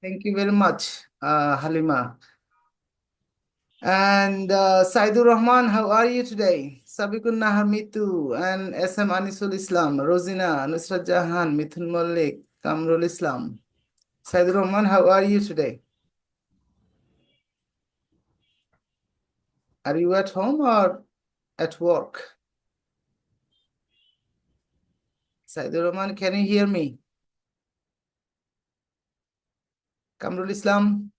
Thank you very much, Halima. And Saidur Rahman, how are you today? Sabikun Nahar Mitu and SM Anisul Islam, Rosina, Nusrat Jahan, Mithun Malik, Kamrul Islam. Saidur Rahman, how are you today? Are you at home or at work? Saidur Rahman, can you hear me? Kamrul Islam,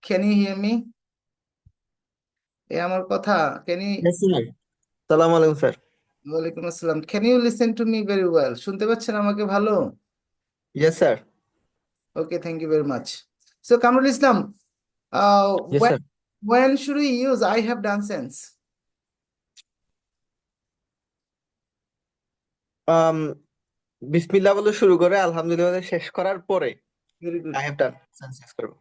can you hear me? এ আমার কথা, can you? Yes, sir. Salam alaikum, sir. ওয়ালাইকুম আসসালাম. Can you listen to me very well? শুনতে পাচ্ছেন আমাকে ভালো? Yes, sir. Okay, thank you very much. So, Kamrul Islam, Yes, when sir. should we use I have done sense? Um, বিসমিল্লাহ বলে শুরু করে আলহামদুলিল্লাহ বলে শেষ করার পরে Very I good. have done sense করব।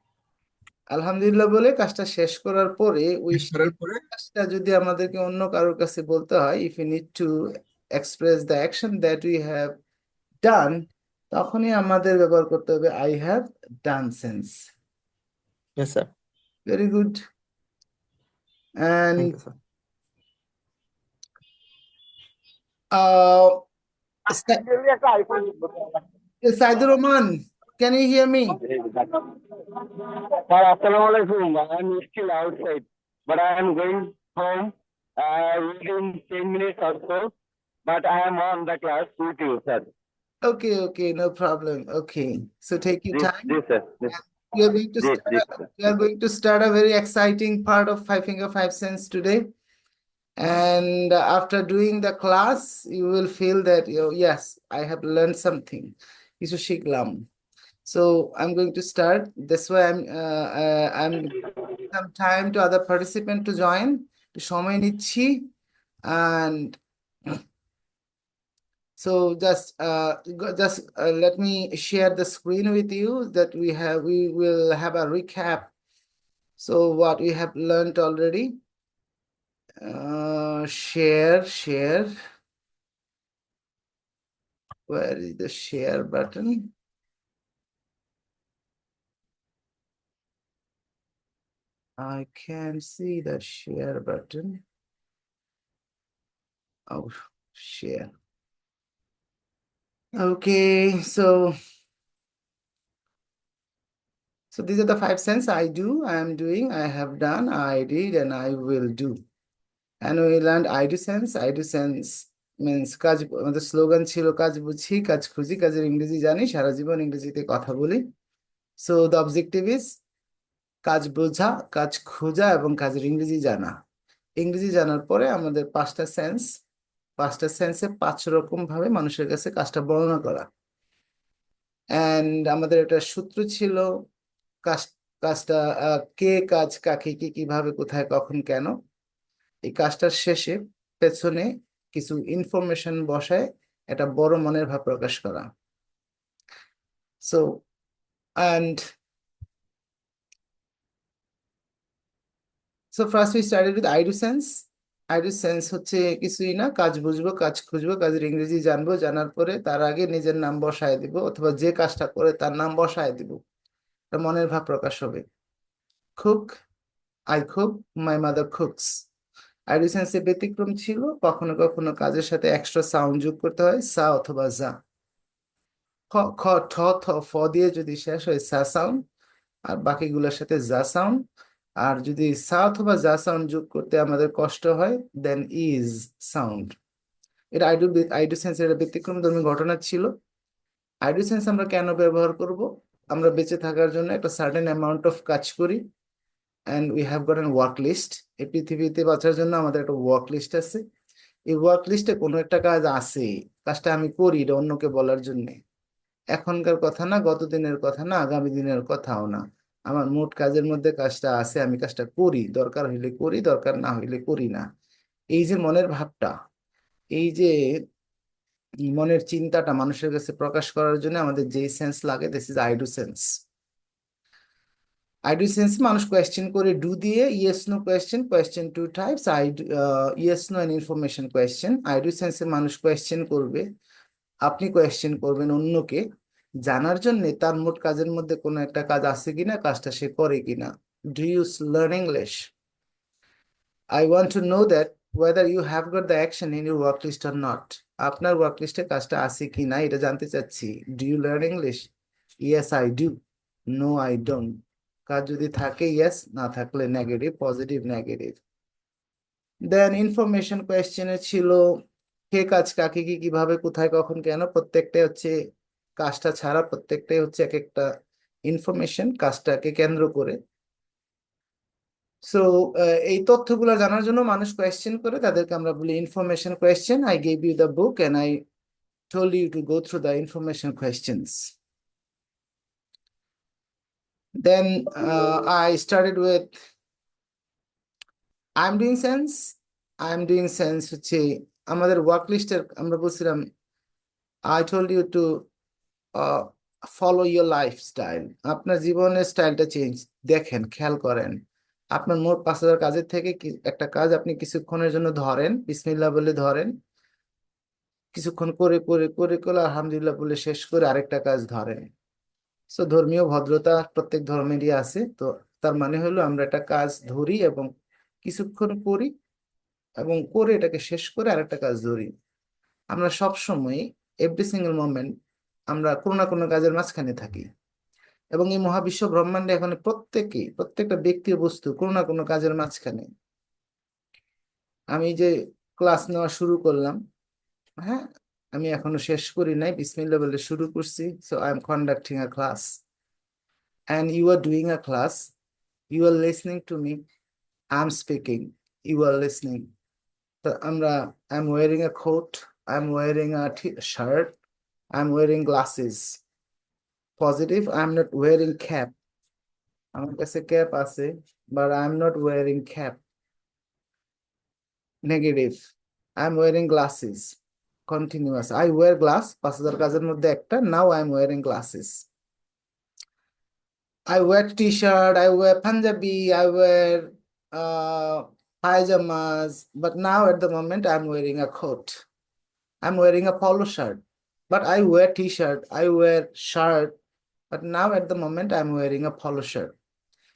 আলহামদুলিল্লাহ বলে কাজটা শেষ করার পরে ওই শেষ করার পরে কাজটা যদি আমাদেরকে অন্য কারোর কাছে বলতে হয়, if you need to express the action that we have done, তখনই আমাদের ব্যবহার করতে হবে I have done sense. yes, sir. Very good. Thank And you, sir. uh, Saidur Rahman, can you hear me? Sir, Assalamualaikum. I am still outside, but I am going home within 10 minutes or so. But I am on the class with you, sir. Okay, no problem. Okay, so take your time. Sir. This, We are going to this, start this, a, sir. we are going to start a very exciting part of Five Finger Five Cents today. And after doing the class, you will feel that, yes, I have learned something. কিছু শিখলাম. So I'm going to start. That's why I'm some time to other participant to join. To সময় নিচ্ছি. And so just let me share the screen with you that we will have a recap. So what we have learned already. Share. Where is the share button? I can see the share button. Oh, share. Okay, so these are the 5 cents I do, I am doing, I have done, I did, and I will do. And we learned I do sense. I do sense means কাজ, আমাদের slogan ছিল কাজ বুঝি, কাজ খুঁজি, কাজের ইংরেজি জানি, সারা জীবন ইংরেজিতে কথা বলি। So the objective is কাজ বোঝা, কাজ খোঁজা এবং কাজের ইংরেজি জানা। ইংরেজি জানার পরে আমাদের 5টা সেন্সে 5 রকম ভাবে মানুষের কাছে কাজটা বর্ণনা করা। এন্ড আমাদের একটা সূত্র ছিল কাজটা কে কাজ কাকে কি কিভাবে কোথায় কখন কেন, এই কাজটার শেষে পেছনে কিছু ইনফরমেশন বসায় একটা বড় মনের ভাব প্রকাশ করা। So and so first we started with I do sense. I do sense হচ্ছে কিছুই না, কাজ বুঝবো, কাজ খুঁজবো, কাজের ইংরেজি জানবো, জানার পরে তার আগে নিজের নাম বসায় দিব অথবা যে কাজটা করে তার নাম বসায় দিব, এটা মনের ভাব প্রকাশ হবে। Cook, I cook, my mother cooks. I do sense এর ব্যতিক্রম ছিল, কখনো কখনো কাজের সাথে এক্সট্রা সাউন্ড যোগ করতে হয়, সা অথবা যা। খ খ ঠ থ ফ দিয়ে যদি শেষ হয় সা সাউন্ড, আর বাকিগুলোর সাথে যা সাউন্ড। আর যদি সা অথবা যা সাউন্ড যোগ করতে আমাদের কষ্ট হয়, দেন ইজ সাউন্ড। এটা আইডু সেন্সের একটা ব্যতিক্রমধর্মী ঘটনা ছিল। আইডু সেন্স আমরা কেন ব্যবহার করব? আমরা বেঁচে থাকার জন্য একটা সার্টেন অ্যামাউন্ট অফ কাজ করি, and we have got an work list. এই পৃথিবীতে বাঁচার জন্য আমাদের একটা ওয়ার্ক লিস্ট আছে। এই ওয়ার্ক লিস্টে কোনো একটা কাজ আছে, কাজটা আমি করি এটা অন্যকে বলার জন্য। এখনকার কথা না, গত দিনের কথা না, আগামী দিনের কথাও না। আমার মোট কাজের মধ্যে কাজটা আছে, আমি কাজটা করি, দরকার হইলে করি, দরকার না হইলে করি না। এই যে মনের ভাবটা, এই যে মনের চিন্তাটা মানুষের কাছে প্রকাশ করার জন্য আমাদের যে সেন্স লাগে, this is I do tense. I do tense মানুষ কোয়েশ্চেন করে ডু দিয়ে, yes no question two types, yes no and information question. I do সেন্সে মানুষ কোয়েশ্চেন করবে, আপনি কোয়েশ্চেন করবেন অন্যকে, জানার জন্য তার মোট কাজের মধ্যে কোনো একটা কাজ আছে কিনা, কাজটা সে করে কিনা। Do you learn English? I want to know that whether you have got the action in your work list or not. আপনার ওয়ার্ক লিস্টে কাজটা আছে কি না এটা জানতে চাচ্ছি। Do you learn English? Yes I do, no I don't. কাজ যদি থাকে ইয়েস, না থাকলে negative, positive negative. Then information কোয়েশ্চেনে ছিল কে কাজ কাকে কি কিভাবে কোথায় কখন কেন, প্রত্যেকটাই হচ্ছে কাজটা ছাড়া প্রত্যেকটাই হচ্ছে এক একটা ইনফরমেশন কাজটাকে কেন্দ্র করে। সো এই তথ্যগুলো জানার জন্য মানুষ কোয়েশ্চেন করে, তাদেরকে আমরা বলি information question. I gave you the book and I told you to go through the information questions. Then I started with I'm doing sense. I'm doing sense হচ্ছে আমাদের ওয়ার্ক লিস্টের আমরা বলছিলাম I told you to follow your lifestyle. আপনার জীবনের স্টাইলটা change দেখেন, খেয়াল করেন। আপনার মোট 5,000 কাজের থেকে একটা কাজ আপনি কিছুক্ষণের জন্য ধরেন, বিসমিল্লাহ বলে ধরেন, কিছুক্ষণ করে করে করে করে আলহামদুলিল্লাহ বলে শেষ করে আরেকটা কাজ ধরেন। সো ধর্মীয় ভদ্রতা প্রত্যেক ধর্মেরই আছে। তো তার মানে হলো আমরা একটা কাজ ধরি এবং কিছুক্ষণ করি এবং করে এটাকে শেষ করে আরেকটা কাজ ধরি। আমরা সব সময় এভরি সিঙ্গেল মোমেন্ট আমরা কোনো না কোনো কাজের মাঝখানে থাকি এবং এই মহাবিশ্ব ব্রহ্মাণ্ডে এখন প্রত্যেকটা ব্যক্তি ও বস্তু কোনো না কোনো কাজের মাঝখানে। আমি যে ক্লাস নেওয়া শুরু করলাম, হ্যাঁ, আমি এখনো শেষ করি নাই, বিসমিল্লাহ বলে শুরু করছি। So I am conducting a class and you are doing a class, you are listening to me, I'm speaking, you are listening. So I'm wearing a coat, I'm wearing a shirt, I'm wearing glasses. Positive, I'm not wearing cap. আমার কাছে cap আছে, but I'm not wearing cap. Negative, I'm wearing glasses. Continuous, I wear glass, 5,000 কাজের মধ্যে একটা, now I'm wearing glasses. I wear t-shirt, I wear Punjabi, I wear pajamas, but now at the moment I'm wearing a coat. I'm wearing a polo shirt, but I wear t-shirt, I wear shirt, but now at the moment I'm wearing a polo shirt.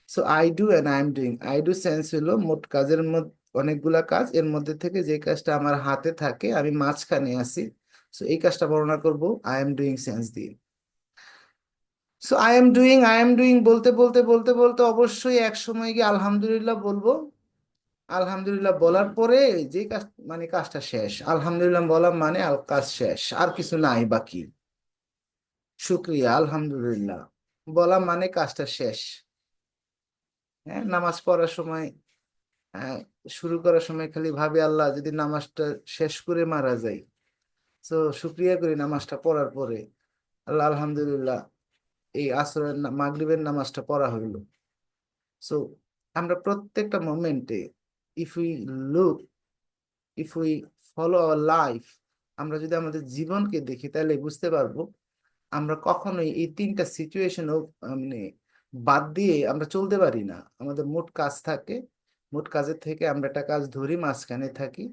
So I do and I'm doing. I do sense হলো মোট কাজের মধ্যে অনেকগুলা কাজ, এর মধ্যে থেকে যে কাজটা আমার হাতে থাকে আমি মাঝখানে আছি, সো এই কাজটা বর্ণনা করব I am doing sense দিয়ে। সো আই এম ডুইং বলতে বলতে বলতে বলতে অবশ্যই এক সময় গিয়ে আলহামদুলিল্লাহ বলবো। আলহামদুলিল্লাহ বলার পরে যে কাজ মানে কাজটা শেষ, আলহামদুলিল্লাহ বলা মানে কাজ শেষ, আর কিছু নাই বাকি। শুক্রিয়া, আলহামদুলিল্লাহ বলা মানে কাজটা শেষ। হ্যাঁ, নামাজ পড়ার সময় হ্যাঁ, শুরু করার সময় খালি ভাবি আল্লাহ যদি নামাজটা শেষ করে মারা যাই, তো শুক্রিয়া করি নামাজটা পড়ার পরে, আল্লাহ আলহামদুলিল্লাহ এই আসরের মাগরিবের নামাজটা পড়া হইলো। সো আমরা প্রত্যেকটা মোমেন্টে if we look, if we follow our life, আমরা যদি আমাদের জীবনকে দেখি তাহলে বুঝতে পারবো আমরা কখনোই এই তিনটা সিচুয়েশন মানে বাদ দিয়ে আমরা চলতে পারি না। আমাদের মোট কাজ থাকে, মোট কাজের থেকে আমরা একটা কাজ ধরি, মাঝখানে থাকি,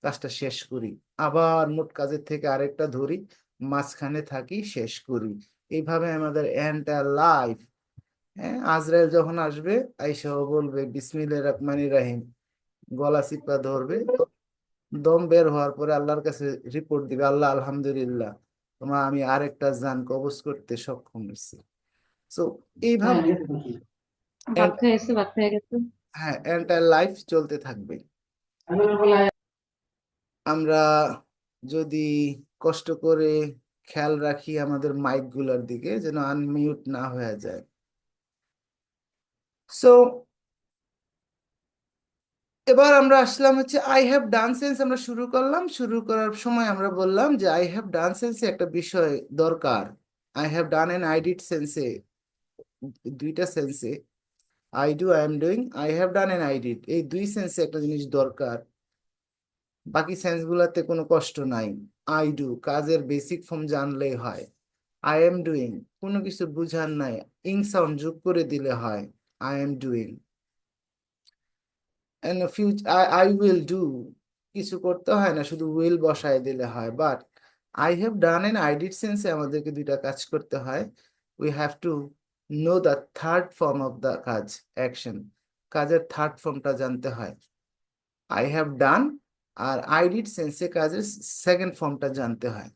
কাজটা শেষ করি, আবার মোট কাজের থেকে আরেকটা ধরি, মাঝখানে থাকি, শেষ করি। এইভাবে আমাদের এন্টায়ার লাইফ। হ্যাঁ, আজরাইল যখন আসবে আইসা ও বলবে বিসমিল্লাহির রহমানির রহিম, গলা চিপা ধরবে, দম বের হওয়ার পরে আল্লাহর কাছে রিপোর্ট দিবে, আল্লাহ আলহামদুলিল্লাহ তোমার আমি আরেকটা জান কবজ করতে সক্ষম হয়েছি। সো এইভাবে ভাত খেয়েছে, ভাত খেয়ে গেছে। হ্যাঁ এন্টায়ার লাইফ চলতে থাকবে। আমরা যদি কষ্ট করে খেয়াল রাখি আমাদের মাইক গুলার দিকে যেন আনমিউট না হয়ে যায়। সো এবার আমরা আসলাম হচ্ছে আই হ্যাভ ডান সেন্স। আমরা শুরু করলাম, শুরু করার সময় আমরা বললাম যে আই হ্যাভ ডান সেন্সে একটা বিষয় দরকার। I have done and I did সেন্সে, দুইটা সেন্সে I do, I am doing, I have done and I did, এই দুই সেন্সে একটা জিনিস দরকার। বাকি সেন্স গুলাতে কোনো কষ্ট নাই। আই ডু কাজের বেসিক ফর্ম জানলেই হয়। আই এম ডুইং কোনো কিছু বুঝার নাই, ইং সাউন্ড যোগ করে দিলে হয়, I am doing. and future I will do কিছু করতে হয় না, শুধু উইল বসায় দিলে হয়। But I have done and I did সেন্সে আমাদেরকে দুইটা কাজ করতে হয়। We have to know the third form of the কাজ, অ্যাকশন, কাজের থার্ড ফর্মটা জানতে হয়। আই হ্যাভ ডান আর আই ডিড সেন্সে কাজের সেকেন্ড ফর্মটা জানতে হয়।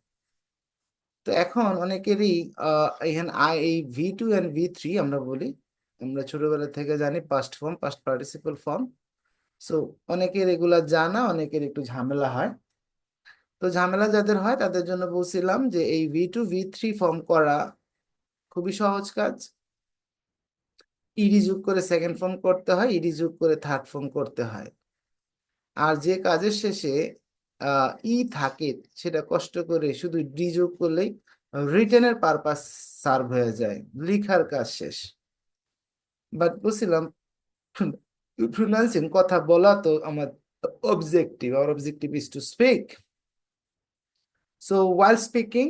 তো এখন অনেকেরই এখানে এই V2 এন্ড V3 আমরা বলি, আমরা ছোটবেলা থেকে জানি past form, past participle form. So অনেকের এগুলা জানা, অনেকের একটু ঝামেলা হয়। তো ঝামেলা যাদের হয় তাদের জন্য বলছিলাম যে এই V2 V3 ফর্ম করা খুবই সহজ কাজ। ইডি যোগ করে সেকেন্ড ফর্ম করতে হয়, ইডি যোগ করে থার্ড ফর্ম করতে হয়। আর যে কাজের শেষে ই থাকে সেটা কষ্ট করে শুধু ডি যোগ করলেই রিটেনের পারপাস সার্ভ হয়ে যায়, লিখার কাজ শেষ। বাট বলছিলাম প্রোনাউন্সিং, কথা বলা তো আমার অবজেক্টিভ, আর objective is to speak. So while speaking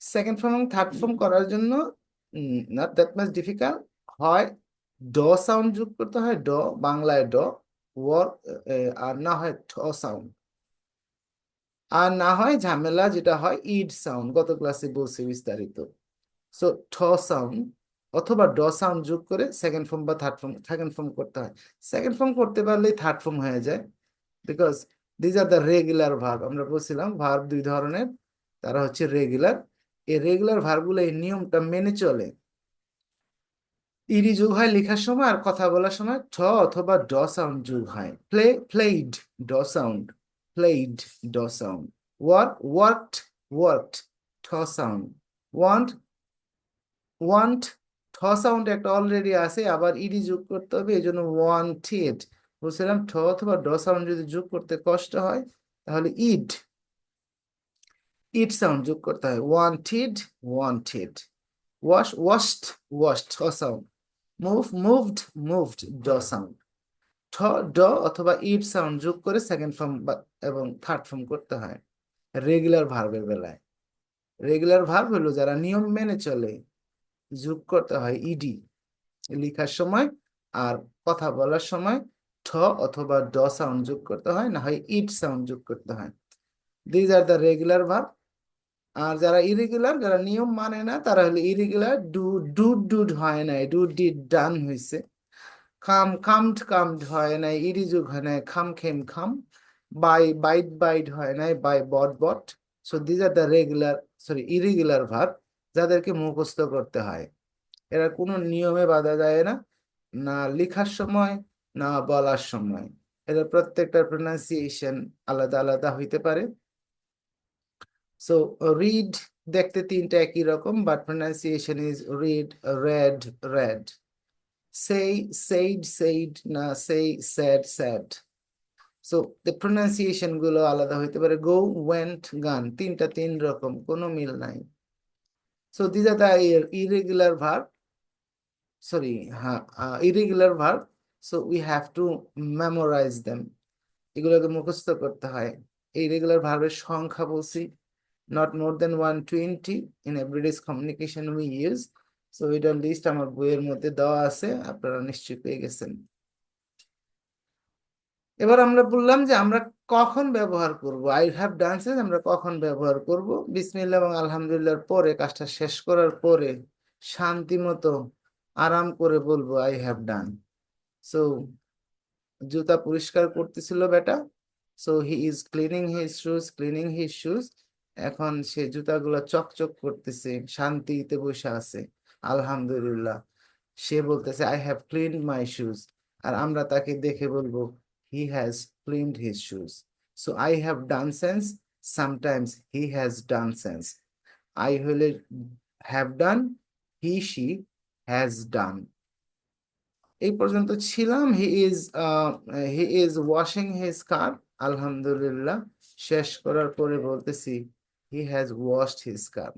second form এবং থার্ড ফর্ম করার জন্য নট দ্যাট মাচ ডিফিকাল্ট। হয় ড সাউন্ড যোগ করতে হয়, ড বাংলায় ড, ওয়ার, আর না হয় ঠ সাউন্ড, আর না হয় ঝামেলা যেটা হয় ইড সাউন্ড, গত ক্লাসে বলছি বিস্তারিত। সো ঠ সাউন্ড অথবা ড সাউন্ড যোগ করে সেকেন্ড ফর্ম বা থার্ড ফর্ম, সেকেন্ড ফর্ম করতে হয়। সেকেন্ড ফর্ম করতে পারলেই থার্ড ফর্ম হয়ে যায়, because these are the regular verb. আমরা বলছিলাম ভার্ব দুই ধরনের, তারা হচ্ছে রেগুলার। এই রেগুলার ভার্বগুলো এই নিয়মটা মেনে চলে। ইডি যোগ হয় লেখার সময়, আর কথা বলার সময় ঠ অথবা ড সাউন্ড যোগ হয়। প্লেড ড সাউন্ড, প্লেড ড সাউন্ড। ওয়ার্কড ওয়ার্কড ঠ সাউন্ড। ওয়ান্ট ওয়ান্ট ঠ সাউন্ড একটা অলরেডি আছে, আবার ইডি যোগ করতে হবে, এই জন্য ওয়ান্টেড। বলছিলাম ঠ অথবা ড সাউন্ড যদি যোগ করতে কষ্ট হয় তাহলে ইড সাউন্ড যোগ করতে হয়। Wanted wanted. ওয়াশড ওয়াশড ঠ সাউন্ড। মুভড মুভড ড সাউন্ড। ঠ ড অথবা ইড সাউন্ড যোগ করে সেকেন্ড ফর্ম এবং থার্ড ফর্ম করতে হয় রেগুলার ভার্বের বেলায়। রেগুলার ভার্ব হলো যারা নিয়ম মেনে চলে, যোগ করতে হয় ইডি লেখার সময়, আর কথা বলার সময় ঠ অথবা ড সাউন্ড যোগ করতে হয়, না হয় ইড সাউন্ড যোগ করতে হয়। These are the regular verb. আর যারা ইরেগুলার, যারা নিয়ম মানে না, তারা হলো ইরেগুলার। ডুড হয় নাই, ডুড ডিড ডান হয়েছে। কামড হয় নাই, ইডি যোগ হয় নাই, খেম খাম। বাইট হয় নাই, bought. So these are the irregular verb, যাদেরকে মুখস্থ করতে হয়। এরা কোনো নিয়মে বাধা যায় না, না লেখার সময় না বলার সময়। এদের প্রত্যেকটার প্রোনাউন্সিয়েশন আলাদা আলাদা হইতে পারে। সো রিড দেখতে তিনটা একই রকম, but pronunciation is read, red, red. Said না স্যাড। সো দ্য প্রোনাউন্সিয়েশন গুলো আলাদা হইতে পারে। গো, ওয়েন্ট, গান, তিনটা তিন রকম, কোনো মিল নাই। So this are the irregular verb, irregular verb. So we have to memorize them. এগুলোকে মুখস্থ করতে হয়। এই রেগুলার ভার্বের সংখ্যা বলছি, not more than 120 in everyday's communication we use. So এটার লিস্ট আমার বইয়ের মধ্যে দেওয়া আছে, আপনারা নিশ্চয়ই পেয়ে গেছেন। এবার আমরা বললাম যে আমরা কখন ব্যবহার করব। আই হ্যাভ ডান্সেস আমরা কখন ব্যবহার করব? বিসমিল্লাহ এবং আলহামদুলিল্লাহর পরে, কাজটা শেষ করার পরে শান্তি মতো আরাম করে বলবো আই হ্যাভ ডান। সো জুতা পরিষ্কার করতেছিল বেটা, so he is cleaning his shoes. এখন সে জুতাগুলো চকচক করতেছে, শান্তিতে বসে আছে, আলহামদুলিল্লাহ। সে বলতেছে I have cleaned my shoes, আর আমরা তাকে দেখে বলবো he has cleaned his shoes. So I have done tense, sometimes he has done tense. I হলে have done, she has done. এই পর্যন্ত ছিলাম। He is washing his car, আলহামদুলিল্লাহ। শেষ করার পরে বলতেছি he has washed his car.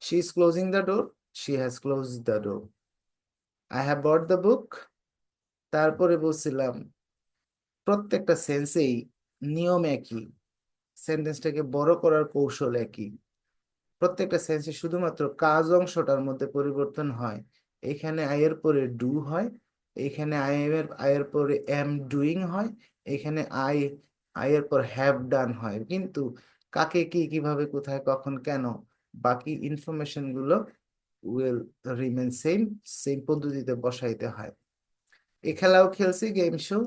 She is closing the door, she has closed the door. I have bought the book. তারপরে বলছিলাম প্রত্যেকটা সেন্সেই নিয়ম একই, সেন্টেন্সটাকে বড় করার কৌশল একই। প্রত্যেকটা সেন্সে শুধুমাত্র কাজ অংশটার মধ্যে পরিবর্তন হয়। এখানে আই এর পরে ডু হয়, এখানে আই এর পরে এম ডুইং হয়, এখানে আই এর পর হ্যাভ ডান হয়, কিন্তু কাকে কি কিভাবে কোথায় কখন কেন বাকি ইনফরমেশন গুলো উইল রিমেন সেম, সেম পদ্ধতিতে বসাইতে হয়। এই খেলাও খেলছি, গেম শো।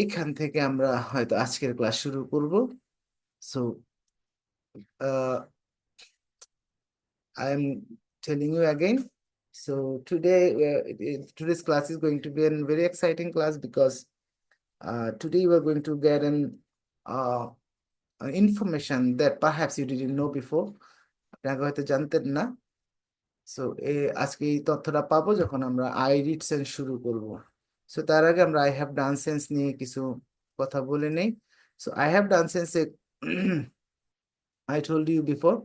এখান থেকে আমরা হয়তো আজকের ক্লাস শুরু করব। So I am telling you again. So today's class is going to be a very exciting class because today we are going to get an information that perhaps you didn't know before. আপনাকে হয়তো জানতেন না। So আজকে এই তথ্যটা পাবো যখন আমরা আই রিড সেন্স শুরু করব। সো তার আগে আমরা আই হ্যাভ ডান সেন্স নিয়ে কিছু কথা বলে নেই। সো আই হ্যাভ ডান সেন্সে I told you before,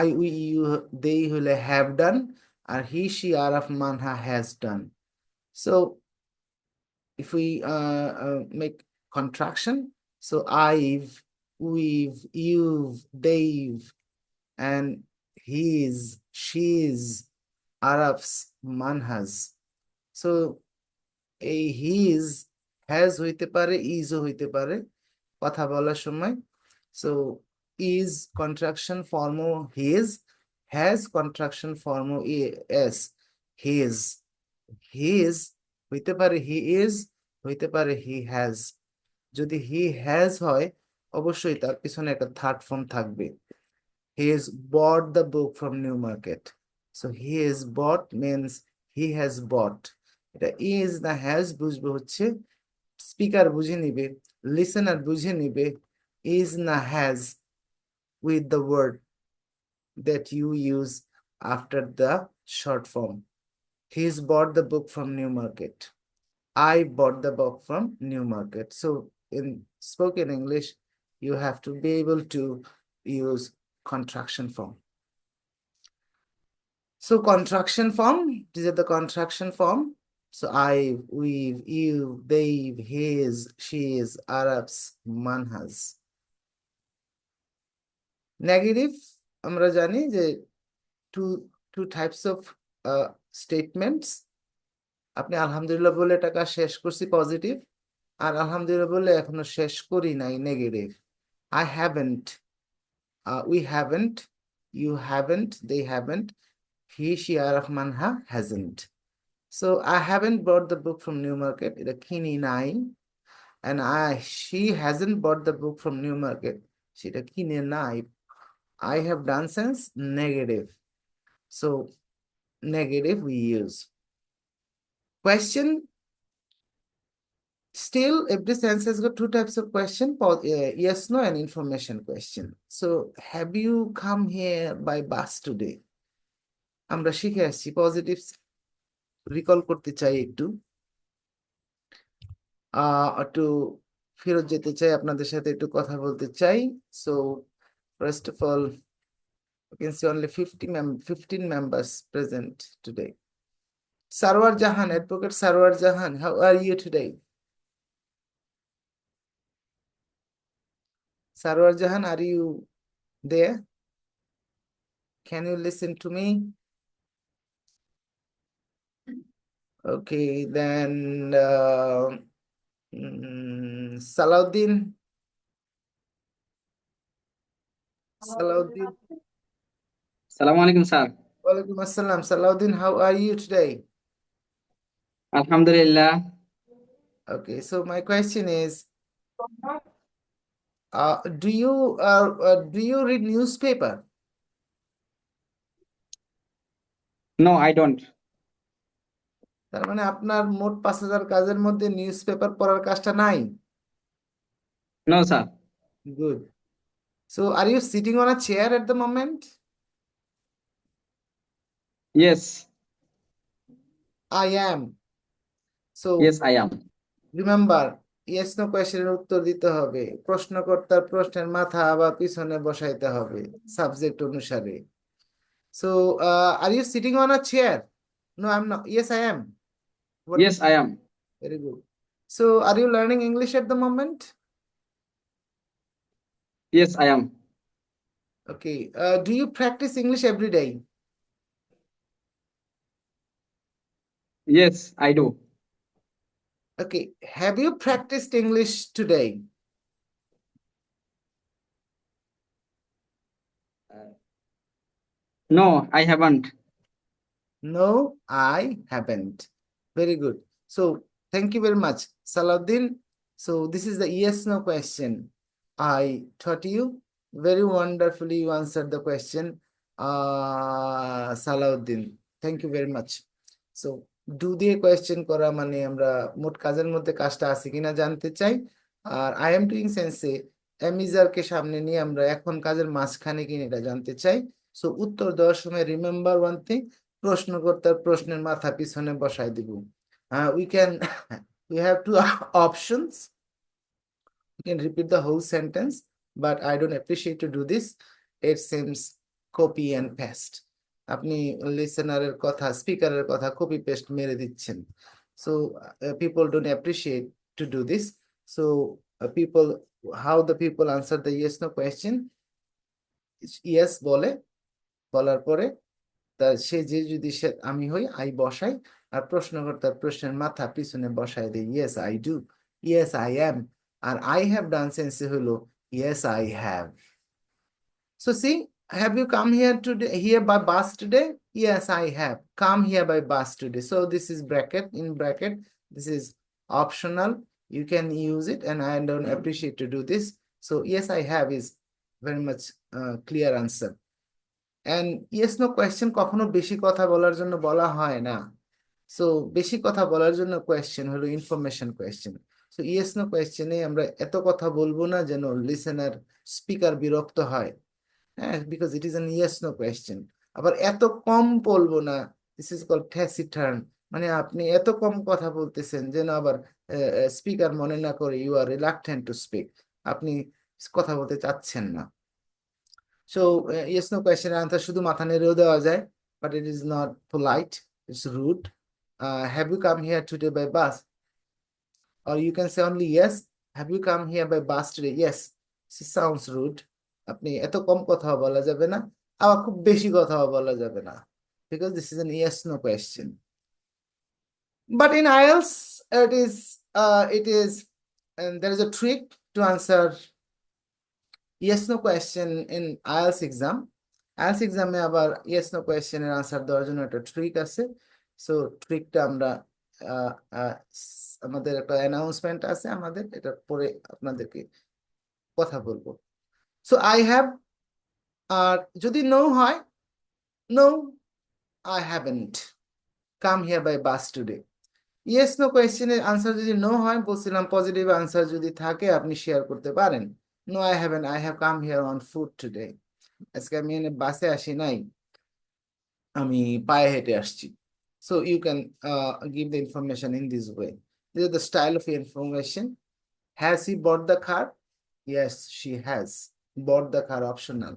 I, we, you, they হলে have done, R he, she, Araf, Manha has done. So if we make contraction, so I've, we've, you've, they've, and his, she's, আরাফস, Manhas. So এই his, has হইতে পারে, isও হইতে পারে কথা বলার সময়। So is contraction form his, has contraction form s, his, his হইতে পারে he is, হইতে পারে he has। যদি he has হয় অবশ্যই তার পিছনে একটা থার্ড ফর্ম থাকবে। He has bought the book from New Market. So he has bought means he has bought। এটা is না has বুঝবে হচ্ছে স্পিকার বুঝে নিবে, লিসেনার বুঝে নিবে is না has with the word that you use after the short form. He's bought the book from New Market. I bought the book from New Market. So in spoken English, you have to be able to use contraction form. So contraction form, these are the contraction form. So I, we've, you, they've, his, she's, Arabs, manhas. Negative, আমরা জানি যে two types of statements. আপনি আলহামদুলিল্লাহ বলে টাকা শেষ করছি positive, আর আলহামদুলিল্লাহ বলে এখনো শেষ করি নাই negative. I haven't, we haven't, you haven't, they haven't, he, she, Araf, Manha hasn't. So I haven't bought the book from New Market, এটা কিনি নাই। And she hasn't bought the book from New Market, সেটা কিনে নাই। I have done sense negative. So negative we use. Question. Still, every sentence has got two types of question, yes, no, and information question. So have you come here by bus today? আমরা শিখে আসছি positives recall করতে চাই একটু ফেরত যেতে চাই, আপনাদের সাথে একটু কথা বলতে চাই। So first of all, you can see only 15 members present today. Sarwar Jahan, Advocate Sarwar Jahan, how are you today? Sarwar Jahan, are you there? Can you listen to me? Okay, then Salahuddin. Salahuddin. Assalamu alaikum, sir. Walaikum assalam. Salahuddin, how are you today? Alhamdulillah. Okay, so my question is, do you read newspaper? No, I don't. তার মানে আপনার মোট 5,000 কাজের মধ্যে news paper পড়ার কাজটা নাই। No, sir. Good. So are you sitting on a chair at the moment? Yes. I am. So Yes, I am. Remember, yes no কোয়েশ্চেনের উত্তর দিতে হবে, প্রশ্নকর্তার প্রশ্নের মাথা বা পিছনে বসাইতে হবে সাবজেক্ট অনুসারে। So are you sitting on a chair? No I am not. Yes I am. Yes, I am. Very good. So are you learning English at the moment? Yes, I am. Okay, do you practise English every day? Yes, I do. Okay, have you practised English today? No, I haven't. No, I haven't. Very good. So thank you very much, Salaudin. So this is the yes no question. I taught you very wonderfully. You answered the question, Salaudin. Thank you very much. So do দিয়ে question করা মানে আমরা মোট কাজের মধ্যে কাজটা আছে কিনা জানতে চাই। আর আই এম ডুইং সেন্সে কে সামনে নিয়ে আমরা এখন কাজের মাঝখানে কিনা এটা জানতে চাই। সো উত্তর দেওয়ার সময় রিমেম্বার ওয়ান থিং, প্রশ্নকর্তার প্রশ্নের মাথা পিছনে বসায় দিব। We can we have two options. You can repeat the whole sentence, but I don't appreciate to do this. It seems copy and paste. আপনি লিসেনারের কথা, স্পিকারের কথা কপি পেস্ট মেরে দিচ্ছেন। So people don't appreciate to do this. So people, how the people answer the yes no question? Yes বলার পরে তা সে যে যদি সে আমি হই আই বসাই, আর প্রশ্নকর্তার প্রশ্নের মাথা পিছনে বসাই দেই yes I do, yes I am. আর আই হ্যাভ ডান সেন্সে হলো yes I have. So see, have you come here by bus today? Yes, I have come here by bus today. So this is bracket, in bracket. This is optional. You can use it, and I don't appreciate to do this. So yes, I have is very much clear answer. And yes no question কখনো বেশি কথা বলার জন্য বলা হয় না। So বেশি কথা বলার জন্য কোয়েশ্চেন হলো information question. So yes no কোয়েশ্চেনে আমরা এত কথা বলবো না যেন লিসেনার, স্পিকার বিরক্ত হয়। হ্যাঁ, because it is an yes no question. আবার এত কম বলবো না, দিস ইজ কল্ড ট্যাসিটার্ন, মানে আপনি এত কম কথা বলতেছেন যেন আবার স্পিকার মনে না করে you are reluctant to speak, আপনি কথা বলতে চাচ্ছেন না। So yes no question answer শুধু মাথা নেড়েও দেওয়া যায়, but it is not polite, it's rude. Have you come here today by bus? Or you can say only yes, have you come here by bus today? Yes. It sounds rude. আপনি এত কম কথাও বলা যাবে না, আবার খুব বেশি কথাও বলা যাবে না, because this is an yes no question. But in IELTS it is and there is a trick to answer yes no question in IELTS exam. IELTS exam এ আবার yes no question এর আনসার দেওয়ার জন্য একটা trick আছে। So ট্রিকটা আমরা আমাদের একটা announcement আছে, আমাদের এটা পরে আপনাদেরকে কথা বলবো। সো আই হ্যাভ, আর যদি নো হয়, no I haven't come here by bus today. Yes no কোয়েশ্চেনের আনসার যদি নো হয়, বলছিলাম পজিটিভ আনসার যদি থাকে আপনি শেয়ার করতে পারেন। No I haven't, I have come here on foot today. আজকে আমি বাসে আসি নাই, আমি পায়ে হেঁটে আসছি। So you can give the information in this way. This is the style of information. Has he bought the car? Yes, she has bought the car, optional.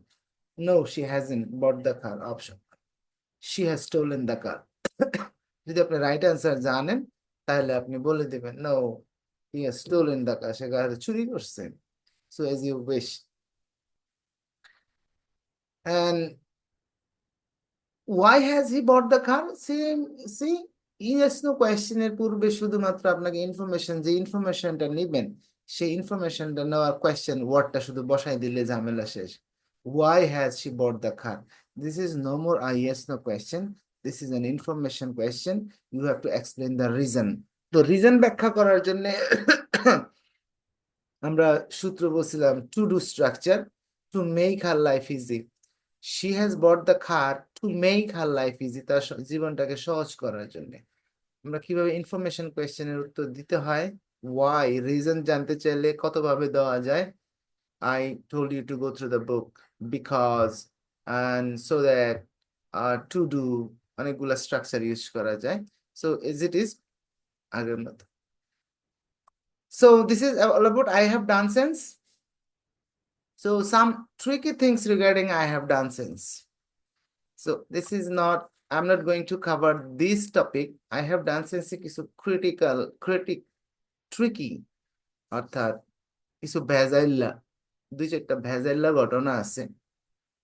No, she hasn't bought the car, optional. She has stolen the car. যদি আপনি right answer জানেন তাহলে আপনি বলে দিবেন no, he has stolen the car, সে গাড়ি চুরি করছে। So as you wish. And why has he bought the car? See, yes no question এর পূর্বে শুধুমাত্র আপনাকে ইনফরমেশন, যে ইনফরমেশনটা নেবেন সেই ইনফরমেশনটা নেওয়ার কোয়েশ্চেন ওয়ার্ডটা শুধু বসাই দিলে ঝামেলা শেষ। Why has she bought the car? This is no more a yes no question. This is an information question. You have to explain the reason. তো রিজন ব্যাখ্যা করার জন্য আমরা সূত্র বলছিলাম to do structure, to make her life easy. She has bought the car to make her life easy, তার জীবনটাকে সহজ করার জন্য। আমরা কিভাবে ইনফরমেশন কোয়েশ্চেনের উত্তর দিতে হয়, why, রিজন জানতে চাইলে কতভাবে দেওয়া যায়। I told you to go through the book, because, and so that, to do, অনেকগুলা স্ট্রাকচার ইউজ করা যায়। So as it is আগের মতো। So this is all about I have done since. So some tricky things regarding I have done since. So this is not, I'm not going to cover this topic. I have done since কিছু tricky, অর্থাৎ কিছু ভেজাইল্লা, দুই চারটা ভেজাইল্লা ঘটনা আছে।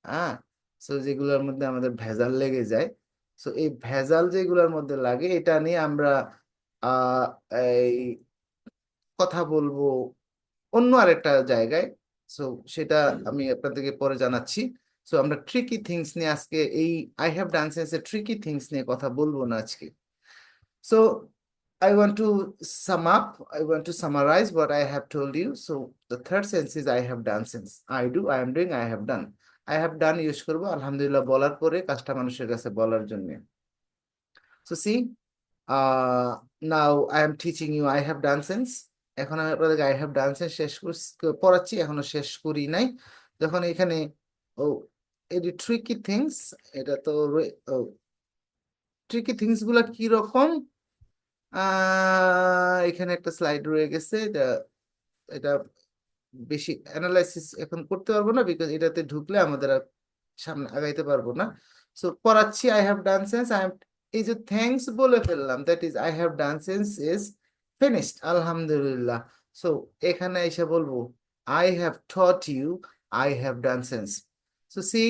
হ্যাঁ, so যেগুলোর মধ্যে আমাদের ভেজাল লেগে যায়। সো এই ভেজাল যেগুলোর মধ্যে লাগে এটা নিয়ে আমরা এই কথা বলবো অন্য আরেকটা জায়গায়। সো সেটা আমি আপনাদেরকে পরে জানাচ্ছি। সো আমরা ট্রিকি থিংস নিয়ে আজকে এই আই হ্যাভ ডান সেন্সের ট্রিকি থিংস নিয়ে কথা বলবো না আজকে। So I want to sum up, I want to summarize what I have told you. So the third sense is I have done sense. I do, I am doing, I have done. I have done use করবো আলহামদুলিল্লাহ বলার পরে কাজটা মানুষের কাছে বলার জন্য। So see, now I am teaching you I have done sense. এখন আমি আপনাদেরকে I have done sense শেষ পড়াচ্ছি, এখনো শেষ করি নাই। যখন এখানে ও এই ট্রিকি থিংস, এটা তো ট্রিকি থিংস গুলা কি রকম, এখানে একটা স্লাইড রয়ে গেছে, এটা এটা বেশি অ্যানালাইসিস এখন করতে পারবো না, বিকজ এটাতে ঢুকলে আমাদের আর সামনে আগাইতে পারবো না। সো পড়াচ্ছি আই হ্যাভ ডান সেন্স, এই যে থ্যাঙ্কস বলে ফেললাম, that is I have done sense is finished আলহামদুলিল্লাহ। সো এখানে এসে বলবো I have taught you I have done sense. So see,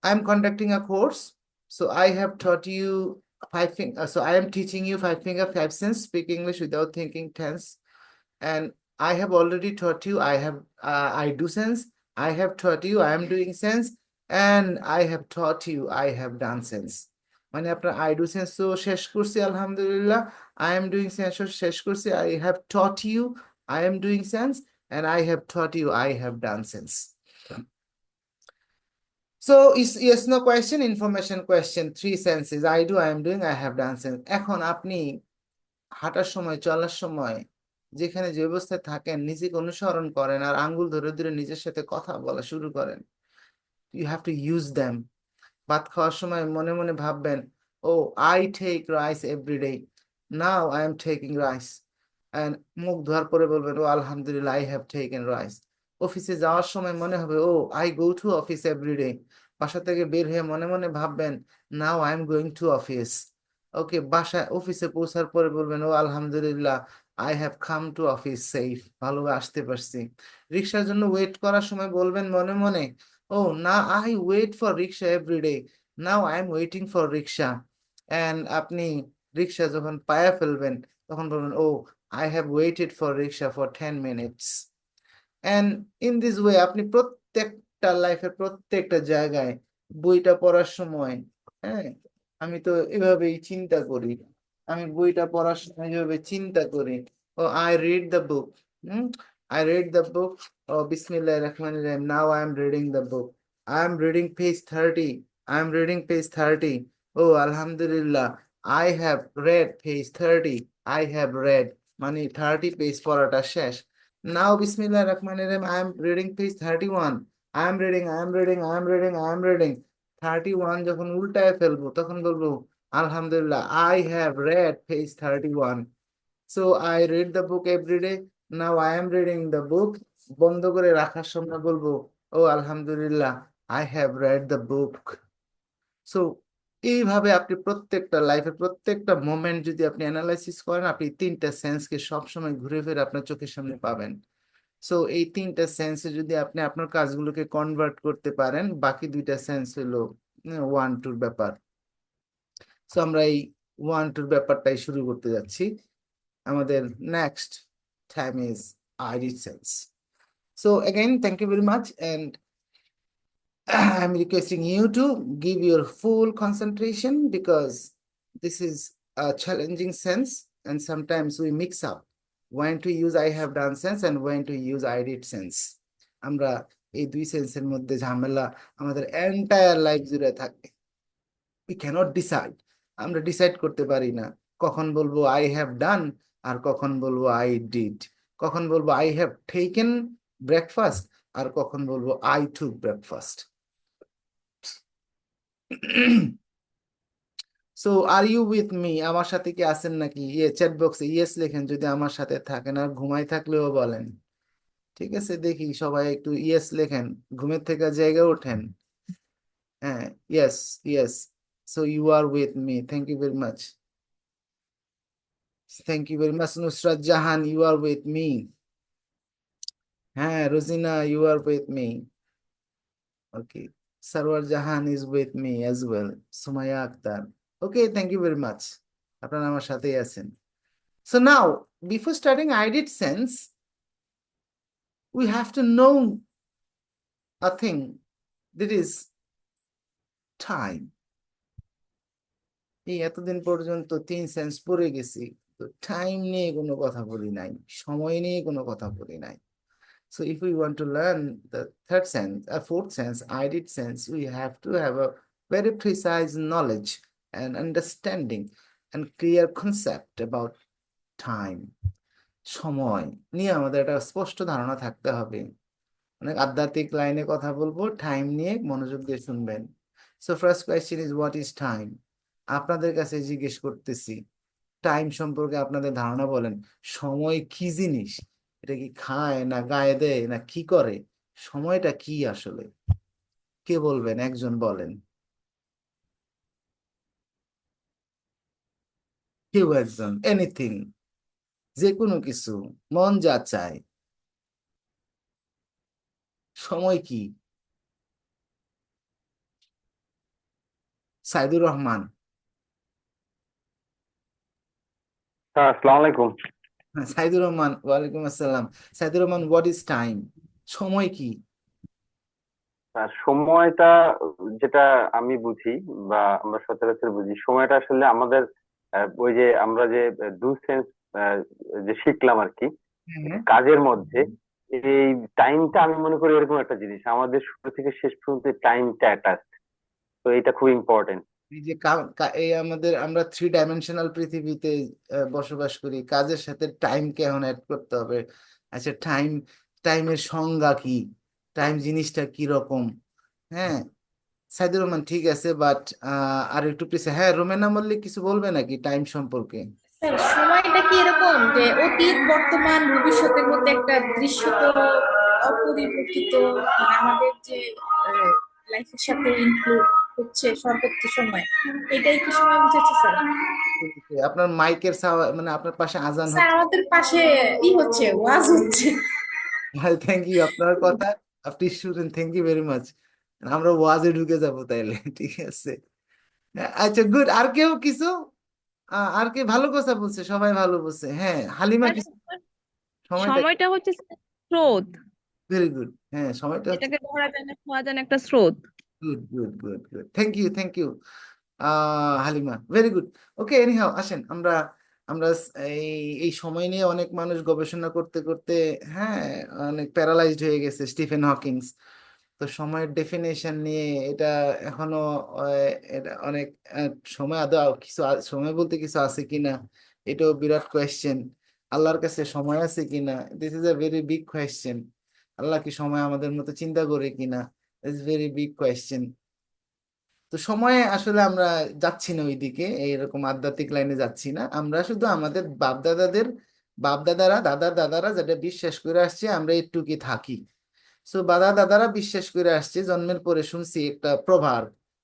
I am conducting a course, so I have taught you so I am teaching you 5 finger 5 sense, speak English without thinking tense. And I have already taught you I have I do sense, I have taught you I am doing sense, and I have taught you I have done sense. মানে আপনার I do sense তো শেষ করছি আলহামদুলিল্লাহ, I am doing sense শেষ করছি, I have taught you I am doing sense, and I have taught you I have done sense. So is yes no question, information question, 3 senses, I do, I am doing, I have done sense. এখন আপনি হাঁটার সময়, চলার সময়, যেখানে যে অবস্থায় থাকেন নিজেকে অনুসরণ করেন আর আঙ্গুল ধরে ধরে নিজের সাথে কথা বলা শুরু করেন। You have to use them. ভাত খাওয়ার সময় মনে মনে ভাববেন, ও I take rice every day, now I am taking rice. And মুখ ধোয়ার পরে বলবেন, ও আলহামদুলিল্লাহ I have taken rice. অফিসে যাওয়ার সময় মনে হবে, ও I go to office every day. বাসা থেকে বের হয়ে মনে মনে ভাববেন, now I am going to office. ওকে, বাসায় অফিসে পৌঁছার পরে বলবেন, ও আলহামদুলিল্লাহ I have come to office safe, ভালো আসতে পারছি। রিক্সার জন্য ওয়েট করার সময় বলবেন মনে মনে, ও না I wait for rickshaw every day, now I am waiting for rickshaw. And আপনি রিক্সা যখন পায়া ফেলবেন তখন বলবেন, ও I have waited for rickshaw for 10 minutes. And in this way আপনি প্রত্যেকটা লাইফের প্রত্যেকটা জায়গায় বইটা পড়ার সময়, হ্যাঁ আমি তো এভাবেই চিন্তা করি, আমি বইটা পড়ার সময় এভাবে চিন্তা করি, ও I read the book, I read the book, oh Bismillahir Rahmanir Rahim, now I am reading the book, I am reading page 30, I am reading page 30, oh Alhamdulillah I have read page 30, I have read, মানে 30 page পড়াটা শেষ। Now Bismillah Rahmanir Rahim, I am reading page 31, I am reading, I am reading, I am reading, I am reading 31, যখন উল্টায় ফেলবো তখন বলবো আলহামদুলিল্লাহ I have read page 31. So I read the book every day, now I am reading the book. বন্ধ করে রাখার সময় বলবো, ও আলহামদুলিল্লাহ I have read the book. So এইভাবে আপনি প্রত্যেকটা লাইফের প্রত্যেকটা মোমেন্ট যদি আপনি অ্যানালাইসিস করেন, আপনি 3টা সেন্সকে সবসময় ঘুরে ফিরে আপনার চোখের সামনে পাবেন। সো এই 3টা সেন্সে যদি আপনি আপনার কাজগুলোকে কনভার্ট করতে পারেন, বাকি 2টা সেন্স হলো 1-2 ব্যাপার। সো আমরা এই 1-2 ব্যাপারটাই শুরু করতে যাচ্ছি। আমাদের next time is I did sense. So again, thank you very much, and I'm requesting you to give your full concentration, because this is a challenging sense and sometimes we mix up when to use I have done sense and when to use I did sense. আমরা এই 2 সেন্সের মধ্যে ঝামেলা আমাদের entire life জুড়ে থাকে। We cannot decide, আমরা decide করতে পারি না কখন বলবো I have done আর কখন বলবো I did, কখন বলবো I have taken breakfast আর কখন বলবো I took breakfast. So are you with me? আমার সাথে কি আছেন নাকি? চ্যাট বক্সে ইয়েস লেখেন যদি আমার সাথে থাকেন, আর ঘুমাই থাকলেও বলেন। ঠিক আছে, দেখি সবাই একটু ইয়েস লেখেন, ঘুমের থেকে জায়গা ওঠেন। হ্যাঁ, yes yes, so you are with me, thank you very much, thank you very much. Nusrat Jahan, you are with me. হ্যাঁ, Rozina, you are with me. Okay, Sarwar Jahan is with me as well. Sumaiya Akter, okay, thank you very much, আপনারা আমার সাথেই আছেন। So now, before starting I did sense, we have to know a thing, that is time. এই এতদিন পর্যন্ত 3 sense পড়ে গেছি, তো টাইম নিয়ে কোনো কথা বলি নাই, সময় নিয়ে কোনো কথা বলি নাই। So if we want to learn the third sense, fourth sense, idiot sense, we have to have a very precise knowledge and understanding and clear concept about time. সময় নিয়ে আমাদের একটা স্পষ্ট ধারণা থাকতে হবে। অনেক আধ্যাত্মিক লাইনে কথা বলবো, টাইম নিয়ে মনোযোগ দিয়ে শুনবেন। So first question is what is time. আপনাদের কাছে জিজ্ঞেস করতেছি, টাইম সম্পর্কে আপনাদের ধারণা বলেন। সময় কি জিনিস? এটা কি খায় না গায়ে দেয় না কি করে? সময়টা কি আসলে? কে বলবেন? একজন বলেন, কেউ একজন, এনিথিং, যে কোনো কিছু, মন যা চায়। সময় কি? সাইদুর রহমান। আসসালামু আলাইকুম। হ্যাঁ, সাইদুর রহমান, ওয়ালাইকুম আসসালাম। Saidur Rahman, what is time? সময় কি? আর সময়টা যেটা আমি বুঝি বা আমরা সচরাচর বুঝি, সময়টা আসলে আমাদের ওই যে আমরা যে ডু সেন্স যে শিখলাম আর কি হ্যাঁ, কাজের মধ্যে, এই টাইমটা আমি মনে করি এরকম একটা জিনিস আমাদের শুরু থেকে শেষ পর্যন্ত টাইমটা অ্যাটাচড। তো এটা খুব ইম্পর্টেন্ট। এই যে এই আমাদের আমরা 3 ডাইমেনশনাল পৃথিবীতে বসবাস করি, কাজের সাথে টাইমকে এখন অ্যাড করতে হবে। আচ্ছা, টাইমের সংজ্ঞা কি? টাইম জিনিসটা কি রকম? হ্যাঁ, সাইদুর রহমান ঠিক আছে, বাট আর একটু প্লিজ। হ্যাঁ, রোমেনা মল্লিক কিছু বলবে নাকি টাইম সম্পর্কে? স্যার, সময়টা কি এরকম যে অতীত বর্তমান ভবিষ্যতের মধ্যে একটা দৃশ্যত অপরিবর্তিত, মানে আমাদের যে লাইফের সাথে ইনক্লুড হচ্ছে সর্বোচ্চ সময়, এটাই কি সময় বুঝাচ্ছে স্যার? আপনার মাইকের মানে আপনার পাশে আজান স্যার, হচ্ছে। আমাদের পাশে হচ্ছে, ওয়াজ হচ্ছে। থ্যাংক ইউ, আপনার কথা আপনি শুনেন, থ্যাংক ইউ ভেরি মাচ। আমরা ওয়াজে ঢুকে যাব তাইলে, ঠিক আছে। আচ্ছা, গুড। আর কেউ কিছু? আর কি ভালো কথা বলছে? সবাই ভালো বলছে। হ্যাঁ, হালিমা স্যার, কিছু? সময়টা সময়টা হচ্ছে স্রোত, ভেরি গুড। হ্যাঁ, সময়টা হচ্ছে যেটাকে ধরা যায় না ছোঁয়া যায় না, একটা স্রোত। Good good good good, thank you, thank you Halima, very good. Okay, anyhow আসেন আমরা আমরা এই এই সময় নিয়ে অনেক মানুষ গবেষণা করতে করতে, হ্যাঁ, অনেক প্যারালাইজড হয়ে গেছে। স্টিফেন হকিংস তো সময়ের ডেফিনেশন নিয়ে এটা এখনো এটা অনেক সময় আদৌ কিছু সময় বলতে কিছু আছে কিনা, এটাও বিরাট কোয়েশ্চেন। আল্লাহর কাছে সময় আছে কিনা, this is a very big question. Allah কি সময় আমাদের মতো চিন্তা করে কিনা, ইটস ভেরি বিগ কোয়েশ্চেন। তো সময়ে আসলে আমরা যাচ্ছি না ওইদিকে, এইরকম আধ্যাত্মিক লাইনে যাচ্ছি না। আমরা শুধু আমাদের বাপদাদারা দাদার দাদারা যেটা বিশ্বাস করে আসছে, আমরা একটুকি থাকি। সো দাদারা বিশ্বাস করে আসছে, জন্মের পরে শুনছি একটা প্রভাব,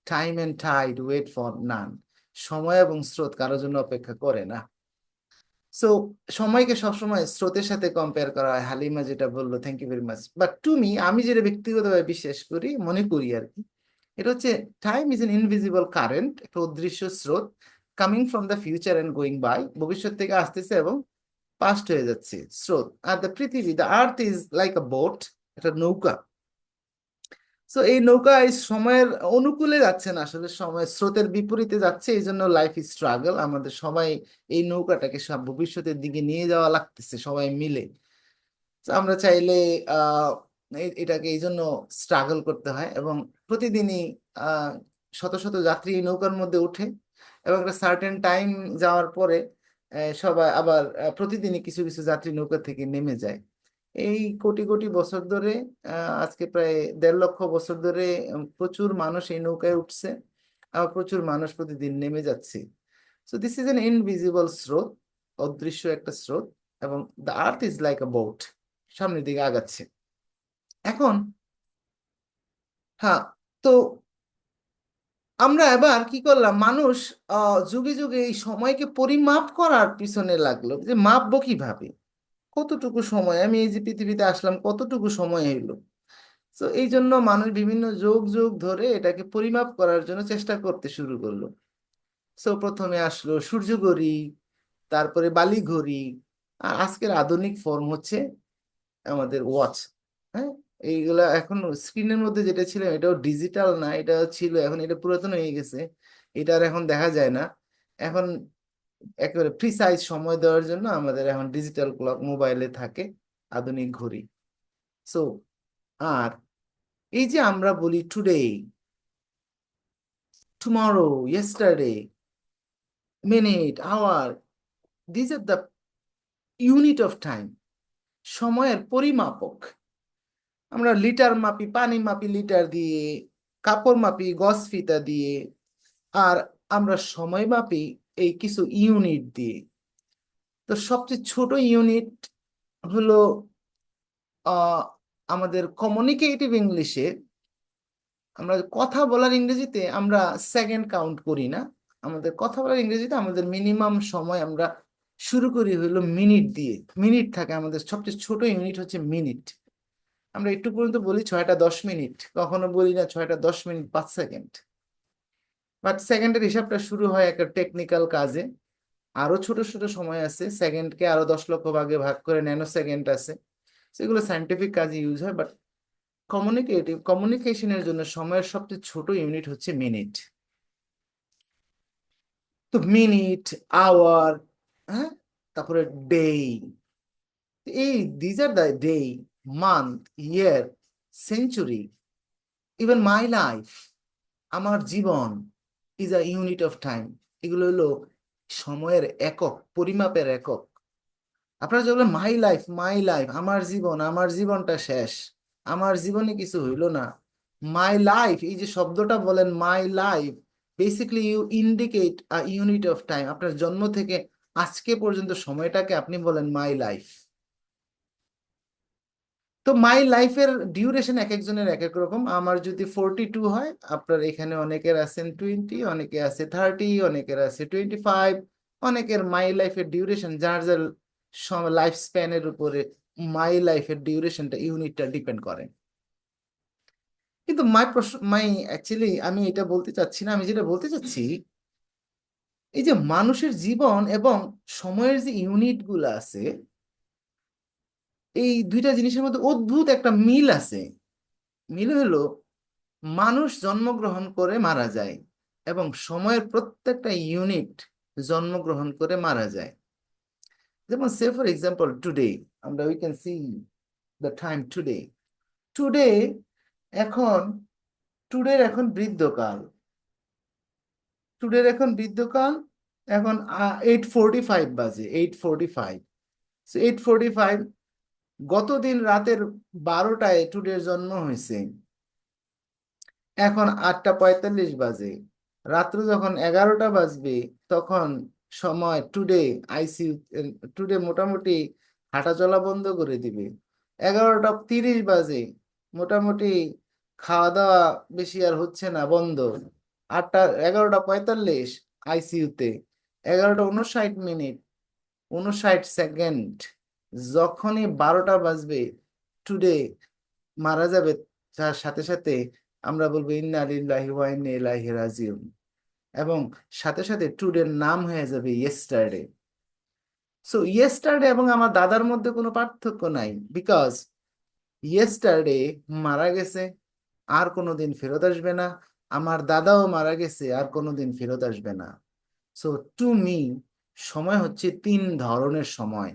time and tide wait for none. সময় এবং স্রোত কারোর জন্য অপেক্ষা করে না। সো সময়কে সবসময় স্রোতের সাথে কম্পেয়ার করা হয়, হালিমা যেটা বললো, thank you very much. But to me, আমি যেটা ব্যক্তিগতভাবে বিশ্বাস করি, মনে করি আর কি, এটা হচ্ছে time is an invisible current, একটা অদৃশ্য স্রোত, coming from the future and going by, ভবিষ্যৎ থেকে আসতেছে এবং পাস্ট হয়ে যাচ্ছে স্রোত। আর দ্য পৃথিবী, the earth is like a boat, একটা নৌকা। সো এই নৌকা এই সময়ের অনুকূলে যাচ্ছে না, আসলে সময় স্রোতের বিপরীতে যাচ্ছে, এই জন্য লাইফ ইজ স্ট্রাগল। আমাদের সবাই এই নৌকাটাকে সব ভবিষ্যতের দিকে নিয়ে যাওয়া লাগতেছে সবাই মিলে। তো আমরা চাইলে আহ এটাকে এই জন্য স্ট্রাগল করতে হয়, এবং প্রতিদিনই আহ শত শত যাত্রী এই নৌকার মধ্যে উঠে, এবং একটা সার্টেন টাইম যাওয়ার পরে সবাই আবার প্রতিদিনই কিছু কিছু যাত্রী নৌকা থেকে নেমে যায়। এই কোটি কোটি বছর ধরে, আজকে প্রায় 1.5 লক্ষ বছর ধরে প্রচুর মানুষ এই নৌকায় উঠছে, আবার প্রচুর মানুষ প্রতিদিন নেমে যাচ্ছে। So this is an invisible স্রোত, অদৃশ্য একটা স্রোত, এবং the earth is like a boat, সামনের দিকে আগাচ্ছে। এখন হ্যাঁ, তো আমরা এবার কি করলাম, মানুষ যুগে যুগে এই সময়কে পরিমাপ করার পিছনে লাগলো, যে মাপবো কিভাবে, কতটুকু সময় আমি এই যে পৃথিবীতে আসলাম, কতটুকু সময় হইলো। তো এই জন্য মানুষ বিভিন্ন যুগ যুগ ধরে এটাকে পরিমাপ করার জন্য চেষ্টা করতে শুরু করলো। সো প্রথমে আসলো সূর্য ঘড়ি, তারপরে বালি ঘড়ি, আর আজকের আধুনিক ফর্ম হচ্ছে আমাদের ওয়াচ। হ্যাঁ, এইগুলা এখন স্ক্রিনের মধ্যে যেটা ছিল এটাও ডিজিটাল না, এটা ছিল, এখন এটা পুরাতন হয়ে গেছে, এটা আর এখন দেখা যায় না। এখন একেবারে প্রিসাইজ সময় দেওয়ার জন্য আমাদের এখন ডিজিটাল ক্লক মোবাইলে থাকে, আধুনিক ঘড়ি। সো আর এই যে আমরা বলি today, tomorrow, yesterday, minute, hour, this are the unit of time, সময়ের পরিমাপক। আমরা লিটার মাপি, পানি মাপি লিটার দিয়ে, কাপড় মাপি গজ ফিতা দিয়ে, আর আমরা সময় মাপি এই কিছু ইউনিট দিয়ে। তো সবচেয়ে ছোট ইউনিট হলো আমাদের কমিউনিকেটিভ ইংলিশে, আমরা কথা বলার ইংরেজিতে আমরা সেকেন্ড কাউন্ট করি না, আমাদের কথা বলার ইংরেজিতে আমাদের মিনিমাম সময় আমরা শুরু করি হলো মিনিট দিয়ে। মিনিট থাকে, আমাদের সবচেয়ে ছোট ইউনিট হচ্ছে মিনিট। আমরা একটু পর্যন্ত বলি 6টা 10 মিনিট, কখনো বলি না 6টা 10 মিনিট 5 সেকেন্ড। বাট সেকেন্ডের হিসাবটা শুরু হয় একটা টেকনিক্যাল কাজে। আরো ছোট ছোট সময় আছে, সেকেন্ডকে আরো 10 লক্ষ ভাগে ভাগ করে ন্যানো সেকেন্ড আছে, সেগুলো সায়েন্টিফিক কাজে ইউজ হয়। বাট কমিউনিকেশনের জন্য সময়ের সবচেয়ে ছোট ইউনিট হচ্ছে মিনিট। তো মিনিট, আওয়ার, হ্যাঁ, তারপরে ডে, এই these are the day, month, year, century, even my life, আমার জীবন is a unit of time. এগুলো হলো সময়ের একক, পরিমাপের একক। আপনারা যে বলেন মাই লাইফ, মাই লাইফ, আমার জীবন, আমার জীবনটা শেষ, আমার জীবনে কিছু হইল না। মাই লাইফ, এই যে শব্দটা বলেন my life, basically you indicate a unit of time. আপনার জন্ম থেকে আজকে পর্যন্ত সময়টাকে আপনি বলেন মাই লাইফ। তো মাই লাইফের ডিউরেশন এক একজনের এক এক রকম। আমার যদি 42 হয়, আপনার এখানে অনেকের আছেন 20, অনেকে আছে 30, অনেকের আছে 25। অনেকের মাই লাইফের ডিউরেশন যার যার লাইফ স্প্যানের উপরে মাই লাইফের ডিউরেশনটা, ইউনিটটা ডিপেন্ড করে। কিন্তু অ্যাকচুয়ালি আমি এটা বলতে চাচ্ছি না, আমি যেটা বলতে চাচ্ছি, এই যে মানুষের জীবন এবং সময়ের যে ইউনিট গুলো আছে, এই দুইটা জিনিসের মধ্যে অদ্ভুত একটা মিল আছে। মিল হলো মানুষ জন্মগ্রহণ করে মারা যায় এবং সময়ের প্রত্যেকটা ইউনিট জন্মগ্রহণ করে মারা যায়। যেমন সে ফর এক্সাম্পল টুডে, আমরা we can see the time today. Today এখন, টুডের এখন বৃদ্ধকাল, টুডের এখন বৃদ্ধকাল, এখন 8:45 বাজে, 8:45। সো 8:45, গতদিন রাতের 12টায় টুডের জন্ম হয়েছে, এখন 8:45 বাজে। রাত্র যখন 11টা বাজবে তখন সময় টুডে আইসিইউ, টুডে মোটামুটি হাঁটা চলা বন্ধ করে দিবে। 11:30 বাজে, মোটামুটি খাওয়া দাওয়া বেশি আর হচ্ছে না, বন্ধ। 11:45 আইসিইউতে। 11:59, 59 সেকেন্ড, যখনই 12টা বাজবে টুডে মারা যাবে, তার সাথে সাথে আমরা বলবো ইন্না লিল্লাহি ওয়া ইন্না ইলাইহি রাজিউন, এবং সাথে সাথে টুডের নাম হয়ে যাবে ইয়েস্টারডে। সো ইয়েস্টারডে এবং আমার দাদার মধ্যে কোনো পার্থক্য নাই, বিকজ ইয়েস্টারডে মারা গেছে, আর কোনোদিন ফেরত আসবে না। আমার দাদাও মারা গেছে, আর কোনোদিন ফেরত আসবে না। সো টু মি, সময় হচ্ছে 3 ধরনের সময়।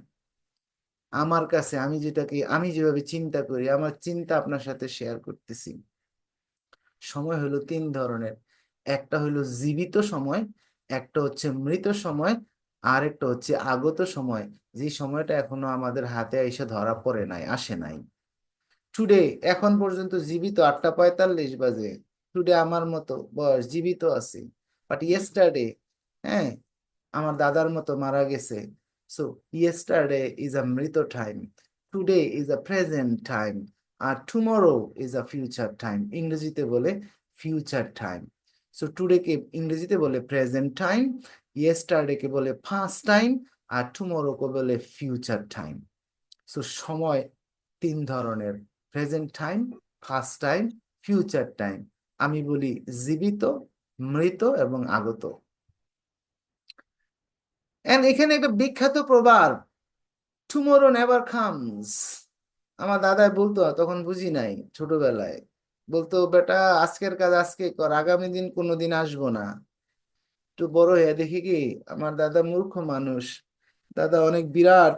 আমার কাছে, আমি যেটাকে, আমি যেভাবে চিন্তা করি, আমার চিন্তা আপনার সাথে শেয়ার করতেছি। সময় হলো 3 ধরনের। একটা হলো জীবিত সময়, একটা হচ্ছে মৃত সময়, আর একটা হচ্ছে আগত সময়, যে সময়টা এখনো আমাদের হাতে এসে ধরা পড়ে নাই, আসে নাই। টুডে এখন পর্যন্ত জীবিত, 8:45 বাজে, টুডে আমার মতো বয়স, জীবিত আছি। বাট ইয়েস্টারডে, হ্যাঁ, আমার দাদার মতো মারা গেছে। সো ইয়েস্টারডে ইজ আ মৃত time, today is a present time, আর tomorrow is a future time. ইংরেজিতে বলে ফিউচার টাইম। সো টুডে কে ইংরেজিতে বলে প্রেজেন্ট টাইম, ইয়েস্টারডে কে বলে পাস্ট টাইম, আর টুমরো কে বলে ফিউচার টাইম। সো সময় 3 ধরনের, present time, past time, future time. আমি বলি জীবিত, মৃত এবং আগত। এন্ড এখানে একটা বিখ্যাত প্রবাদ, টুমরো নেভার কামস, আমার দাদাই বলতো, তখন বুঝি নাই ছোটবেলায়, বলতো বেটা আজকের কাজ আজকে কর, আগামী দিন কোনোদিন আসবো না। একটু বড় হয়ে দেখি কি, আমার দাদা মূর্খ মানুষ, দাদা অনেক বিরাট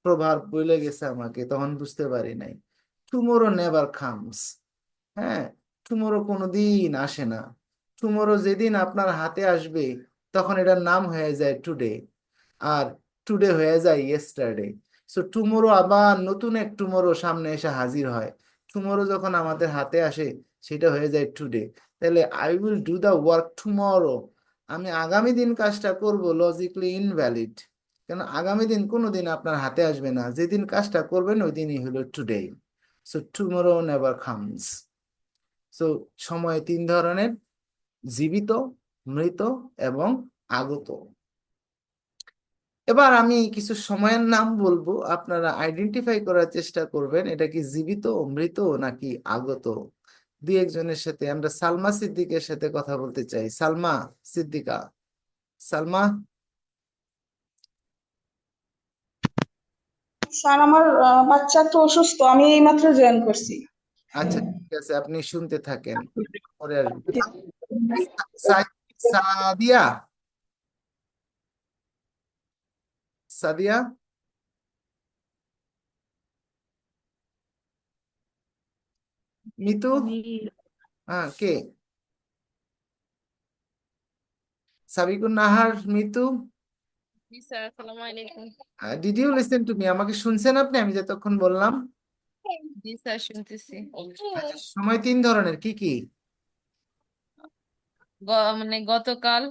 প্রভাব বলে গেছে আমাকে, তখন বুঝতে পারি নাই। Tomorrow never খামস। হ্যাঁ, টুমোরো কোনোদিন আসে না। টুমোরো যেদিন আপনার হাতে আসবে তখন এটার নাম হয়ে যায় টুডে, আর টুডে হয়ে যায় ইয়েস্টারডে। সো টুমোরো আবার নতুন এক টুমোরো সামনে এসে হাজির হয়। টুমোরো যখন আমাদের হাতে আসে সেটা হয়ে যায় টুডে। তাহলে I will do the work tomorrow, আমি আগামী দিন কাজটা করব, লজিক্যালি ইনভ্যালিড। কেন আগামী দিন কোনোদিন আপনার হাতে আসবে না, যেদিন কাজটা করবেন ওই দিনই হলো today. So tomorrow never comes. So সময় তিন ধরনের: জীবিত, মৃত এবং আগত। এবার আমি কিছু সময়ের নাম বলবো, আপনারা আইডেন্টিফাই করার চেষ্টা করবেন এটা কি জীবিত, মৃত নাকি আগত। দুই একজনের সাথে, আমরা সালমা সিদ্দিকের সাথে কথা বলতে চাই। সালমা সিদ্দিকা, সালমা। স্যার আমার বাচ্চা একটু অসুস্থ, আমি এইমাত্র জয়েন করছি। আচ্ছা ঠিক আছে, আপনি শুনতে থাকেন, পরে আসবেন। সাদিয়া, সাদিয়া, মিতু, আমি হ্যাঁ কে? সাবিকুন নাহার, মিতু। জি স্যার, আসসালামু আলাইকুম। Did you listen to me? আমাকে শুনছেন আপনি, আমি যতক্ষণ বললাম? জি স্যার, শুনতেছি। আচ্ছা, সময় তিন ধরনের, কি কি? মানে গতকাল,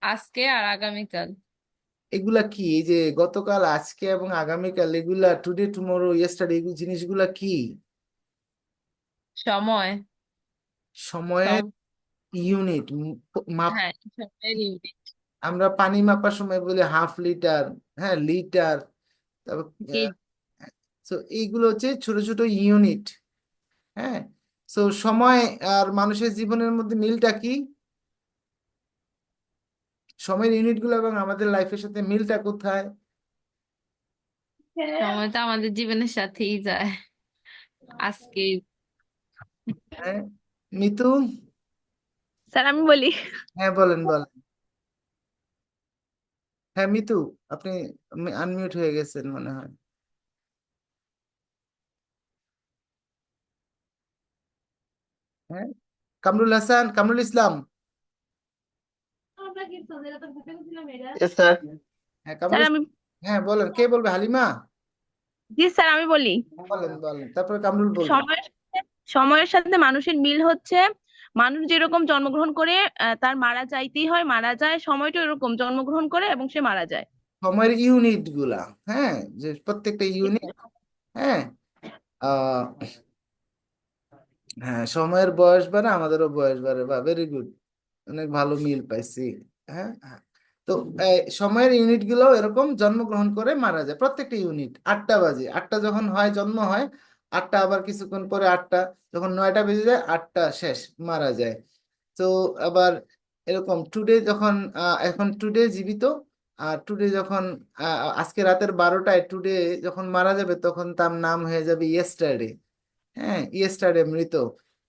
আজকে আর আগামীকাল। এগুলা কি? এই যে গতকাল, আজকে এবং আগামীকাল, এগুলা টুডে, টুমরো, ইয়েস্টারডে, এগুলো জিনিসগুলা কি? সময়। সময়ের সম- ইউনিট, মাপ। হ্যাঁ, সময়ের ইউনিট। আমরা পানি মাপার সময় বলি হাফ লিটার, হ্যাঁ লিটার, তারপর কেজি। তো এইগুলো হচ্ছে ছোট ছোট ইউনিট। হ্যাঁ, তো সময় আর মানুষের জীবনের মধ্যে মিলটা কি? সময়ের ইউনিটগুলো এবং আমাদের লাইফের সাথে মিলটা কোথায়? সময় তো আমাদের জীবনের সাথেই যায়। আজকে হ্যাঁ, মিতু। স্যার আমি বলি, হ্যাঁ বলেন বলেন। হ্যাঁ মিতু, আপনি আনমিউট হয়ে গেছেন মনে হয়। হ্যাঁ, কামরুল হাসান, কামরুল ইসলাম। Yes, sir. হ্যাঁ স্যার কামরুল আমি, হ্যাঁ বলেন, কে বলবে? হালিমা? জি স্যার আমি বলি, বলেন বলেন, তারপরে কামরুল বলবে। সময়ের সময়ের সাথে মানুষের মিল হচ্ছে, মানুষ যেরকম জন্মগ্রহণ করে তার মারা যাইতেই হয়, মারা যায়, সময়টা এরকম জন্মগ্রহণ করে এবং সে মারা যায়। সময়ের ইউনিট গুলা, হ্যাঁ, যে প্রত্যেকটা ইউনিট। হ্যাঁ, আহ হ্যাঁ, সময়ের বয়স বাড়ে, আমাদেরও বয়স বাড়ে, বা ভেরি গুড, অনেক ভালো মিল পাইছি। হ্যাঁ হ্যাঁ। তো সময়ের ইউনিট গুলো এরকম জন্মগ্রহণ করে মারা যায়, প্রত্যেকটা ইউনিট। 8টা বাজে, 8টা যখন হয় জন্ম হয়, 8টা আবার কিছুক্ষণ পরে 8টা, যখন 9টা বেজে যায় 8টা শেষ, মারা যায়। তো আবার এরকম টুডে যখন এখন টুডে জীবিত, আর টুডে যখন আজকে রাতের 12টায় টুডে যখন মারা যাবে তখন তার নাম হয়ে যাবে ইয়েস্টারডে। হ্যাঁ, ইয়েস্টারডে মৃত।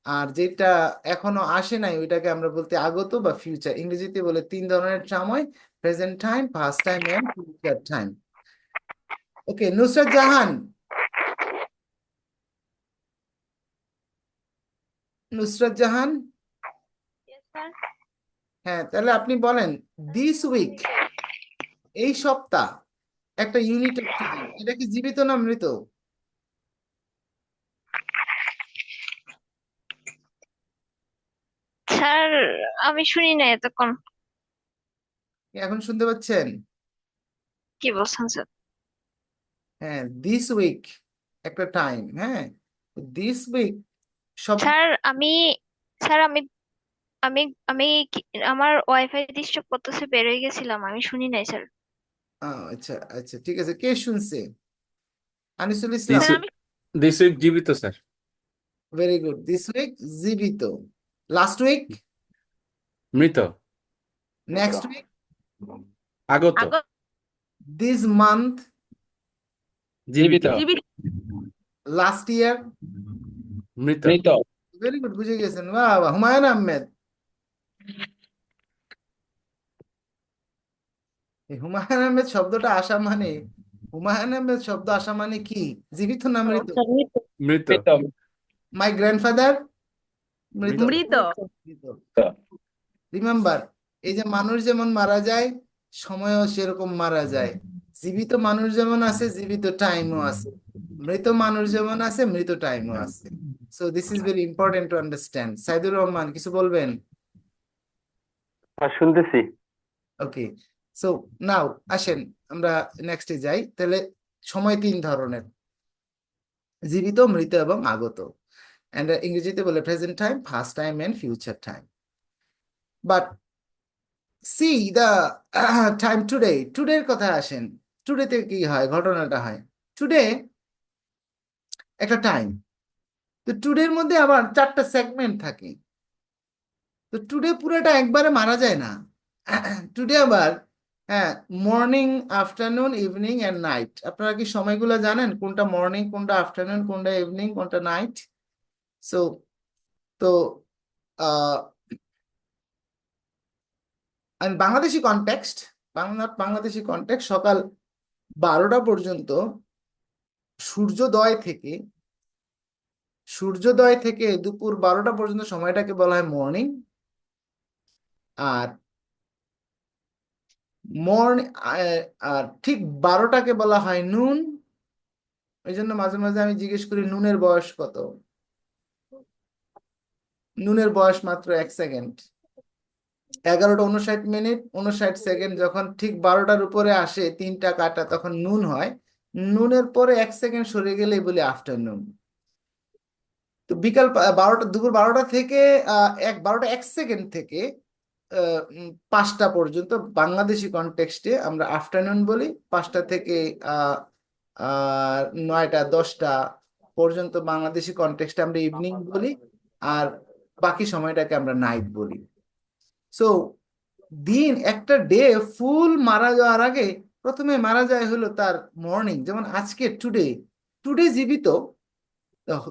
আর যেটা এখনো আসে নাই ওইটাকে আমরা বলতে আগত বা ফিউচার। ইংরেজিতে বলে তিন ধরনের সময়: present time, past time and future time. Okay, Nusrat Jahan, Nusrat Jahan. হ্যাঁ, তাহলে আপনি বলেন, দিস উইক, এই সপ্তাহ, একটা ইউনিট অফ টাইম, এটা কি জীবিত না মৃত? স্যার আমি শুনি না এতক্ষণ। এখন শুনতে পাচ্ছেন? কি বলছেন স্যার? হ্যাঁ, দিস উইক একটা টাইম। হ্যাঁ, দিস উইক সব। স্যার আমি স্যার আমি আমি আমি আমার ওয়াইফাই ডিস্টার্ব করতেছে, বের হয়ে গেছিলাম, আমি শুনি নাই স্যার। আচ্ছা আচ্ছা, ঠিক আছে, কে শুনছে? আনিসুল ইসলাম। দিস স্যার আমি, দিস উইক জীবিত sir. Very good, this week জীবিত। লাস্ট উইক, মৃত। নেক্সট উইক, আগত। আগত, দিস মান্থ, জীবিত। জীবিত। Last year. মৃত মৃত ভেরি গুড, বুঝে গেছেন, বাহ বাহ। হুমায়ুন আহমেদ, এই হুমায়ুন আহমেদ শব্দটা আসা মানে, হুমায়ুন আহমেদ শব্দ আসা মানে কি? জীবিত না মৃত? স্যার মৃত। মৃত মৃত মাই গ্র্যান্ডফাদার মৃত। মৃত মৃত। রিমেম্বার, এই যে মানুষ যেমন মারা যায়, সময়ও সেরকম মারা যায়। জীবিত মানুষ যেমন আছে, জীবিত টাইমও আছে। মৃত মানুষ যেমন আছে, মৃত টাইমও আছে। So this is very important to understand. Saidur Rahman, কিছু বলবেন? আর শুনতেছি। ওকে, সো নাও আসেন আমরা নেক্সটে যাই। তাহলে সময় তিন ধরনের: জীবিত, মৃত এবং আগত। এন্ড ইংরেজিতে বলে present time, past time and future time. But see the time today, টুডের কথা আসেন। টুডেতে কি হয়, ঘটনাটা হয় টুডে একটা টাইম। তো টুডের মধ্যে আবার চারটা সেগমেন্ট থাকে। তো টুডে পুরোটা একবারে মারা যায় না। টুডে আবার, হ্যাঁ, morning, afternoon, evening and night. আপনারা কি সময়গুলো জানেন, কোনটা মর্নিং, কোনটা আফটারনুন, কোনটা ইভিনিং, কোনটা নাইট? সো তো বাংলাদেশি কনটেক্সট, বাংলাদেশি কনটেক্সট, সকাল 12টা পর্যন্ত সূর্যোদয় থেকে দুপুর 12টা পর্যন্ত সময়টাকে বলা হয় মর্নিং। আর মর্নিং, আর ঠিক 12টাকে বলা হয় নুন। এই জন্য মাঝে মাঝে আমি জিজ্ঞেস করি, নুনের বয়স কত? নুনের বয়স মাত্র 1 সেকেন্ড। 11টা 59 minute 59 second. যখন ঠিক 12টার উপরে আসে 3টা কাটা, তখন নুন হয়। নুনের পরে 1 সেকেন্ড সরে গেলেই বলি আফটারনুন। তো বিকাল 12টা, দুপুর 12টা থেকে 12টা 1 সেকেন্ড থেকে 5টা পর্যন্ত বাংলাদেশি কনটেক্সটে আমরা আফটারনুন বলি। 5টা থেকে 9টা 10টা পর্যন্ত বাংলাদেশি কনটেক্সটে আমরা ইভিনিং বলি। আর বাকি সময়টাকে আমরা নাইট বলি। সো দিন, একটা ডে ফুল মারা যাওয়ার আগে প্রথমে মারা যায় হলো তার মর্নিং। যেমন আজকে টুডে, টুডে জীবিত।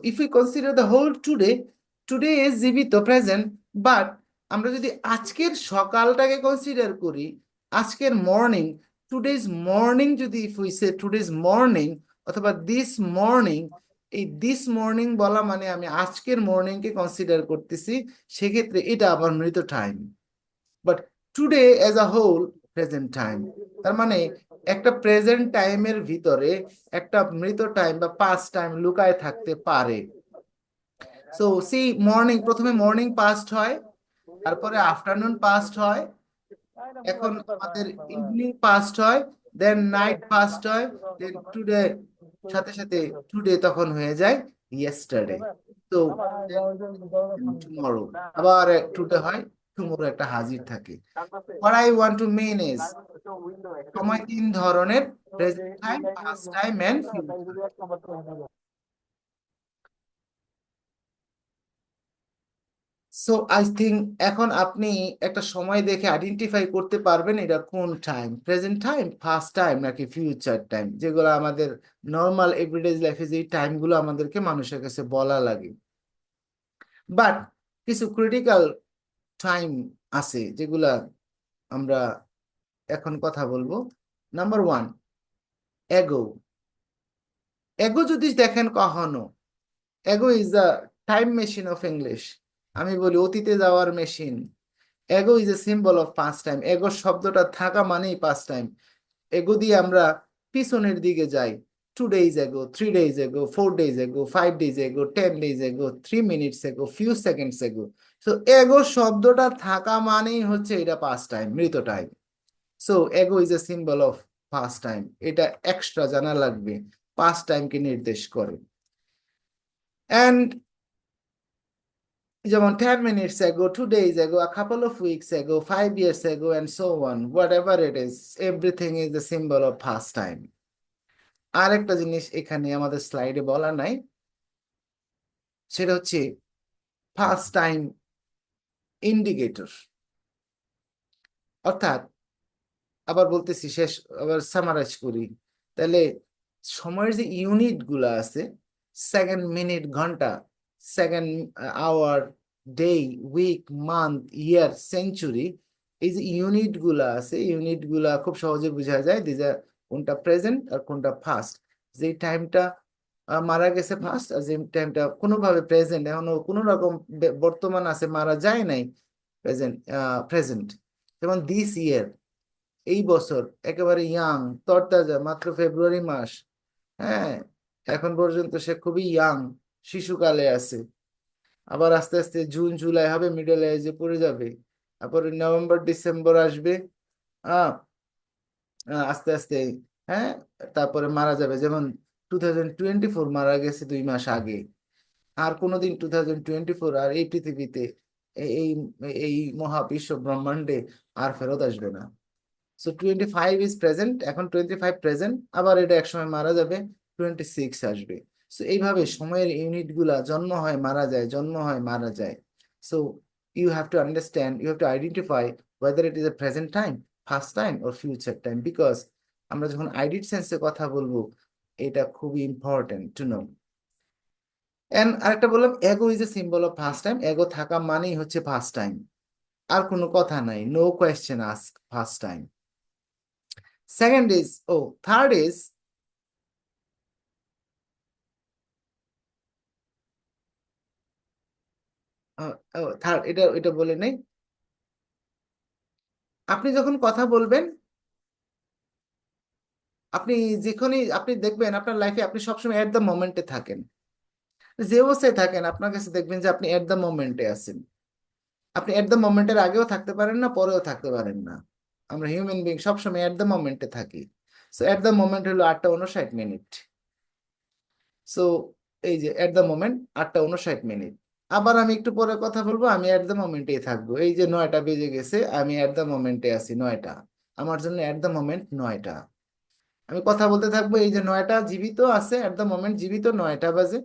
If you consider the whole today, today is জীবিত, প্রেজেন্ট। বাট আমরা যদি আজকের সকালটাকে কনসিডার করি, আজকের মর্নিং, টুডেজ মর্নিং, যদি if we say today's morning অথবা দিস মর্নিং, এই দিস মর্নিং বলা মানে আমি আজকের মর্নিংকে কনসিডার করতেছি, সেক্ষেত্রে এটা আবার মৃত time. But today as a whole present time. তার মানে একটা প্রেজেন্ট টাইমের ভিতরে একটা মৃত টাইম বা পাস্ট টাইম লুকায় থাকতে পারে। সো সি, মর্নিং, প্রথমে মর্নিং পাস্ট হয়, তারপরে আফটারনুন পাস্ট হয়, এখন আমাদের ইভিনিং পাস্ট হয়, দেন নাইট পাস্ট হয়, দেন টুডে, সাথে সাথে টুডে তখন হয়ে যায় ইয়েস্টারডে। তো টুমরো আবার টুডে হয়, টুমরো একটা হাজির থাকে। What I want to mean is, সময় তিন ধরনের: present time, past time and future. So I think এখন আপনি একটা সময় দেখে আইডেন্টিফাই করতে পারবেন এটা কোন time, present time, past time নাকি ফিউচার টাইম, যেগুলো আমাদের নর্মাল এভরিডে লাইফে যে টাইমগুলো আমাদেরকে মানুষের কাছে বলা লাগে। বাট কিছু ক্রিটিক্যাল টাইম আছে যেগুলা আমরা এখন কথা বলবো। নাম্বার 1, এগো। এগো যদি দেখেন কখনো, এগো is the time machine of English. আমি বলি অতীতে যাওয়ার মেশিন। এগো is a symbol of past time. এগো শব্দটা থাকা মানেই পাস্ট টাইম। এগো দিয়ে আমরা পিছনের দিকে যাই। 2 days ago, 3 days ago, 4 days ago, 5 days ago, 10 days ago, 3 minutes ago, few seconds ago. So এগো শব্দটা থাকা মানেই হচ্ছে এটা পাস্ট টাইম, মৃত টাইম। সো এগো is a symbol of past time. এটা এক্সট্রা জানা লাগবে, পাস্ট টাইমকে নির্দেশ করে। অ্যান্ড যেমন 10 minutes ago, 2 days ago, a couple of weeks ago, 5 years ago, and so on, whatever it is, everything is the symbol of past time. আরেকটা জিনিস এখানে আমাদের স্লাইডে বলা নাই, সেটা হচ্ছে past time indicator। অর্থাৎ, আবার বলতেছি, শেষ আবার সামারাইজ করি, তাহলে সময়ের যে ইউনিট গুলা আছে, সেকেন্ড, মিনিট, ঘন্টা, second, hour, day, week, month, year, century, এই যে ইউনিট গুলা আছে, ইউনিট গুলা খুব সহজে বোঝা যায় দিজ আর কোনটা প্রেজেন্ট আর কোনটা ফার্স্ট। যে টাইমটা মারা গেছে ফার্স্ট, আর যে টাইমটা কোনোভাবে প্রেজেন্ট, এখনো কোনো রকম বর্তমান আছে, মারা যায় নাই, প্রেজেন্ট, প্রেজেন্ট। যেমন দিস ইয়ার, এই বছর একেবারে ইয়াং, তরতাজা, মাত্র ফেব্রুয়ারি মাস, হ্যাঁ, এখন পর্যন্ত সে খুবই ইয়াং, শিশুকালে আছে। আবার আস্তে আস্তে জুন জুলাই হবে, মিডল এজে পড়ে যাবে। তারপরে নভেম্বর ডিসেম্বর আসবে, আহ আস্তে আস্তে, হ্যাঁ, তারপরে মারা যাবে। যেমন 2024 মারা গেছে 2 মাস আগে। আর কোনোদিন 2024 আর এই পৃথিবীতে, এই এই মহাবিশ্ব ব্রহ্মাণ্ডে আর ফেরত আসবে না। সো 25 ইজ প্রেজেন্ট, এখন 25 প্রেজেন্ট, আবার এটা একসময় মারা যাবে, 26 আসবে। সো এইভাবে সময়ের ইউনিট গুলা জন্ম হয় মারা যায়, জন্ম হয় মারা যায়। So you have to understand, you have to identify whether it is a present time, past time or future time, because আমরা যখন আইডিড সেন্সে কথা বলবো, এটা খুবই ইম্পর্টেন্ট টু নো। এন্ড আরেকটা বললাম, এগো is a symbol of first time, ago থাকা মানেই হচ্ছে ফার্স্ট টাইম, আর কোনো কথা নাই, no question ask, first time. Second is, third is, third, এটা বলে নেই। আপনি যখন কথা বলবেন, আপনি যখনই আপনি দেখবেন আপনার লাইফে আপনি সবসময় এট দ্য মোমেন্টে থাকেন, যে অবস্থায় থাকেন আপনার কাছে দেখবেন যে আপনি এট দ্য মোমেন্টে আছেন। আপনি এট দ্য মোমেন্টের আগেও থাকতে পারেন না, পরেও থাকতে পারেন না। আমরা হিউম্যান বিং সবসময় এট দ্য মোমেন্টে থাকি। সো এট দ্য মোমেন্ট হলো 8:59। সো এই যে এট দ্য মোমেন্ট 8:59। আবার আমি একটু পরে কথা বলবো, আমি এট দ্য মোমেন্টেই থাকবো। এই যে 9টা বেজে গেছে, আমি এট দ্য মোমেন্টে আছি, 9টা আমার জন্য এট দ্য মোমেন্ট 9টা। আমি কথা বলতে থাকবো, এই যে 9টা জীবিত আছে, এট দ্য মোমেন্ট জীবিত, 9টা বাজে।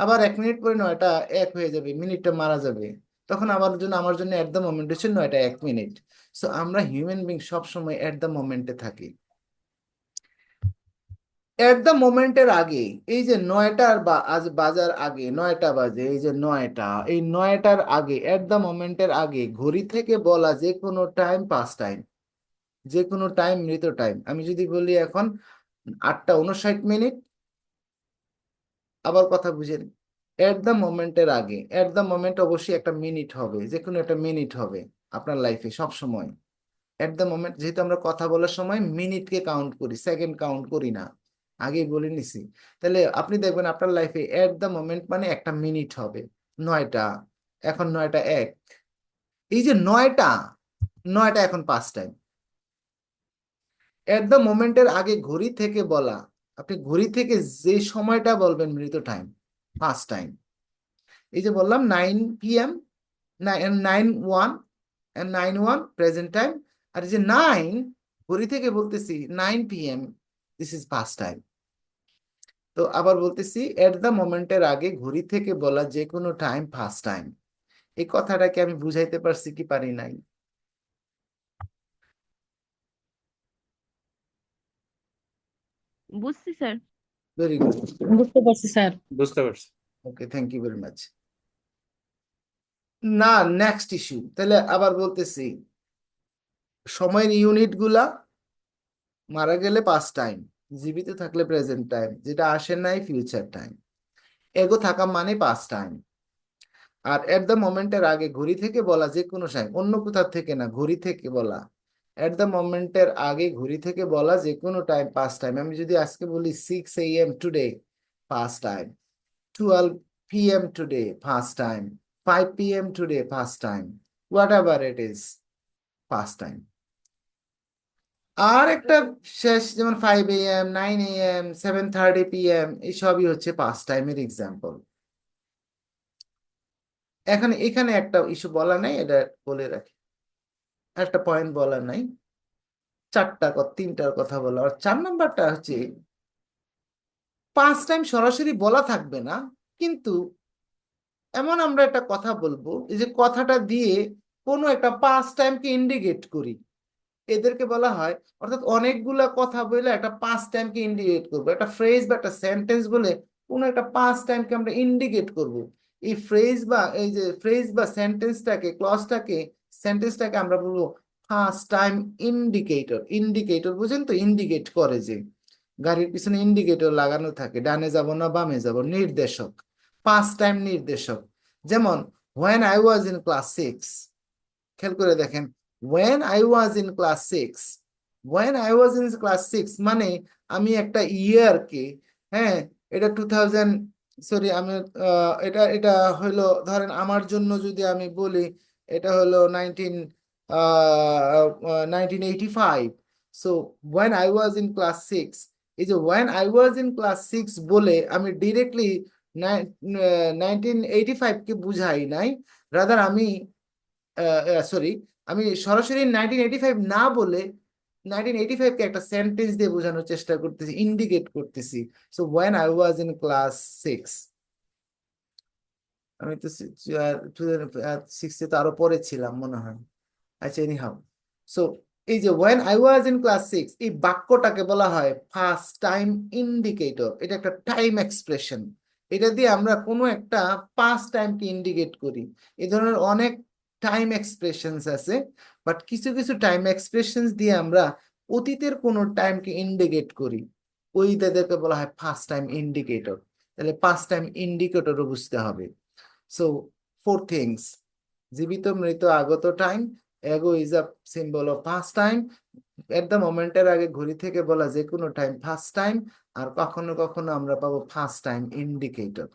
আবার 1 মিনিট পরে 9টা 1 হয়ে যাবে, মিনিটটা মারা যাবে, তখন আমার জন্য এট দ্য মোমেন্ট হচ্ছে 9টা 1 মিনিট। সো আমরা হিউম্যান বিং সবসময় এট দ্য মোমেন্টে থাকি। এট দ্য মোমেন্টের আগে, এই যে 9টার আজ বাজার আগে 9টা বাজে, এই যে 9টা, এই 9টার আগে, এট দ্য মোমেন্টের আগে ঘড়ি থেকে বলা যে কোনো টাইম পাস্ট টাইম, যে কোনো টাইম মৃত টাইম। আমি যদি বলি এখন 8:59, আবার কথা বুঝেন, এট দ্য মোমেন্টের আগে, এট দ্য মোমেন্ট অবশ্যই একটা মিনিট হবে, যে কোনো একটা মিনিট হবে আপনার লাইফে সব সময়। এট দ্য মোমেন্ট, যেহেতু আমরা কথা বলার সময় মিনিটকে কাউন্ট করি, সেকেন্ড কাউন্ট করি না, আগেই বলে নিছি। তাহলে আপনি দেখবেন আপনার লাইফে এট দ্য মোমেন্ট মানে একটা মিনিট হবে। 9টা, এখন 9টা 1, এই যে 9টা এখন পাস্ট টাইম। এট দ্য মোমেন্টের আগে ঘড়ি থেকে বলা, আপনি ঘড়ি থেকে যে সময়টা বলবেন মৃত টাইম, ফার্স্ট টাইম। এই যে বললাম 9 PM, 9:01 প্রেজেন্ট টাইম। আর এই যে 9 ঘড়ি থেকে বলতেছি 9 PM, this is first time. তো আবার বলতেছি, এট দ্য মোমেন্টের আগে ঘড়ি থেকে বলা যে কোনো টাইম ফার্স্ট টাইম। এই কথাটাকে আমি বুঝাইতে পারছি কি পারি নাই? বুঝছি স্যার। ভেরি গুড, বুঝতে পারছি স্যার। বুঝতে পারছি। ওকে, থ্যাংক ইউ ভেরি মাচ। না, নেক্সট ইস্যু। তাহলে আবার বলতেছি, সময়ের ইউনিট গুলা মারা গেলে পাস্ট টাইম, জীবিত থাকলে প্রেজেন্ট টাইম, যেটা আসে নাই ফিউচার টাইম। এগো থাকা মানে পাস্ট টাইম। আর এট দ্য মোমেন্টের আগে ঘড়ি থেকে বলা যে কোনো টাইম, অন্য কোথাও থেকে না, ঘড়ি থেকে বলা। এট দ্য মোমেন্টের আগে ঘড়ি থেকে বলা যে কোনো টাইম পাস্ট টাইম। আমি যদি আজকে বলি 6 AM today, past time. 12 PM today, past time. 5 PM today, past time. Whatever it is, past time. আর একটা শেষ, যেমন 5 AM, 9 AM, 7:30 PM, এই সবই হচ্ছে পাস্ট টাইমের এক্সাম্পল। এখানে একটা ইস্যু বলা নাই, এটা বলে রাখি, একটা পয়েন্ট বলা নাই, 3টার কথা বলা। আর 4 নাম্বারটা হচ্ছে, পাস্ট টাইম সরাসরি বলা থাকবে না, কিন্তু এমন আমরা একটা কথা বলবো, এই যে কথাটা দিয়ে কোনো একটা পাস্ট টাইমকে ইন্ডিকেট করি, এদেরকে বলা হয়। অর্থাৎ অনেকগুলা কথা বলে একটা পাস্ট টাইমকে ইন্ডিকেট করবো, একটা ফ্রেজ বা একটা সেন্টেন্স বলে কোন একটা পাস্ট টাইমকে আমরা ইন্ডিকেট করব। এই ফ্রেজ বা এই যে ফ্রেজ বা সেন্টেন্সটাকে ক্লজটাকে সেন্টেন্সটাকে আমরা বলবো ফার্স্ট টাইম ইন্ডিকেটর। ইন্ডিকেটর বুঝেন তো, ইন্ডিকেট করে যে গাড়ির পিছনে ইন্ডিকেটর লাগানো থাকে, ডানে যাব না বামে যাব, নির্দেশক, ফার্স্ট টাইম নির্দেশক। যেমন when I was in class 6, খেয়াল করে দেখেন when I was in class 6, when I was in class 6 মানে আমি একটা ইয়ারকে, হ্যাঁ এটা 2000, সরি আমি এটা এটা হলো ধরেন আমার জন্য যদি আমি বলি এটা হলো 1985। So when I was in class 6, এই যে when I was in class 6 বলে আমি ডিরেক্টলি 1985 কে বুঝাই নাই, রাদার আমি সরি আমি সরাসরি 1985 না বলে 1985 কে একটা সেন্টেন্স দিয়ে বোঝানোর চেষ্টা করতেছি, ইন্ডিকেট করতেছি। So when I was in class 6, আমি তো 2006 তো আরো পরে ছিলাম মনে হয়। আচ্ছা এনিহাউ, সো এই যে when I was in class 6 এই বাক্যটাকে বলা হয় ফার্স্ট টাইম ইন্ডিকেটর। এটা একটা টাইম এক্সপ্রেশন, এটা দিয়ে আমরা কোনো একটা পাস্ট টাইমকে ইন্ডিকেট করি। এই ধরনের অনেক টাইম এক্সপ্রেশনস আছে, বাট কিছু কিছু টাইম এক্সপ্রেশনস দিয়ে আমরা অতীতের কোনো টাইমকে ইন্ডিকেট করি, ওইটাদেরকে বলা হয় ফার্স্ট টাইম ইন্ডিকেটর। তাহলে পাস্ট টাইম ইন্ডিকেটরও বুঝতে হবে। সো 4 থিংস: জীবিত, মৃত, আগত time, ago is a symbol of first time, at the মোমেন্টের আগে ঘড়ি থেকে বলা যে কোনো টাইম ফার্স্ট টাইম, আর কখনো কখনো আমরা পাবো ফার্স্ট টাইম ইন্ডিকেটর।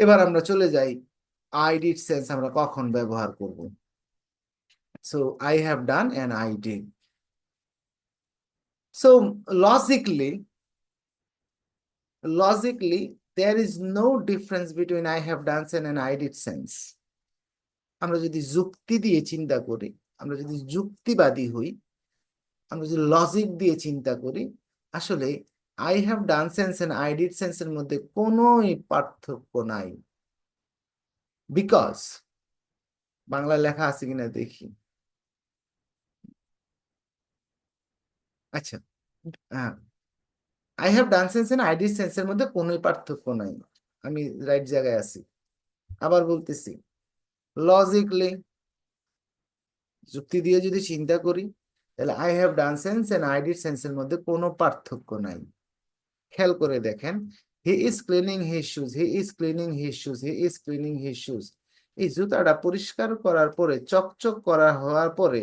এবার আমরা চলে যাই আই ডিড সেন্স আমরা কখন ব্যবহার করব। So I have done and I did. So logically there is no difference between I have done and I did sense. আমরা যদি যুক্তি দিয়ে চিন্তা করি, আমরা যদি যুক্তিবাদী হই, আমরা যদি লজিক দিয়ে চিন্তা করি, আসলে I have done tense and I did সেন্সের মধ্যে কোনোই পার্থক্য নাই। বিকজ বাংলা লেখা আছে কিনা দেখি। আচ্ছা, হ্যাঁ, I have done tense and I did সেন্সের মধ্যে কোনোই পার্থক্য নাই। আমি রাইট জায়গায় আছি। আবার বলতেছি, লজিকলি যুক্তি দিয়ে যদি চিন্তা করি, তাহলে I have done tense and I did সেন্সের মধ্যে কোনো পার্থক্য নাই। খেয়াল করে দেখেন, he is cleaning his shoes, he is cleaning his shoes, he is cleaning his shoes. এই জুতাটা পরিষ্কার করার পরে, চকচক করা হওয়ার পরে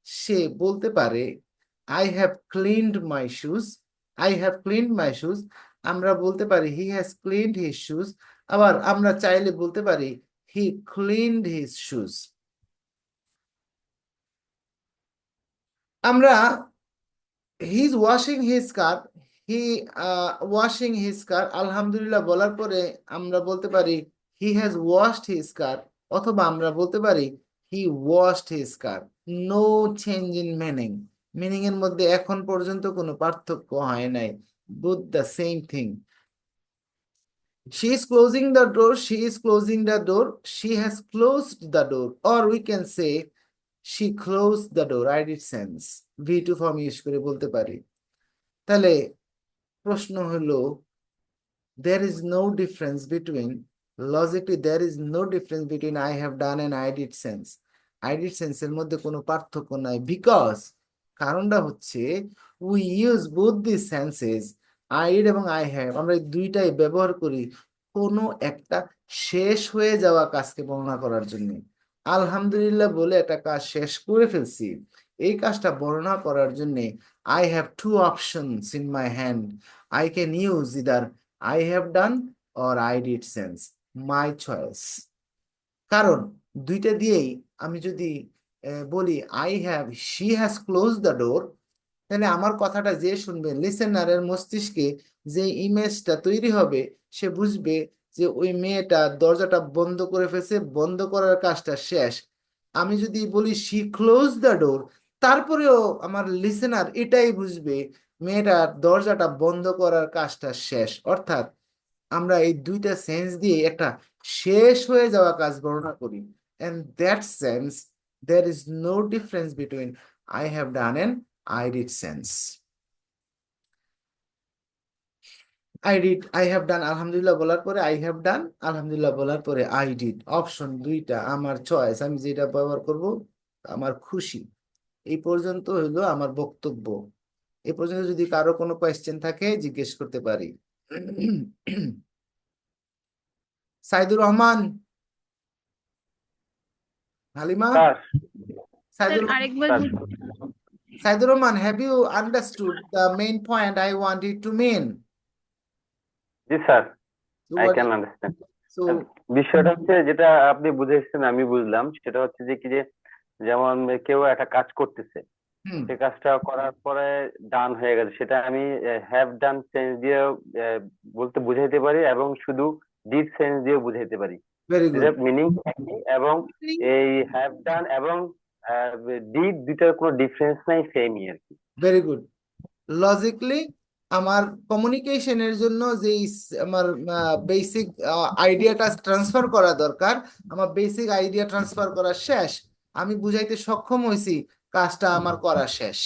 সে বলতে পারে I have cleaned my shoes, I have cleaned my shoes. আমরা বলতে পারি he has cleaned his shoes. আবার আমরা চাইলে বলতে পারি হি ক্লিনড হিজ শুজ। আমরা he is washing his car, he washing his car, আলহামদুলিল্লাহ বলার পরে আমরা বলতে পারি he has washed his car, অথবা আমরা বলতে পারি he washed his car. No change in meaning, meaning এর মধ্যে এখন পর্যন্ত কোনো পার্থক্য হয় নাই, both the same thing. She is closing the door, she is closing the door, she has closed the door, or we can say she closed the door. I did sense V2 form use করে বলতে পারি। তাহলে প্রশ্ন হলো, there is no difference between, logically there is no difference between I have done and I did sense. I did sense এর মধ্যে কোনো পার্থক্য নাই, বিকজ কারণটা হচ্ছে we use both these senses, I did এবং I have, আমরা এই দুইটাই ব্যবহার করি কোনো একটা শেষ হয়ে যাওয়া কাজকে বর্ণনা করার জন্য। আলহামদুলিল্লাহ বলে একটা কাজ শেষ করে ফেলছি, এই কাজটা বর্ণনা করার জন্য I have two options in my hand. I can use either I have done or I did sense, my choice. কারণ দুইটা দিয়েই আমি যদি বলি I have, she has closed the door, তাহলে আমার কথাটা যে শুনবে, লিসেনারের মস্তিষ্কে যে ইমেজটা তৈরি হবে, সে বুঝবে যে ওই মেয়েটা দরজাটা বন্ধ করে ফেলছে, বন্ধ করার কাজটা শেষ। আমি যদি বলি she closed the door, তারপরেও আমার লিসেনার এটাই বুঝবে মেয়েটা দরজাটা বন্ধ করার কাজটা শেষ। অর্থাৎ আমরা এই দুইটা সেন্স দিয়ে একটা শেষ হয়ে যাওয়া কাজ বর্ণনা করি, and that sense there is no difference between I have done and I did sense. I did, I have ডান, আলহামদুলিল্লাহ বলার পরে আই হ্যাভ ডান, আলহামদুলিল্লাহ বলার পরে আই ডিড। অপশন দুইটা আমার চয়েস, আমি যেটা ব্যবহার করব আমার খুশি। এই পর্যন্ত হইলো আমার বক্তব্য। এই পর্যন্ত যদি কারো কোনো কোয়েশ্চেন থাকে জিজ্ঞেস করতে পারি। সাইদুর রহমান, হালিমা, স্যার সাইদুর আরেকবার sir Saidur Rahman, have you understood the main point I wanted to mean? G sir, So I what? Can understand. So বিষয়টা হচ্ছে যেটা আপনি বুঝেছেন আমি বুঝলাম, সেটা হচ্ছে যে কি যে যেমন কেউ একটা কাজ করতেছে, hmm, সে কাজটা করার পরে ডান হয়ে গেছে, সেটা আমি হ্যাভ ডান সেন্স দিয়ে বলতে বুঝাইতে পারি এবং শুধু ডিড সেন্স দিয়ে বুঝাইতে পারি। very যেটা good. মিনিং একই, এবং এই হ্যাভ ডান এবং ডিড দুইটার কোনো ডিফারেন্স নাই, সেমই আর কি। Very good. Logically, আমার কমিউনিকেশনের জন্য যে আমার বেসিক আইডিয়াটা ট্রান্সফার করা দরকার, আমার বেসিক আইডিয়া ট্রান্সফার করা শেষ, আমি বুঝাইতে সক্ষম হয়েছি, কাজটা আমার করা শেষ।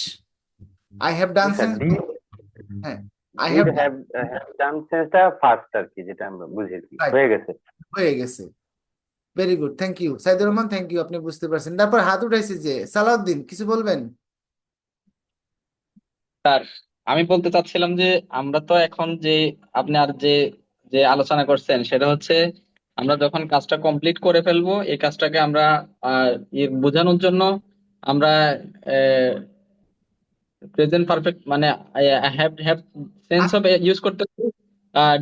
I have done sir did হ্যাঁ, I did have have done সেন্সটা ফার্স্ট আর কি, যেটা আমরা বুঝেছি হয়ে গেছে। হয়ে গেছে। Very good, thank you Saidur Rahman, thank you, আপনি বুঝতে পারছেন। তারপর হাত উঠাইছে যে সালাউদ্দিন, কিছু বলবেন? স্যার আমি বলতে চাচ্ছিলাম যে আমরা তো এখন যে আপনার যে যে আলোচনা করছেন সেটা হচ্ছে আমরা যখন কাজটা কমপ্লিট করে ফেলবো এই কাজটাকে আমরা বোঝানোর জন্য আমরা প্রেজেন্ট পারফেক্ট মানে have have sense of use করতে পারি,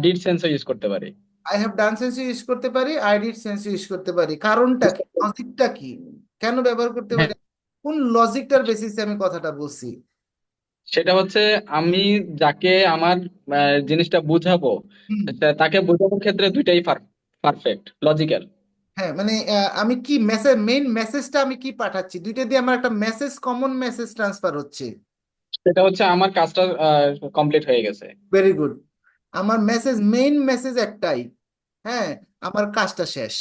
ডিড সেন্সও ইউজ করতে পারি। I have done tense use করতে পারি, আই ডিড সেন্স ইউজ করতে পারি। কারণটা কি, লজিকটা কি, কেন ব্যবহার করতে হ্যাঁ, পারি, কোন লজিকটার বেসিসে আমি কথাটা বলছি? সেটা হচ্ছে আমি যাকে আমার জিনিসটা বুঝাবো হুম, তাকে বোঝানোর ক্ষেত্রে দুইটাই পারফেক্ট লজিক্যাল। হ্যাঁ, মানে আমি কি মেসেজ, মেইন মেসেজটা আমি কি পাঠাচ্ছি, দুইটা দিয়ে আমার একটা মেসেজ, কমন মেসেজ ট্রান্সফার হচ্ছে। সেটা হচ্ছে আমার কাজটা কমপ্লিট হয়ে গেছে। ভেরি গুড, আমার মেসেজ, মেইন মেসেজ একটাই, হ্যাঁ, আমার কাজটা শেষ।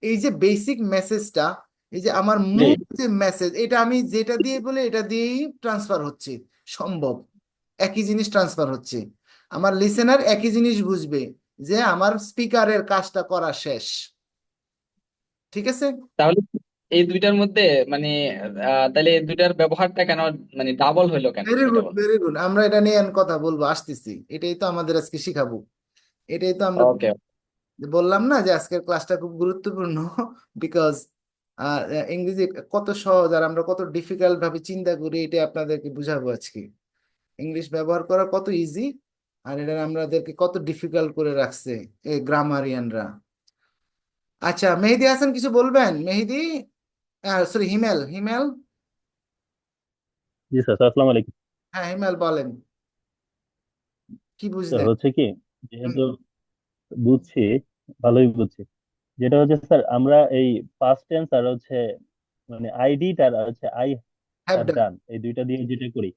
এই যে বেসিক মেসেজটা, এই যে আমার জি, মূল যে মেসেজ, এটা আমি যেটা দিয়ে বলে এটা দিয়েই ট্রান্সফার হচ্ছে, সম্ভব একই জিনিস ট্রান্সফার হচ্ছে। আমার লিসেনার একই জিনিস বুঝবে, যে আমার স্পিকারের কাজটা করা শেষ। ঠিক আছে, তাহলে এই দুইটার মধ্যে মানে তাহলে এই দুইটার ব্যবহারটা কেন মানে ডাবল হইলো কেন ভেরি সেটা গুড, বল। ভেরি গুড, আমরা এটা নিয়ে কথা বলবো, আসতেছি, এটাই তো আমাদের আজকে শিখাবো, এটাই তো আমরা ওকে, বললাম না যে আজকের ক্লাসটা খুব গুরুত্বপূর্ণ। বিকজ ইংরেজি কত সহজ আর আমরা কত ডিফিকাল্ট ভাবে চিন্তা করি, এটা আপনাদেরকে বুঝাবো আজকে। ইংলিশ ব্যবহার করা কত ইজি, আর এটা আমাদেরকে কত ডিফিকাল্ট করে রাখছে এই গ্রামারিয়ানরা। আচ্ছা, মেহেদি হাসান কিছু বলবেন? মেহেদি, সরি, হিমেল, হিমেল, জি স্যার, স্যার আসসালামু আলাইকুম। হ্যাঁ হিমেল বলেন, কি স্যার বুঝলেন? হচ্ছে কি, হুম, যেহেতু বুঝছি, ভালোই বুঝছি, যেটা হচ্ছে স্যার আমরা এই পাস্ট টেন্স আর হচ্ছে মানে আইডি আর হচ্ছে আই হ্যাভ হ্যাভ ডান, ডান, এই দুইটা দিয়ে যেটা করি,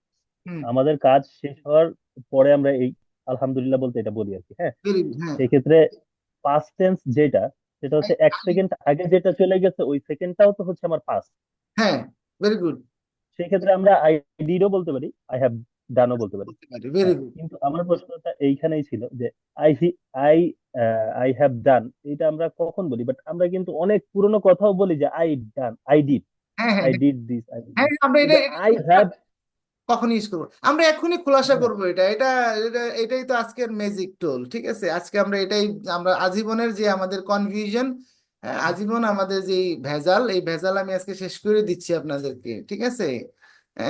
হুম, আমাদের কাজ শেষ হওয়ার পরে আমরা এই আলহামদুলিল্লাহ বলতে এটা বলি আর কি। হ্যাঁ, ভেরি গুড, হ্যাঁ, সেক্ষেত্রে পাস্ট টেন্স যেটা, সেটা হচ্ছে এক সেকেন্ড আগে যেটা চলে গেছে ওই সেকেন্ডটাও তো হচ্ছে আমার পাস্ট। হ্যাঁ, ভেরি গুড, সেক্ষেত্রে আমরা আই ডিডও বলতে পারি, আই হ্যাভ ডানও বলতে পারি। বলতে পারি, ভেরি হ্যাঁ, গুড। কিন্তু আমার প্রশ্নটা এইখানেই ছিল যে আই আই আই হ্যাভ ডান এটা আমরা কখন বলি, বাট আমরা কিন্তু অনেক পুরনো কথাও বলি যে আই ডান, আই ডিড, হ্যাঁ, হ্যাঁ, আই হ্যাঁ, ডিড দিস, আই ডিড হ্যাঁ, দিস, আমরা এটা কিন্তু আই হ্যাভ, কখন ইউজ করবো, আমরা এখনই খোলাসা করবো এটা, এটাই তো আজকের ম্যাজিক টোল। ঠিক আছে, আজকে আমরা এটাই, আমরা আজীবনের যে আমাদের কনফিউশন, আজীবন আমাদের যে ভেজাল, এই ভেজাল আমি আজকে শেষ করে দিচ্ছি আপনাদেরকে। ঠিক আছে,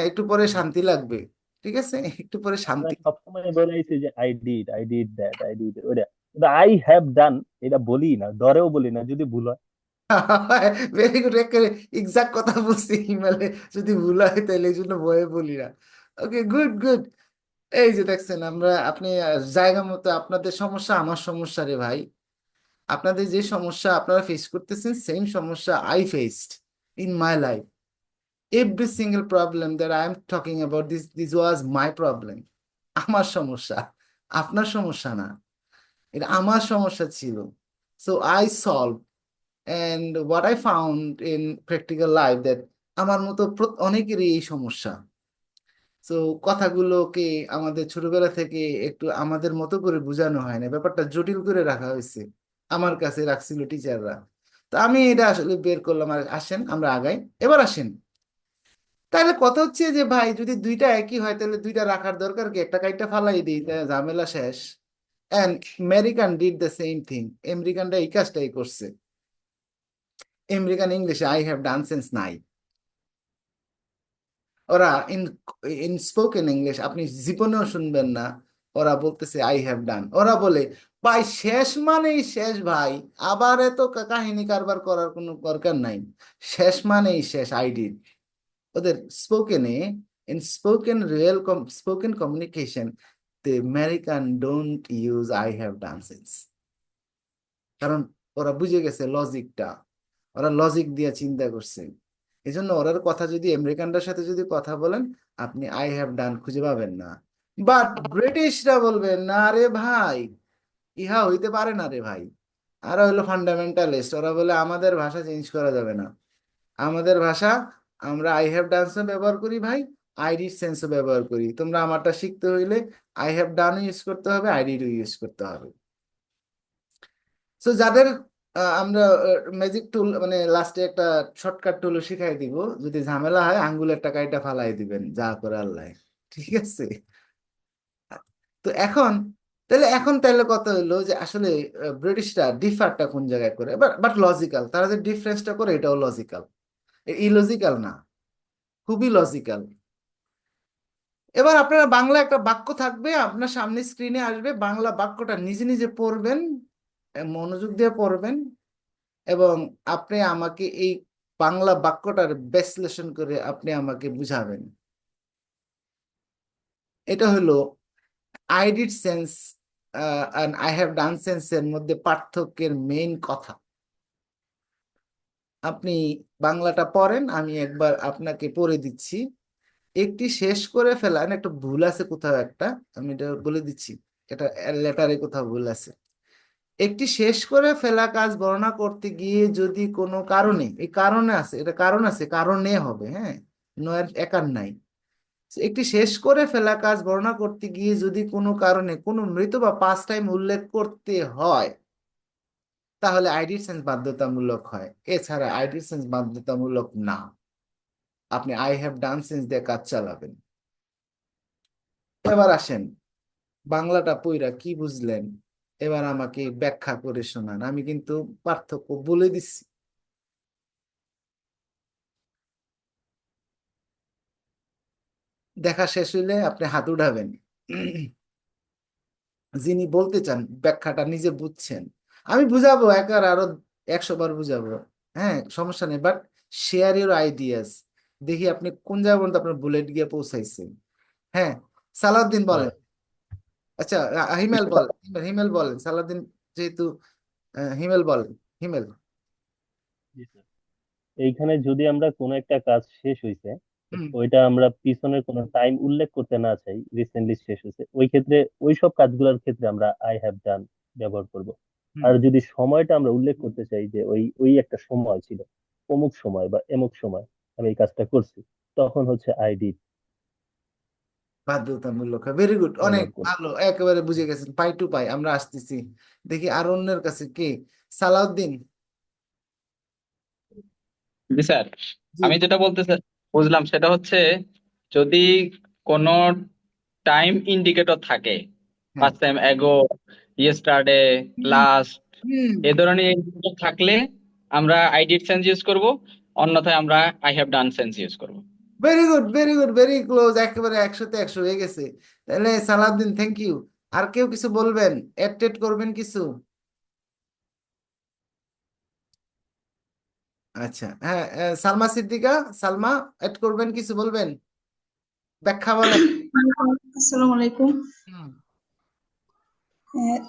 একটু পরে শান্তি লাগবে। ঠিক আছে, একটু পরে আমরা শান্তি। সবসময় বলেছি যে I did that, I did ওইটা, কিন্তু আই হ্যাভ ডান এটা বলি না, ডরেও বলি না যদি ভুল হয়। ভেরি গুড, এক্সাক্ট কথা বলছি ইমেলে, যদি ভুল হয় তাহলে এই জন্য ভয়ে বলি না। ওকে, গুড গুড। এই যে দেখছেন, আমরা আপনি জায়গা মতো, আপনাদের সমস্যা আমার সমস্যা রে ভাই, আপনাদের যে সমস্যা আপনারা ফেস করতেছেন, সেম সমস্যা I faced in my life. Every single problem that I am talking about, this was my problem. আমার সমস্যা, আপনার সমস্যা না, এটা আমার সমস্যা ছিল। So I solve, and what I found in practical life that আমার মতো অনেকেরই এই সমস্যা। তো কথাগুলোকে আমাদের ছোটবেলা থেকে একটু আমাদের মতো করে বোঝানো হয় না, ব্যাপারটা জটিল করে রাখা হয়েছে, আমার কাছে রাখছিল টিচাররা। তো আমি এটা আসলে বের করলাম। আর আসেন আমরা আগাই, এবার আসেন। তাহলে কথা হচ্ছে যে ভাই যদি দুইটা একই হয় তাহলে দুইটা রাখার দরকার কি, একটা কাইটা ফালাই দিই, তাহলে ঝামেলা শেষ। And American did the same thing, আমেরিকানরা এই কাজটাই করছে। আমেরিকান ইংলিশে আই হ্যাভ ডান সেন্স নাই। ওরা ইন ইন স্পোকেন ইংলিশ আপনি জীবনেও শুনবেন না ওরা বলতেছে আই হ্যাভ ডান। ওরা বলে ভাই শেষ মানেই শেষ ভাই, আবার এত কাহিনী কারবার করার কোনো দরকার নাই, শেষ মানেই শেষ, আই ডিড। ওদের স্পোকেনে, in spoken real spoken communication, the American don't use I have done since, কারণ ওরা বুঝে গেছে লজিকটা, ওরা লজিক দিয়ে চিন্তা করছে। এই জন্য ওরার কথা যদি আমেরিকানদের সাথে যদি কথা বলেন আপনি আই হ্যাভ ডান খুঁজে পাবেন না। বাট ব্রিটিশরা বলবেন না রে ভাই, ইহা হইতে পারে না রে ভাই। আর হইলো ফান্ডামেন্টালিস্ট, ওরা বলে আমাদের ভাষা চেঞ্জ করা যাবে না, আমাদের ভাষা আমরা আই হ্যাভ ডান্সও ব্যবহার করি ভাই, আইডি সেন্সও ব্যবহার করি। তোমরা আমারটা শিখতে হইলে আই হ্যাভ ডান ইউজ করতে হবে, আইডিও ইউজ করতে হবে। সো যাদের আমরা ম্যাজিক টুল মানে লাস্টে একটা শর্টকাট টুল শিখাই দিব, যদি ঝামেলা হয় আঙ্গুলের টাকাটা ফালাই দিবেন, যা করে আল্লাহ। ঠিক আছে? তো এখন তাহলে কথা হইলো যে আসলে ব্রিটিশরা ডিফারটা কোন জায়গায় করে, বাট লজিক্যাল, তারা যে ডিফারেন্সটা করে এটাও লজিক্যাল, ইলজিক্যাল না, খুবই লজিক্যাল। এবার আপনারা বাংলা একটা বাক্য থাকবে আপনার সামনে, স্ক্রিনে আসবে, বাংলা বাক্যটা নিজে নিজে পড়বেন, মনোযোগ দিয়ে পড়বেন, এবং আপনি আমাকে এই বাংলা বাক্যটার বিশ্লেষণ করে আপনি আমাকে বুঝাবেন। এটা হলো I did sense and I have done sense এর মধ্যে পার্থক্যের মেইন কথা। আপনি বাংলাটা পড়েন, আমি একবার আপনাকে পড়ে দিচ্ছি। একটি শেষ করে ফেলা, একটা ভুল আছে কোথাও একটা, আমি এটা বলে দিচ্ছি, এটা লেটারে কোথাও ভুল আছে। একটি শেষ করে ফেলা কাজ বর্ণনা করতে গিয়ে যদি কোনো কারণে, এই কারণে আছে, এটা কারণ আছে, কারণে হবে, হ্যাঁ, নয়ের একার নাই। একটি শেষ করে ফেলা কাজ বর্ণনা করতে গিয়ে যদি কোনো কারণে কোনো মৃত বা পাস্ট টাইম উল্লেখ করতে হয় তাহলে আইডির সেন্স বাধ্যতামূলক হয়, এছাড়া আইডির সেন্স বাধ্যতামূলক না। আপনি আই হ্যাভ ডান সেন্স দিয়ে কাজ চালাবেন। এবার আসেন, বাংলাটা পইরা কি বুঝলেন এবার আমাকে ব্যাখ্যা করে শোনান। আমি কিন্তু পার্থক্য বলে দিচ্ছি। দেখা শেষ হইলে আপনি হাত উঠাবেন যিনি বলতে চান, ব্যাখ্যাটা নিজে বুঝছেন। আমি বুঝাবো একার আরো 100 বার বুঝাবো, হ্যাঁ সমস্যা নেই, বাট শেয়ার ইউর আইডিয়াস। দেখি আপনি কোন জায়গা পর্যন্ত আপনার বুলেট গিয়ে পৌঁছাইছেন। হ্যাঁ, সালাউদ্দিন বলেন। আচ্ছা, হিমেল বলেন, হিমেল বলেন, সালাউদ্দিন যেহেতু হিমেল বলেন, হিমেল। জি স্যার। এইখানে যদি আমরা কোনো একটা কাজ শেষ হয়েছে, হুম ওইটা আমরা পিছনের কোনো টাইম উল্লেখ করতে না চাই, রিসেন্টলি শেষ হয়েছে, ওই ক্ষেত্রে ওই সব কাজগুলোর ক্ষেত্রে আমরা আই হ্যাভ ডান ব্যবহার করব। হুম আর যদি সময়টা আমরা উল্লেখ করতে চাই যে ওই ওই একটা সময় ছিল, অমুক সময় বা এমুক সময় আমি এই কাজটা করছি, তখন হচ্ছে আই ডিড বাধ্যতামূলক, ভেরি গুড, অনেক ব্যবহার করব। ভালো, একেবারে বুঝে গেছেন, পাই টু পাই। আমরা আসতেছি, দেখি আর অন্যের কাছে কে, সালাউদ্দিন। জি স্যার, জি। আমি যেটা বলতে বুঝলাম সেটা হচ্ছে যদি কোনো টাইম ইন্ডিকেটর থাকে, হ্যাঁ। ফার্স্ট টাইম এগো, ইয়েস্টারডে, হুম লাস্ট, হুম এ ধরনের ইন্ডিকেটর থাকলে আমরা আই ডিড সেন্স ইউজ করব, অন্যথায় আমরা I have done tense use করব। Very good, very good, very close, একেবারে 100-তে 100 হয়ে গেছে। তাহলে সালাউদ্দিন থ্যাংক ইউ। আর কেউ কিছু বলবেন, এড টেড করবেন কিছু? আচ্ছা, হ্যাঁ, সালমা সিদ্দিকা, সালমা এড করবেন, কিছু বলবেন, ব্যাখ্যা বলেন। আসসালামু আলাইকুম। হুম, আহ,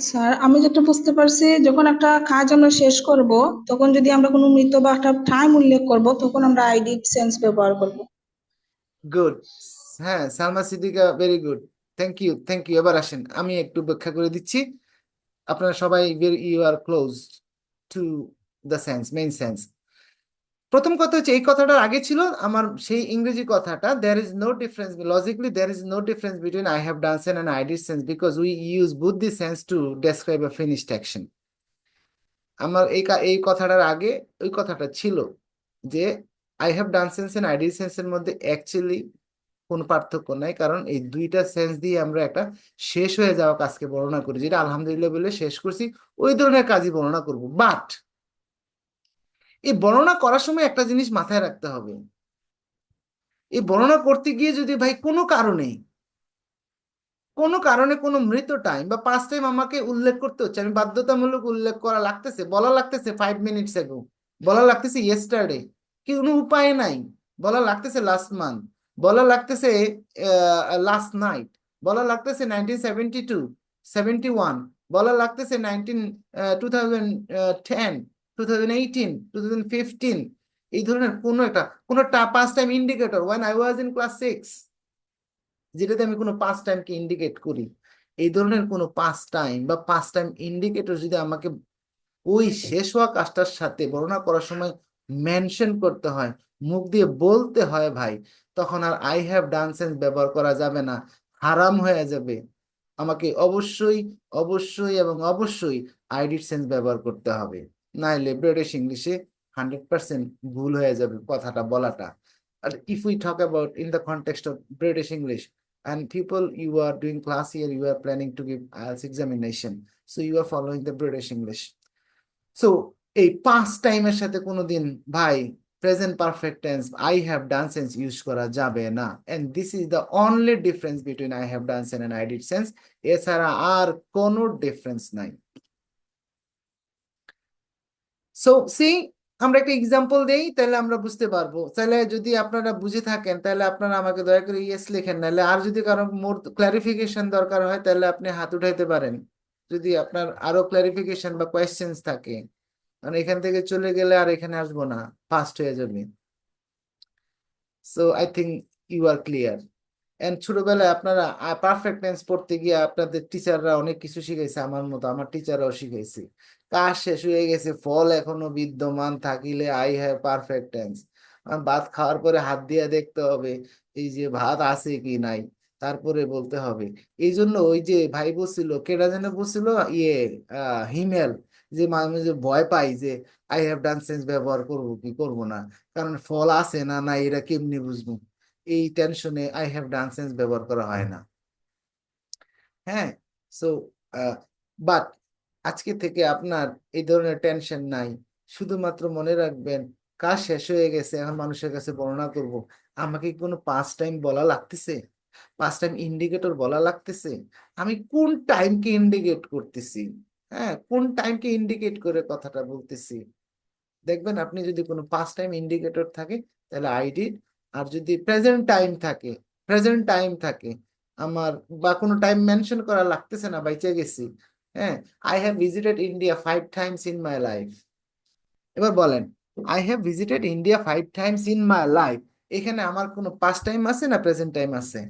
স্যার, আমি যেটা বুঝতে পারছি, যখন একটা কাজ আমরা শেষ করব, তখন যদি আমরা কোনো মৃত বা একটা টাইম উল্লেখ করব, তখন আমরা আই ডিড সেন্স ব্যবহার করব। গুড। হ্যাঁ, Salma Siddika, very good, thank you, thank you. এবার আসেন, আমি একটু ব্যাখ্যা করে দিচ্ছি। আপনারা সবাই you are close to the sense, main sense. প্রথম কথা হচ্ছে এই কথাটার আগে ছিল আমার সেই ইংরেজি কথাটা, there is no difference logically, there is no difference between I have done sense and I did sense because we use both the sense to describe a finished action. আমার এই কথাটার আগে ওই কথাটা ছিল যে I have done sense and I did sense এর মধ্যে অ্যাকচুয়ালি কোনো পার্থক্য নাই, কারণ এই দুইটা সেন্স দিয়ে আমরা একটা শেষ হয়ে যাওয়া কাজকে বর্ণনা করি, যেটা আলহামদুলিল্লাহ বলে শেষ করছি, ওই ধরনের কাজই বর্ণনা করব। বাট এই বর্ণনা করার সময় একটা জিনিস মাথায় রাখতে হবে, এই বর্ণনা করতে গিয়ে যদি ভাই কোনো কারণে কোনো মৃত টাইম বা পাস্ট টাইম আমাকে উল্লেখ করতে হচ্ছে, আমি বাধ্যতামূলক উল্লেখ করা লাগতেছে, বলা লাগতেছে 5 মিনিটস এগো, বলা লাগতেছে ইয়েস্টারডে, কোনো উপায় নাই, বলা লাগতেছে লাস্ট মান্থ, বলা লাগতেছে লাস্ট নাইট, বলা লাগতেছে 1972, 71, বলা লাগতেছে 2010, 2018, 2015, এই ধরনের কোনো past time indicator when I was in class 6, যেটাতে আমি কোনো পাস্ট টাইমকে ইন্ডিকেট করি, এই ধরনের কোনো পাস্ট টাইম বা পাস্ট টাইম ইন্ডিকেটর যদি আমাকে ওই শেষ হওয়া কাজটার সাথে বর্ণনা করার সময় মেনশন করতে হয়, মুখ দিয়ে বলতে হয় ভাই, তখন আর আই হ্যাভ ডান সেন্স ব্যবহার করা যাবে না, হারাম হয়ে যাবে। আমাকে অবশ্যই অবশ্যই এবং অবশ্যই আই ডিড সেন্স ব্যবহার করতে হবে, নাইলে ব্রিটিশ ইংলিশে 100% ভুল হয়ে যাবে কথাটা বলাটা। আর if we talk about in the context of British English and people, you are doing class here, you are planning to give IELTS examination, so you are following the British English. So এই past time এর সাথে কোনোদিন ভাই present perfect tense I have done sense use করা যাবে না, and this is the only difference between I have done sense and I did sense, এছাড়া আর কোনো ডিফারেন্স নাই। সো see, আমরা একটা এক্সাম্পল দেই, তাহলে আমরা বুঝতে পারবো। তাহলে যদি আপনারা বুঝে থাকেন তাহলে আপনারা আমাকে দয়া করে ইয়েস লিখেন, নাহলে আর যদি কারো মোর ক্লারিফিকেশন দরকার হয় তাহলে আপনি হাত উঠাইতে পারেন, যদি আপনার আরো ক্লারিফিকেশন বা কোয়েশ্চেন্স থাকে, কারণ এখান থেকে চলে গেলে আর এখানে আসবো না, ফাস্ট হয়ে যাবে। So I think you are clear. And ছোটবেলায় আপনারা পারফেক্ট টেন্স পড়তে গিয়ে আপনাদের টিচাররা অনেক কিছু শিখাইছে, আমার মতো আমার টিচাররাও শিখাইছে। কাজ শেষ হয়ে গেছে, ফল এখনো বিদ্যমান থাকিলে আই হ্যাভ পারফেক্ট টেন্স। ভাত খাওয়ার পরে হাত দিয়ে দেখতে হবে এই যে ভাত আছে কি নাই, তারপরে বলতে হবে। এই জন্য ওই যে ভাই বলছিল, কেডা যেন বলছিল, হিমেল, যে মাঝে মাঝে ভয় পাই যে আই হ্যাভ ডান সেন্স ব্যবহার করবো কি করবো না, কারণ ফল আছে না নাই এরা কেমনি বুঝবো, এই টেনশনে আই হ্যাভ ডান সেন্স ব্যবহার করা হয় না। হ্যাঁ, সো বাট আজকে থেকে আপনার এই ধরনের টেনশন নাই, শুধুমাত্র মনে রাখবেন কাজ শেষ হয়ে গেছে, এখন মানুষের কাছে বর্ণনা করব, আমাকে কোনো পাস্ট টাইম বলা লাগতেছে, পাস্ট টাইম ইন্ডিকেটর বলা লাগতেছে, আমি কোন টাইমকে ইন্ডিকেট করতেছি, হ্যাঁ কোন টাইমকে ইন্ডিকেট করে কথাটা বলতেছি। দেখবেন আপনি যদি কোনো পাস্ট টাইম ইন্ডিকেটর থাকে তাহলে আই ডিড, আর যদি প্রেজেন্ট টাইম থাকে আমার, বা কোনো টাইম মেনশন করা লাগতেছে না, বাইচে গেছি, হ্যাঁ, I have visited India 5 times in my life. এবার বলেন, I have visited India 5 times in my life, এখানে আমার কোনো পাস্ট টাইম আছে না প্রেজেন্ট টাইম আছে?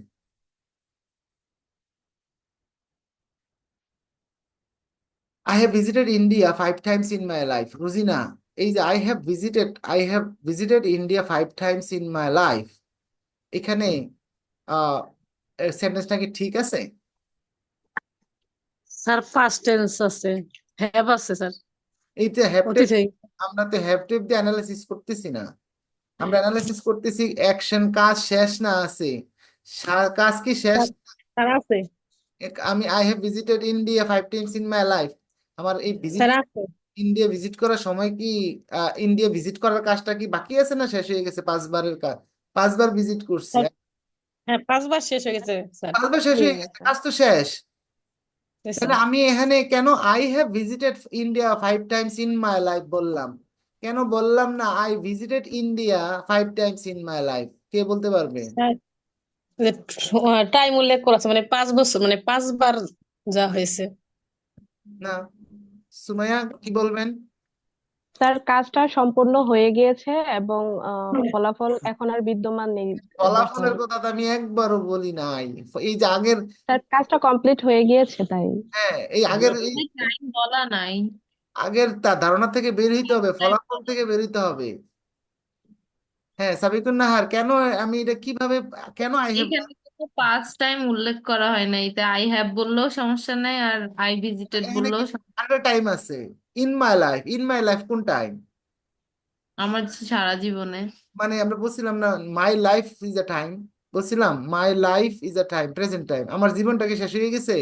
I have visited India 5 times in my life. Rosina, এই যে I have visited India 5 times in my life, এখানে সেন্টেন্সটা কি ঠিক আছে? স্যার ফার্স্ট টেন্স আছে, হ্যাভ আছে স্যার, এই যে হ্যাভ টেপ, অতীতে আমরা তো হ্যাভ টেপ দিয়ে অ্যানালাইসিস করতেছি না, আমরা অ্যানালাইসিস করতেছি অ্যাকশন, কাজ শেষ না আছে, কাজ কি শেষ? স্যার আছে, আমি I have visited India 5 times in my life, আমার এই ভিজিট স্যার আছে, ইন্ডিয়া ভিজিট করার সময় কি ইন্ডিয়া ভিজিট করার কাজটা কি বাকি আছে না শেষ হয়ে গেছে? 5বারের কাজ, 5বার ভিজিট করছি, হ্যাঁ 5বার শেষ হয়ে গেছে স্যার, 5বার শেষ হয়ে গেছে, কাজ তো শেষ। তাহলে আমি এখানে কেন I have visited India 5 times in my life বললাম, কেন বললাম না I visited India 5 times in my life? কে বলতে পারবে? টাইম উল্লেখ করা আছে, মানে 5 বছর, মানে 5বার যা হয়েছে। না, সুমাইয়া কি বলবেন? স্যার কাজটা সম্পূর্ণ হয়ে গিয়েছে এবং ফলাফল এখন আর বিদ্যমান নেই ফলাফলের বর্তমানে। কথা তো আমি একবারও বলি নাই, এই যে আগের, স্যার কাজটা কমপ্লিট হয়ে গিয়েছে তাই। হ্যাঁ এই আগের টাইম বলা নাই। আগের ধারণা থেকে বের হইতে হবে, ফলাফল থেকে বের হইতে হবে। হ্যাঁ, সাবিকুন নাহার, কেন আমি এটা কিভাবে, কেন আই হ্যাভ, এখানে তো পাঁচ টাইম উল্লেখ করা হয় নাই, তাই আই হ্যাভ বললেও সমস্যা নাই আর আই ভিজিটেড এখানে বললেও কি আরেকটা টাইম আছে, ইন মাই লাইফ কোন টাইম? আমার সারা জীবনে। মানে আমরা বলছিলাম না my life is a time, বলছিলাম my life is a time, present time, আমার জীবনটা কি শেষ হয়ে গেছে?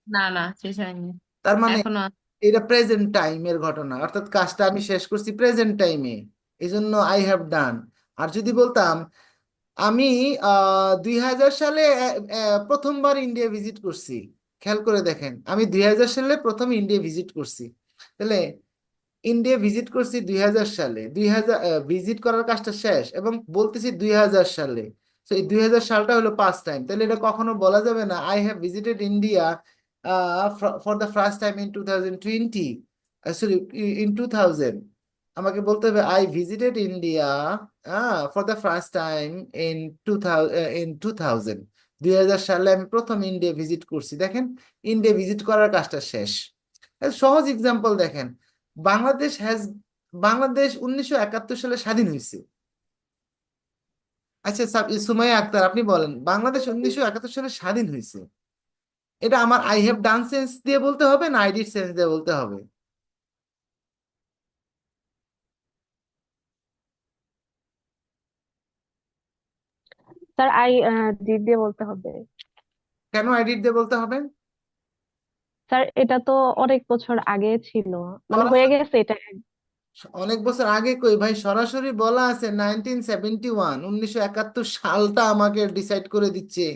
না না, শেষ হয়নি, তার মানে এখনো আছে। এটা প্রেজেন্ট টাইমের ঘটনা, অর্থাৎ কাজটা আমি শেষ করছি প্রেজেন্ট টাইমে, এই জন্য আই হ্যাভ ডান। আর যদি বলতাম আমি 2000 সালে প্রথমবার ইন্ডিয়া ভিজিট করছি, খেয়াল করে দেখেন, আমি 2000 সালে প্রথম ইন্ডিয়া ভিজিট করছি, তাহলে ইন্ডিয়া ভিজিট করছি 2000 সালে, 2000 ভিজিট করার কাজটা শেষ এবং বলতেছি 2000 সালে, তো এই 2000 সালটা হলো পাস্ট টাইম, তাহলে এটা কখনো বলা যাবে না I have visited India for the first time in 2020, sorry, in 2000। আমাকে বলতে হবে I visited India for the first time in 2000, 2000 সালে আমি প্রথম ইন্ডিয়া ভিজিট করছি। দেখেন, ইন্ডিয়া ভিজিট করার কাজটা শেষ। সহজ এক্সাম্পল দেখেন, বাংলাদেশ হ্যাজ, বাংলাদেশ 1971 সালে স্বাধীন হয়েছে। আচ্ছা সুমাইয়া আক্তার, আপনি বলেন বাংলাদেশ 1971 সালে স্বাধীন হয়েছে, এটা আমার আই হ্যাভ ডান সেন্স দিয়ে বলতে হবে না আই ডিড সেন্স দিয়ে বলতে হবে? স্যার আই ডিড দিয়ে বলতে হবে। কেন আই ডিড দিয়ে বলতে হবে? স্যার এটা তো অনেক বছর আগে ছিল, মানে হয়ে সরাসরি গেছে এটা। অনেক বছর আগে কই ভাই, সরাসরি বলা আছে 1971, 1971 সালটা আমাকে ডিসাইড করে দিচ্ছে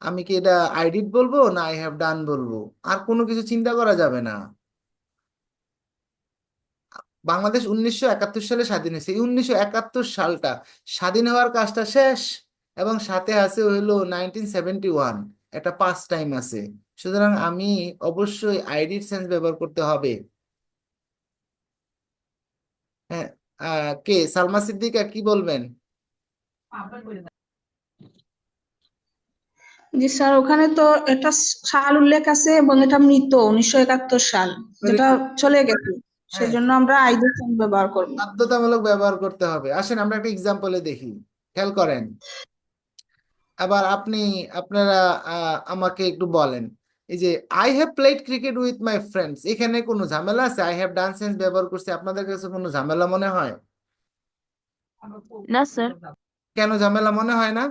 আমি কি এটা আই ডিড বলবো না আই হ্যাভ ডান বলবো, আর কোনো কিছু চিন্তা করা যাবে না। বাংলাদেশ 1971 সালে স্বাধীন হয়েছে, এই 1971 সালটা স্বাধীন হওয়ার কাজটা শেষ, এবং সাথে আছে হইলো 1971, একটা পাস টাইম আছে, সুতরাং আমি অবশ্যই আইডির সেন্স ব্যবহার করতে হবে। হ্যাঁ, কে সালমা সিদ্দিকা কি বলবেন? জি স্যার, ওখানে তো একটা সাল উল্লেখ আছে এবং এটা মৃত 1971 সাল, যেটা চলে গেছে, হ্যাঁ, সেজন্য আমরা আইডি ব্যবহার করব। বাধ্যতামূলক ব্যবহার করতে হবে। আসেন আমরা একটা এক্সাম্পলে দেখি, খেয়াল করেন। আবার আপনারা আমাকে একটু বলেন, এই যে I have played cricket with my friends, এখানে কোনো ঝামেলা আছে? আই হ্যাভ ডান সেন্স ব্যবহার করছি, আপনাদের কাছে কোনো ঝামেলা মনে হয়? না স্যার। কেন ঝামেলা মনে হয় না?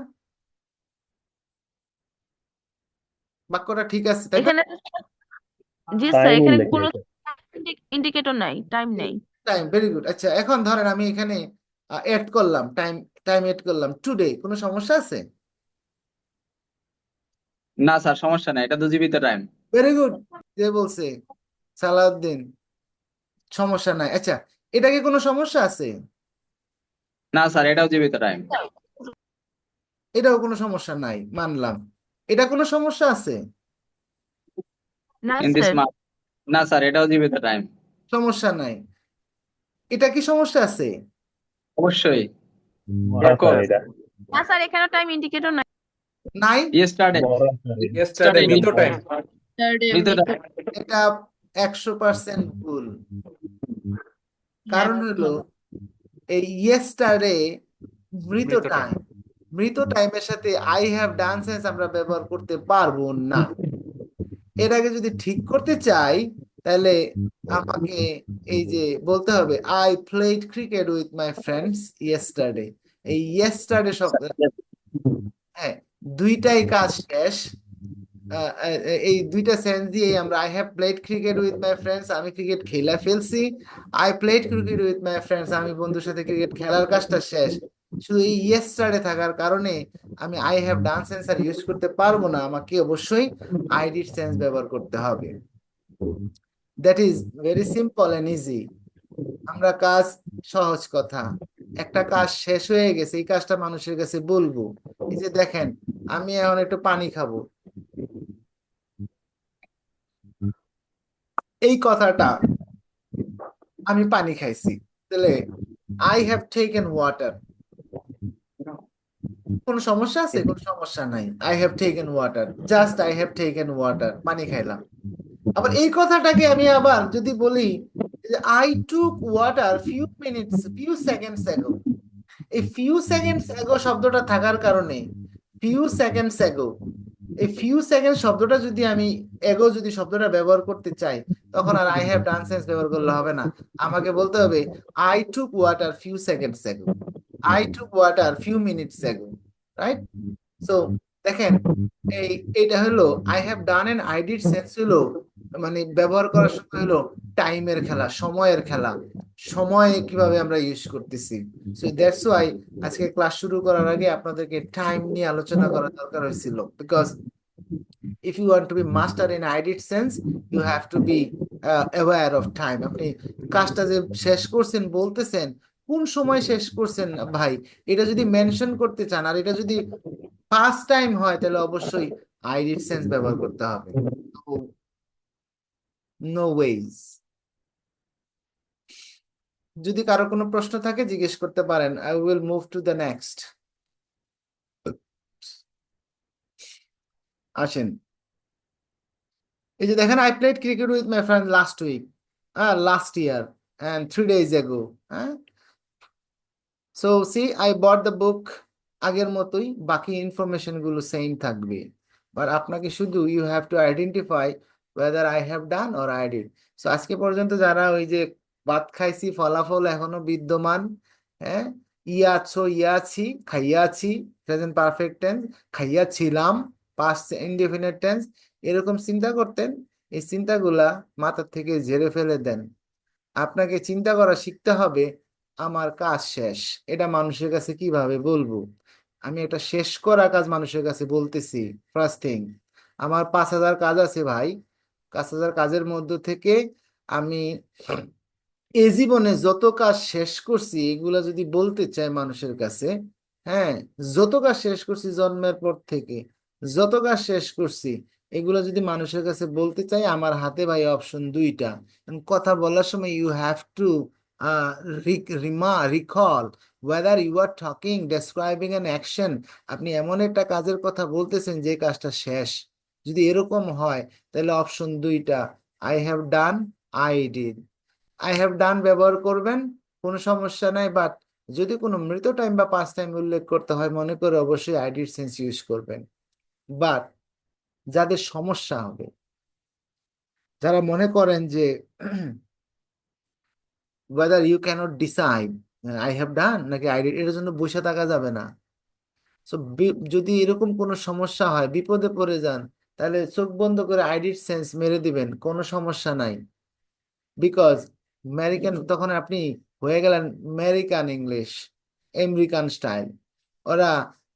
বাক্যটা ঠিক আছে তাই না? এখানে জি স্যার, টাইম এখানে উল্লেখ কোনো নেই ইন্ডিকেটর নাই, টাইম নেই। Time, very good. আচ্ছা এখন ধরেন আমি এখানে এড করলাম টাইম, টাইম এড করলাম টুডে, কোনো সমস্যা আছে? না স্যার, সমস্যা নাই, এটা তো জীবিত টাইম। ভেরি গুড, যে বলছে সালাউদ্দিন, সমস্যা নাই। আচ্ছা, এটা কি কোনো সমস্যা আছে? না স্যার, এটাও জীবিত টাইম। এটাও কোনো সমস্যা নাই, মানলাম। এটা কোনো সমস্যা আছে? না ইন দিস স্যার। মান্থ, না স্যার, এটাও জীবিত টাইম। সমস্যা নাই। এটা কি সমস্যা আছে? অবশ্যই। মরা স্যার এটা। না স্যার, এখানে টাইম ইন্ডিকেটর নাই। নাই, ইয়েস্টারডে, মরা স্যার এটা। ইয়েস্টারডে মৃত টাইম। মৃত টাইম। এটা 100% ভুল। কারণ হলো এই ইয়েস্টারডে মৃত মৃত টাইম। টাইম, মৃত টাইমের সাথে আই হ্যাভ ডান সেন্স আমরা ব্যবহার করতে পারবো না। এটাকে যদি ঠিক করতে চাই তাহলে আমাকে এই যে বলতে হবে I played cricket with my friends yesterday. এই ইয়েস্টারডে শব্দ, হ্যাঁ, দুইটাই কাজ শেষ। এই দুইটা সেন্স দিয়ে আমরা I have played cricket with my friends, আমি ক্রিকেট খেলা ফেলছি, I played cricket with my friends, আমি বন্ধুর সাথে ক্রিকেট খেলার কাজটা শেষ। শুধু এই ইয়েস্টারডে থাকার কারণে আমি আই হ্যাভ ডান সেন্স আর ইউজ করতে পারবো না, আমাকে অবশ্যই আই ডিড সেন্স ব্যবহার করতে হবে। That is very simple and easy. আমরা কাজ, সহজ কথা, একটা কাজ শেষ হয়ে গেছে, এই কাজটা মানুষের কাছে বলবো। এই যে দেখেন, আমি এখন একটু পানি খাবো, এই কথাটা আমি পানি খাইছি, তাহলে আই হ্যাভ টেকেন ওয়াটার, কোনো সমস্যা আছে? কোনো সমস্যা নাই, I have taken water, just I have taken water, পানি খাইলাম। আবার এই কথাটাকে আমি আবার যদি বলি I took water few minutes, few seconds ago, এই ফিউ সেকেন্ডস এগো শব্দটা থাকার কারণে ফিউ সেকেন্ডস এগো, এই ফিউ সেকেন্ড শব্দটা যদি আমি এগো যদি শব্দটা ব্যবহার করতে চাই, তখন আর আই হ্যাভ ডান সেন্স ব্যবহার করলে হবে না। আমাকে বলতে হবে I took water few seconds ago, I took water few minutes ago, right? So দেখেন, এই এটা হলো I have done and I did tense হলো মানে ব্যবহার করার সময় হলো টাইমের খেলা, সময়ের খেলা, সময় কিভাবে আমরা ইউজ করতেছি। সো দ্যাটস ওয়াই আজকে ক্লাস শুরু করার আগে আপনাদেরকে টাইম নিয়ে আলোচনা করা দরকার হয়েছিল, because if you want to be master in added sense you have to be aware of time। আপনি কাজটা যে শেষ করছেন বলতেছেন, কোন সময় শেষ করছেন ভাই, এটা যদি মেনশন করতে চান আর এটা যদি ফার্স্ট টাইম হয় তাহলে অবশ্যই আইডিড সেন্স ব্যবহার করতে হবে। No ways. যদি কারো কোনো প্রশ্ন থাকে জিজ্ঞেস করতে পারেন। I will move to the next. আসেন, এই যে দেখেন, I played cricket with my friend last week, last year and 3 days ago, হ্যাঁ? So see I bought the book, আগের মতোই বাকি ইনফরমেশন গুলো সেম থাকবে, বাট আপনাকে শুধু you have to identify whether I have done or I did. So আজকে পর্যন্ত যারা ওই যে ভাত খাইছি ফলাফল এখনো বিদ্যমান, হ্যাঁ, ইয়াছো ইয়াছি, খাইয়াছি প্রেজেন্ট পারফেক্ট টেন্স, খাইয়াছিলাম পাস্ট ইনডেফিনিট টেন্স, এরকম চিন্তা করতেন, এই চিন্তাগুলা মাথা থেকে ঝেড়ে ফেলে দেন। আপনাকে চিন্তা করা শিখতে হবে আমার কাজ শেষ, এটা মানুষের কাছে কিভাবে বলবো। আমি একটা শেষ করা কাজ মানুষের কাছে বলতেছি। ফার্স্ট থিং, আমার 5,000 কাজ আছে ভাই, 5,000 কাজের মধ্য থেকে আমি এই জীবনে যত কাজ শেষ করছি এগুলা যদি বলতে চাই মানুষের কাছে, হ্যাঁ, যত কাজ শেষ করছি জন্মের পর থেকে, যত কাজ শেষ করছি এগুলো যদি মানুষের কাছে বলতে চাই, আমার হাতে ভাই অপশন দুইটা। কথা বলার সময় you have to recall whether you are talking describing an action, আপনি এমন একটা কাজের কথা বলতেছেন যে কাজটা শেষ। যদি এরকম হয় তাহলে অপশন দুইটা, I have done, I did. I have ডান ব্যবহার করবেন, কোনো সমস্যা নাই, বাট যদি কোনো মৃত টাইম বা পাস্ট টাইম উল্লেখ করতে হয় মনে করে অবশ্যই আই ডিড সেন্স ইউজ করবেন। বাট যাদের সমস্যা হবে, যারা মনে করেন যে whether you cannot decide I have done নাকি I did, এটার জন্য বসে থাকা যাবে না। সো যদি এরকম কোনো সমস্যা হয়, বিপদে পড়ে যান, তাহলে চোখ বন্ধ করে I did সেন্স মেরে দিবেন, কোনো সমস্যা নাই। বিকজ আমেরিকান, তখন আপনি হয়ে গেলেন আমেরিকান ইংলিশ, আমেরিকান স্টাইল। ওরা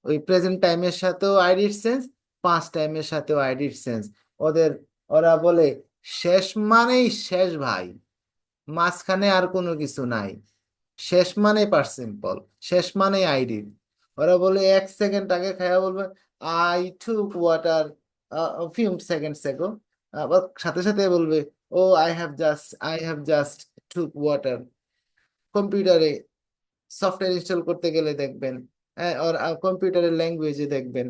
ওই প্রেজেন্ট টাইমের সাথেও I did সেন্স, পাস্ট টাইমের সাথেও I did সেন্স। ওরা বলে শেষ মানেই শেষ ভাই, মাঝখানে আর কোনো কিছু নাই, শেষ মানে পার সিম্পল, শেষ মানে আই ডিড। ওরা বলে 1 সেকেন্ড আগে খায়া বলবে I took water few seconds ago, আবার সাথে সাথে বলবে oh I have just took water. কম্পিউটারে সফটওয়্যার ইনস্টল করতে গেলে দেখবেন, আর কম্পিউটারের ল্যাঙ্গুয়েজে দেখবেন,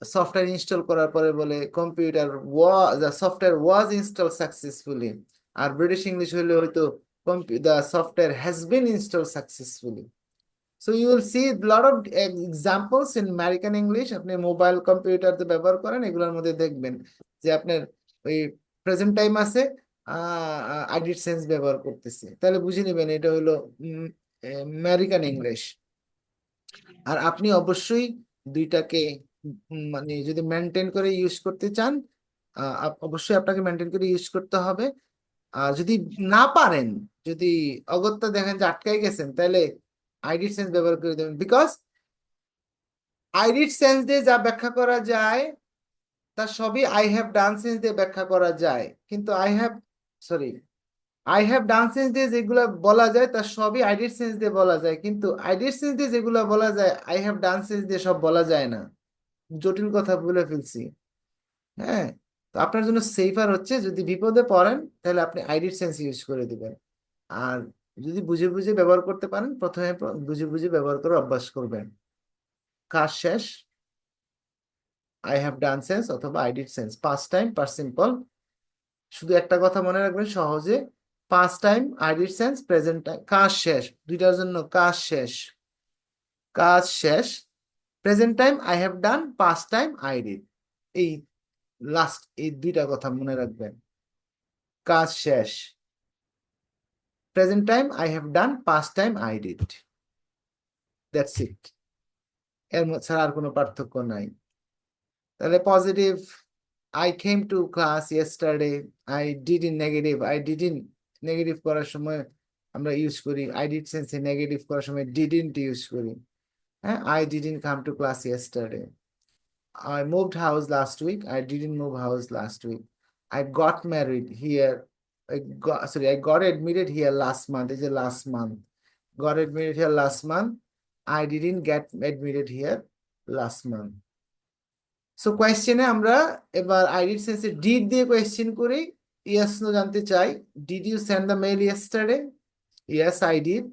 সফটওয়্যার ইনস্টল করার পরে বলে সফটওয়্যার ওয়াজ ইনস্টল সাকসেসফুলি, আর ব্রিটিশ ইংলিশ হলে হয়তো the software has been installed successfully. So you will see a lot of examples in American English, আপনি মোবাইল কম্পিউটারতে ব্যবহার করেন, এগুলোর মধ্যে দেখবেন যে আপনার ওই প্রেজেন্ট টাইম আছে, আই ডিড সেন্স ব্যবহার করতেছে, তাহলে বুঝে নেবেন এটা হলো আমেরিকান ইংলিশ। আর আপনি অবশ্যই দুইটাকে মানে যদি মেনটেন করে ইউজ করতে চান, অবশ্যই আপনাকে মেনটেন করে ইউজ করতে হবে। আর যদি না পারেন, যদি অগত্যা দেখেন যে আটকাই গেছেন, তাহলে আই ডিড সেন্স ব্যবহার করে দেবেন। বিকজ আই ডিড সেন্স দিয়ে যা ব্যাখ্যা করা যায় তা সবই আই হ্যাভ ডান সেন্স দিয়ে ব্যাখ্যা করা যায়, কিন্তু আই হ্যাভ ডান সেন্স দিয়ে যেগুলো বলা যায় তা সবই আই ডিড সেন্স দিয়ে বলা যায়, কিন্তু আই ডিড সেন্স দিয়ে যেগুলো বলা যায় আই হ্যাভ ডান সেন্স দিয়ে সব বলা যায় না। জটিল কথা বলে ফেলছি, হ্যাঁ। তো আপনার জন্য সেফার হচ্ছে যদি বিপদে পড়েন তাহলে আপনি আই ডিড সেন্স ইউজ করে দিবেন। আর যদি বুঝে বুঝে ব্যবহার করতে পারেন, প্রথমে বুঝে বুঝে ব্যবহার করে অভ্যাস করবেন। কাজ শেষ, আই হ্যাভ ডান সেন্স অথবা I did sense, past time per simple. শুধু একটা কথা মনে রাখবেন সহজে, past time I did sense, present time কাজ শেষ, দুইটার জন্য কাজ শেষ, কাজ শেষ, present time I have done, past time I did. এই লাস্ট এই দুইটা কথা মনে রাখবেন। কাজ শেষ, present time I have done, past time I did. That's it. এর ছাড়া আর কোনো পার্থক্য নাই। তাহলে positive, I came to class yesterday, I did in negative, I didn't negative করার সময় আমরা ইউজ করি, I did সেন্সে নেগেটিভ করার সময় didn't ইউজ করি। হ্যাঁ, I didn't come to class yesterday. I moved house last week, I didn't move house last week. I got married here, I got admitted here last month, is the last month. Got admitted here last month, I didn't get admitted here last month. So কোয়েশ্চেনে আমরা এবার আইডিড সেন্সে did দিয়ে question করি, yes no জানতে চাই। Did you send the mail yesterday? Yes I did.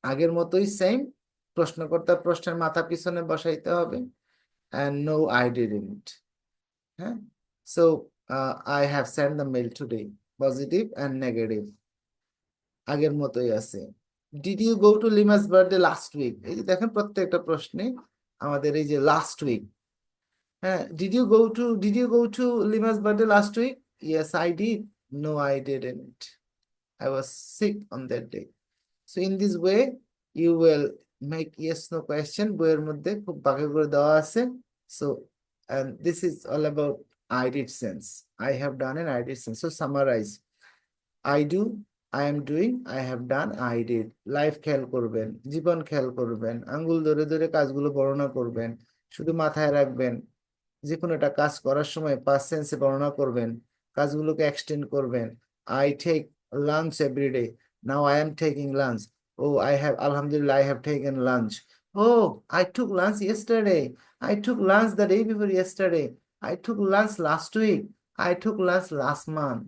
আগের মতোই সেম, প্রশ্নকর্তা প্রশ্নের মাথা পিছনে বসাইতে হবে, and no I didn't. হ্যাঁ, so I have sent the mail today, positive and negative আগের মতোই আছে। Did you go to Lima's birthday last week? এই যে দেখেন প্রত্যেকটা প্রশ্নে আমাদের এই যে last week. Did you go to Lima's birthday last week? Yes, I did. No, I didn't. I was sick on that day. So in this way, you will make yes, no question. বইয়ের মধ্যে খুব ভাগ করে দেওয়া আছে। So, and this is all about I did sense. I have done and I did sense. So summarize. I do, I am doing, I have done, I did. Life খেয়াল করবেন, জীবন খেয়াল করবেন, আঙ্গুল ধরে ধরে কাজগুলো বর্ণনা করবেন। শুধু মাথায় রাখবেন, যে কোনো একটা কাজ করার সময় পাস্ট টেন্সে বর্ণনা করবেন, কাজগুলোকে এক্সটেন্ড করবেন। I take lunch every day, now I am taking lunch. ও আই হ্যাভ, আলহামদুলিল্লাহ, আই হ্যাভ টেকেন লাঞ্চ। ও I took lunch yesterday, I took lunch the day before yesterday, I took lunch last week, I took lunch last month.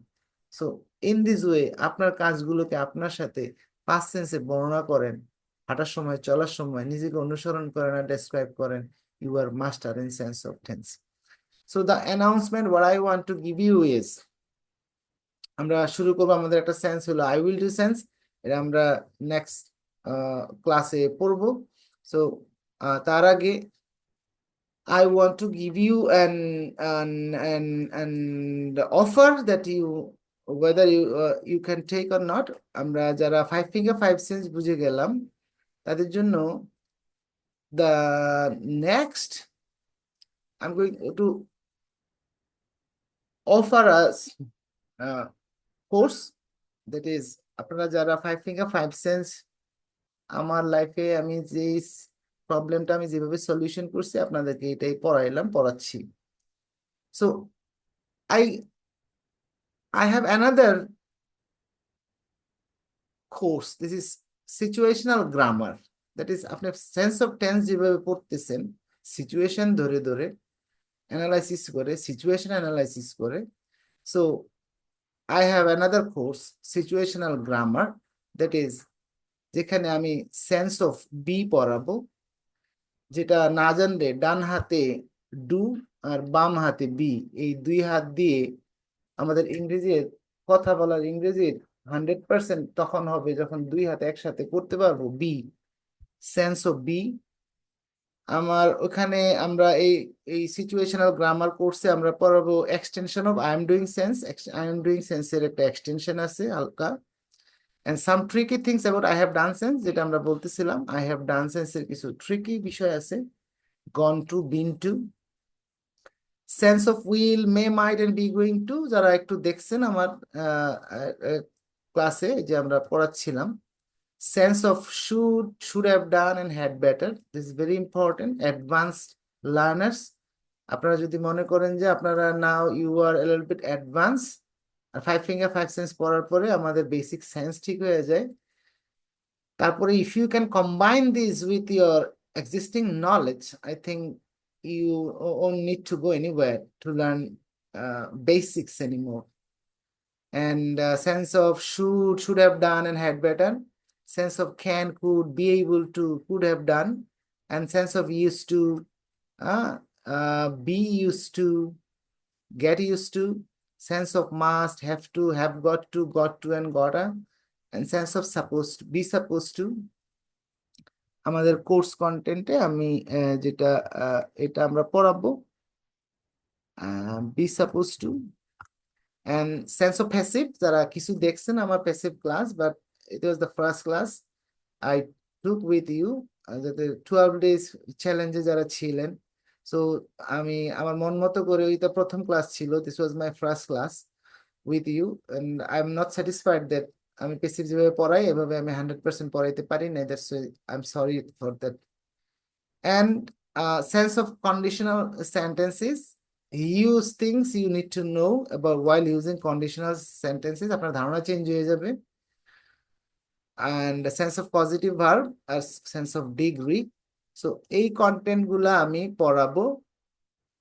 So in this way আপনার কাজগুলোকে আপনার সাথে past টেন্সে বর্ণনা করেন, হাঁটার সময়, চলার সময় নিজেকে অনুসরণ করেন আর ডেসক্রাইব করেন। You are master in sense of tense. So the announcement what I want to give you is, আমরা শুরু করব, আমাদের একটা সেন্স হলো I will do sense, এটা আমরা নেক্সট ক্লাসে পড়ব। সো তার আগে I want to give you an offer that you, whether you can take or not. আমরা যারা 5 finger 5 sense বুঝে গেলাম তাদের জন্য the next I'm going to offer us a course that is, আপনারা যারা 5 finger 5 sense আমার লাইফে আমি যে প্রবলেমটা আমি যেভাবে সলিউশন করছি আপনাদেরকে এটাই পড়াচ্ছি। So I have another course, this is situational grammar, that is আপনি সেন্স অফ টেন্স যেভাবে পড়তেছেন, সিচুয়েশন ধরে ধরে অ্যানালাইসিস করে, সিচুয়েশন অ্যানালাইসিস করে। So I have another course, situational grammar, that is যেখানে আমি সেন্স অফ বি পড়াবো, যেটা না জানলে ডান হাতে ডু আর বাম হাতে বি, এই দুই হাত দিয়ে আমাদের ইংরেজির কথা বলার ইংরেজির 100% তখন হবে যখন দুই হাতে একসাথে করতে পারবো। Be, sense of be. আমার ওখানে আমরা এই সিচুয়েশনাল গ্রামার কোর্সে আমরা পড়াবো extension of I am doing sense. I am doing সেন্সের একটা এক্সটেনশন আছে হালকা, and some tricky things about I have done sense, যেটা আমরা বলতেছিলাম I have done sense এর কিছু ট্রিকি বিষয় আছে, gone to, been to। Sense of will, may, might and be going to, যারা একটু দেখছেন আমার ক্লাসে যে আমরা পড়াচ্ছিলাম। Sense of should have done and had better, this is very important. Advanced learners, আপনারা যদি মনে করেন যে আপনারা now you are a little bit advanced, R 5 finger 5 sense পড়ার পরে আমাদের বেসিক সেন্স ঠিক হয়ে যায়। তারপরে if you can combine this with your existing knowledge, I think you won't need to go anywhere to learn basics anymore. And sense of should have done and had better, sense of can, could, be able to, could have done, and sense of used to, be used to, get used to, sense of must, have to, have got to, and gotta, and sense of supposed to, be supposed to, আমাদের course কন্টেন্টে আমি যেটা এটা আমরা পড়াবো be suppose to and sense of passive যারা কিছু দেখছেন আমার passive class but it was the first class I took with you যাতে 12 days চ্যালেঞ্জে যারা ছিলেন সো আমি আমার মন মতো করে ওইটা প্রথম ক্লাস ছিল this was my first class with you and I'm not satisfied that আমি passive যেভাবে পড়াই এভাবে আমি 100% পড়াইতে পারি না that's why I'm sorry for that and sense of conditional sentences use things you need to know about while using conditional sentences আপনার ধারণা চেঞ্জ হয়ে যাবে and a sense of positive verb আর sense of degree so এই content গুলা আমি পড়াবো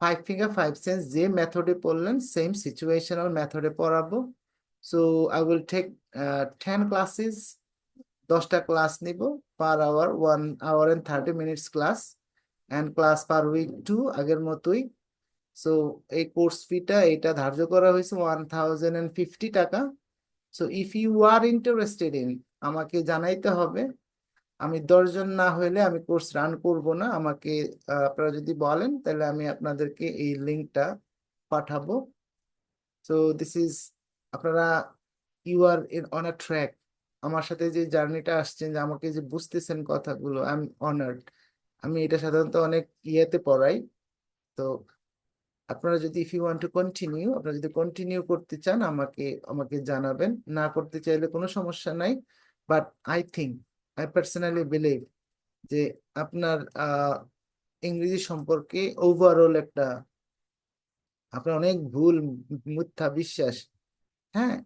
5 finger 5 sense যে মেথডে পড়লেন সেম সিচুয়েশনাল মেথডে পড়াবো so I will take 10 classes 10টা ক্লাস নিব per hour 1 hour and 30 minutes class and class per week 2 আগের মতোই সো এই কোর্স ফিটা এটা ধার্য করা হয়েছে 1050 টাকা so if you are interested in আমাকে জানাইতে হবে আমি 10 জন না হইলে আমি কোর্স রান করব না আমাকে আপনারা যদি বলেন তাহলে আমি আপনাদেরকে এই লিংকটা পাঠাবো সো দিস ইজ আপনারা you are in on a track আমার সাথে যে জার্নিটা আসছেন যে আমাকে যে বুঝতেছেন কথাগুলো আই এম অনার্ড আমি এটা সাধারণত অনেক ইয়েতে পড়াই তো আপনারা যদি if you want to continue আপনারা যদি কন্টিনিউ করতে চান আমাকে জানাবেন না করতে চাইলে কোনো সমস্যা নাই বাট আই পার্সোনালি বিলিভ যে আপনার ইংরেজি সম্পর্কে ওভারঅল একটা আপনার অনেক ভুল মিথ্যা বিশ্বাস হ্যাঁ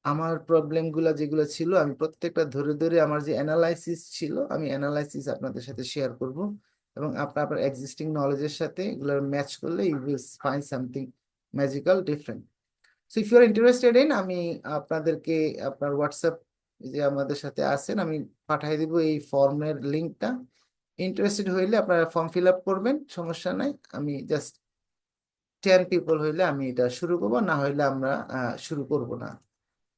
আমার প্রবলেম গুলা যেগুলো ছিল আমি প্রত্যেকটা ধরে ধরে আমার যে অ্যানালাইসিস ছিল আমি অ্যানালাইসিস আপনাদের সাথে শেয়ার করব এবং আপনার এক্সিস্টিং নলেজের সাথে এগুলোর ম্যাচ করলে you will find something magical different so if you are interested in আমি আপনাদেরকে আপনার হোয়াটসঅ্যাপ যে আমাদের সাথে আছেন আমি পাঠিয়ে দিব এই ফর্মের লিঙ্কটা ইন্টারেস্টেড হইলে আপনারা ফর্ম ফিল আপ করবেন সমস্যা নাই আমি জাস্ট 10 পিপল হইলে আমি এটা শুরু করব না হইলে আমরা শুরু করব না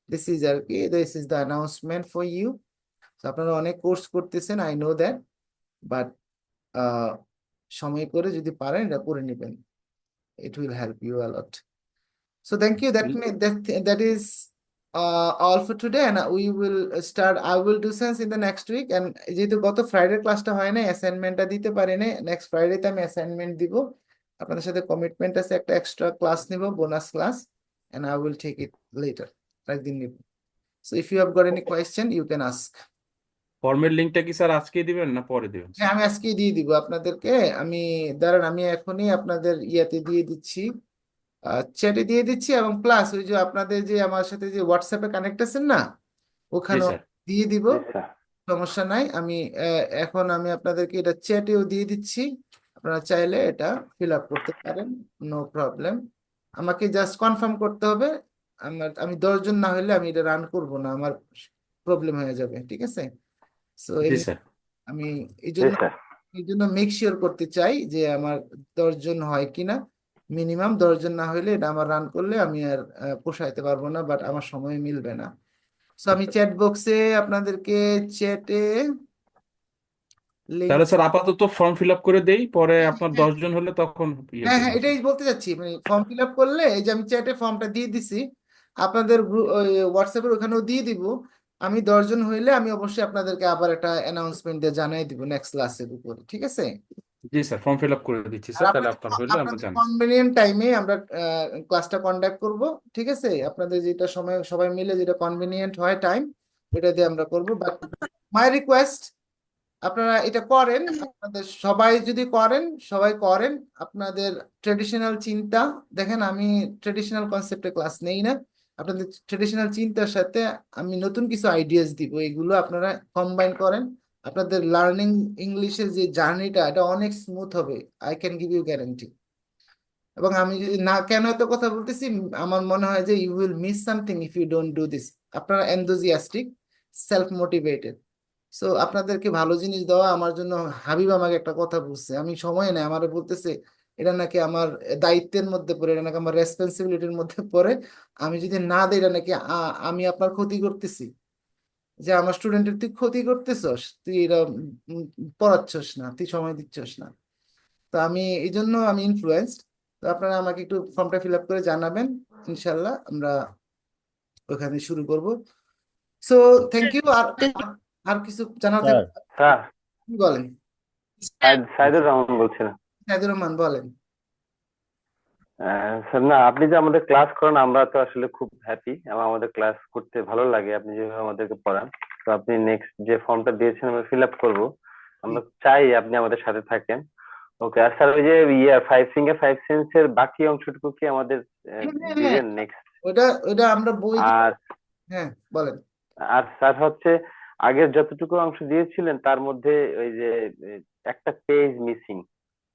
দিস ইজ আর কি this is the announcement for you আপনারা অনেক কোর্স করতেছেন আই নো দ্যাট বাট সময় করে যদি পারেন এটা করে নেবেন it will help you a lot so thank you that is all for today and we will start I will do sense in the next week and যেহেতু গত Friday ক্লাসটা হয় না অ্যাসাইনমেন্টটা দিতে পারি না নেক্সট ফ্রাইডেতে আমি অ্যাসাইনমেন্ট দিব আপনাদের সাথে কমিটমেন্ট আছে একটা এক্সট্রা ক্লাস নিব bonus class and I will take it later একদিন নিব so if you have got any question you can ask ফর্মের লিংকটা কি স্যার আজকে দিবেন না পরে দিবেন হ্যাঁ আমি আজকে দিয়ে দিব আপনাদেরকে আমি দাঁড়ান আমি এখনই আপনাদের ইয়াতে দিয়ে দিচ্ছি চ্যাটে দিয়ে দিচ্ছি এবং প্লাস ওই যে আপনাদের যে আমার সাথে যে হোয়াটসঅ্যাপে কানেক্ট আছেন না জি ওখানেও স্যার দিয়ে দিব সমস্যা নাই আমি এখন আমি আপনাদেরকে এটা চ্যাটেও দিয়ে দিচ্ছি আপনারা চাইলে এটা ফিল আপ করতে পারেন নো প্রবলেম আমাকে জাস্ট কনফার্ম করতে হবে আমি 10 জন না হলে আমি এটা রান করব না আমার প্রবলেম হয়ে যাবে ঠিক আছে সো জি স্যার আমি এই জন্য মেক শিওর করতে চাই যে আমার 10 জন হয় কিনা মিনিমাম 10 জন না হলে এটা আমার রান করলে আমি আর পোষাইতে পারবো না বাট আমার সময় মিলবে না সো আমি চ্যাট বক্সে আপনাদেরকে চ্যাটে লিংক তাহলে স্যার আপাতত ফর্ম ফিল আপ করে দেই পরে আপনার 10 জন হলে তখন হ্যাঁ হ্যাঁ এটাই বলতে চাচ্ছি মানে ফর্ম ফিল আপ করলে এই যে আমি চ্যাটে ফর্মটা দিয়ে দিছি আপনাদের হোয়াটসঅ্যাপের ওখানেও দিয়ে দিব আমি 10 জন হইলে আমি অবশ্যই আপনাদেরকে আবার একটা অ্যানাউন্সমেন্ট দিয়ে জানাই দিব নেক্সট ক্লাসের উপরে ঠিক আছে জি স্যার ফর্ম ফিল আপ করে দিচ্ছি আর স্যার তাহলে আপনার হলে আমরা আপনাদের জানাই কনভেনিয়েন্ট টাইমে আমরা ক্লাসটা কন্ডাক্ট করব ঠিক আছে আপনাদের যেটা সময় সবাই মিলে যেটা কনভেনিয়েন্ট হয় টাইম এটা দিয়ে আমরা করব বাট মাই রিকোয়েস্ট আপনারা এটা করেন আপনাদের সবাই করেন আপনাদের ট্রেডিশনাল চিন্তা দেখেন আমি ট্রেডিশনাল কনসেপ্টে ক্লাস নেই না আপনাদের ট্রেডিশনাল চিন্তার সাথে আমি নতুন কিছু আইডিয়াস দিব এগুলো আপনারা কম্বাইন করেন আপনাদের লার্নিং ইংলিশের যে জার্নিটা এটা অনেক স্মুথ হবে I can give you guarantee এবং আমি যদি না কেন এত কথা বলতেছি আমার মনে হয় যে you will miss something if you don't do this আপনারা এনথুজিয়াস্টিক সেলফ মোটিভেটেড সো আপনাদেরকে ভালো জিনিস দেওয়া আমার জন্য হাবিব আমাকে একটা কথা বলছে আমি সময় নেই আমার বলতেছে এটা নাকি আমার দায়িত্বের মধ্যে পড়ে এটা নাকি আমার রেসপন্সিবিলিটির মধ্যে পড়ে আমি যদি না দিই এটা নাকি আমি আপনার ক্ষতি করতেছি যে আমার স্টুডেন্টের তুই ক্ষতি করতেছস, তুই এরা পড়াচ্ছস না, তুই সময় দিচ্ছস না। তো আমি এই জন্য আমি ইনফ্লুয়েন্সড। তো আপনারা আমাকে একটু ফর্মটা ফিল আপ করে জানাবেন, ইনশাল্লাহ আমরা ওখানে শুরু করব। So thank you. আর কিছু জানার স্যার থাকলে স্যার, কি বলেন? সাইদুর রহমান বলছিলাম। সাইদুর রহমান বলেন। স্যার, না, আপনি যে আমাদের ক্লাস করান আমরা তো আসলে খুব হ্যাপি এবং আমাদের ক্লাস করতে ভালো লাগে আপনি যেভাবে আমাদেরকে পড়ান। তো আপনি নেক্সট যে ফর্মটা দিয়েছেন আমরা ফিল আপ করবো, আমরা চাই আপনি আমাদের সাথে থাকেন। ওকে। আর স্যার, ওই যে ফাইভ ফিঙ্গার ফাইভ সেন্স এর বাকি অংশটুকু কি আমাদের হ্যাঁ, হ্যাঁ, দিবেন নেক্সট? ওটা ওটা আমরা বই আর হ্যাঁ বলেন। আর স্যার হচ্ছে আগের যতটুকু অংশ দিয়েছিলেন তার মধ্যে ওই যে একটা পেজ মিসিং,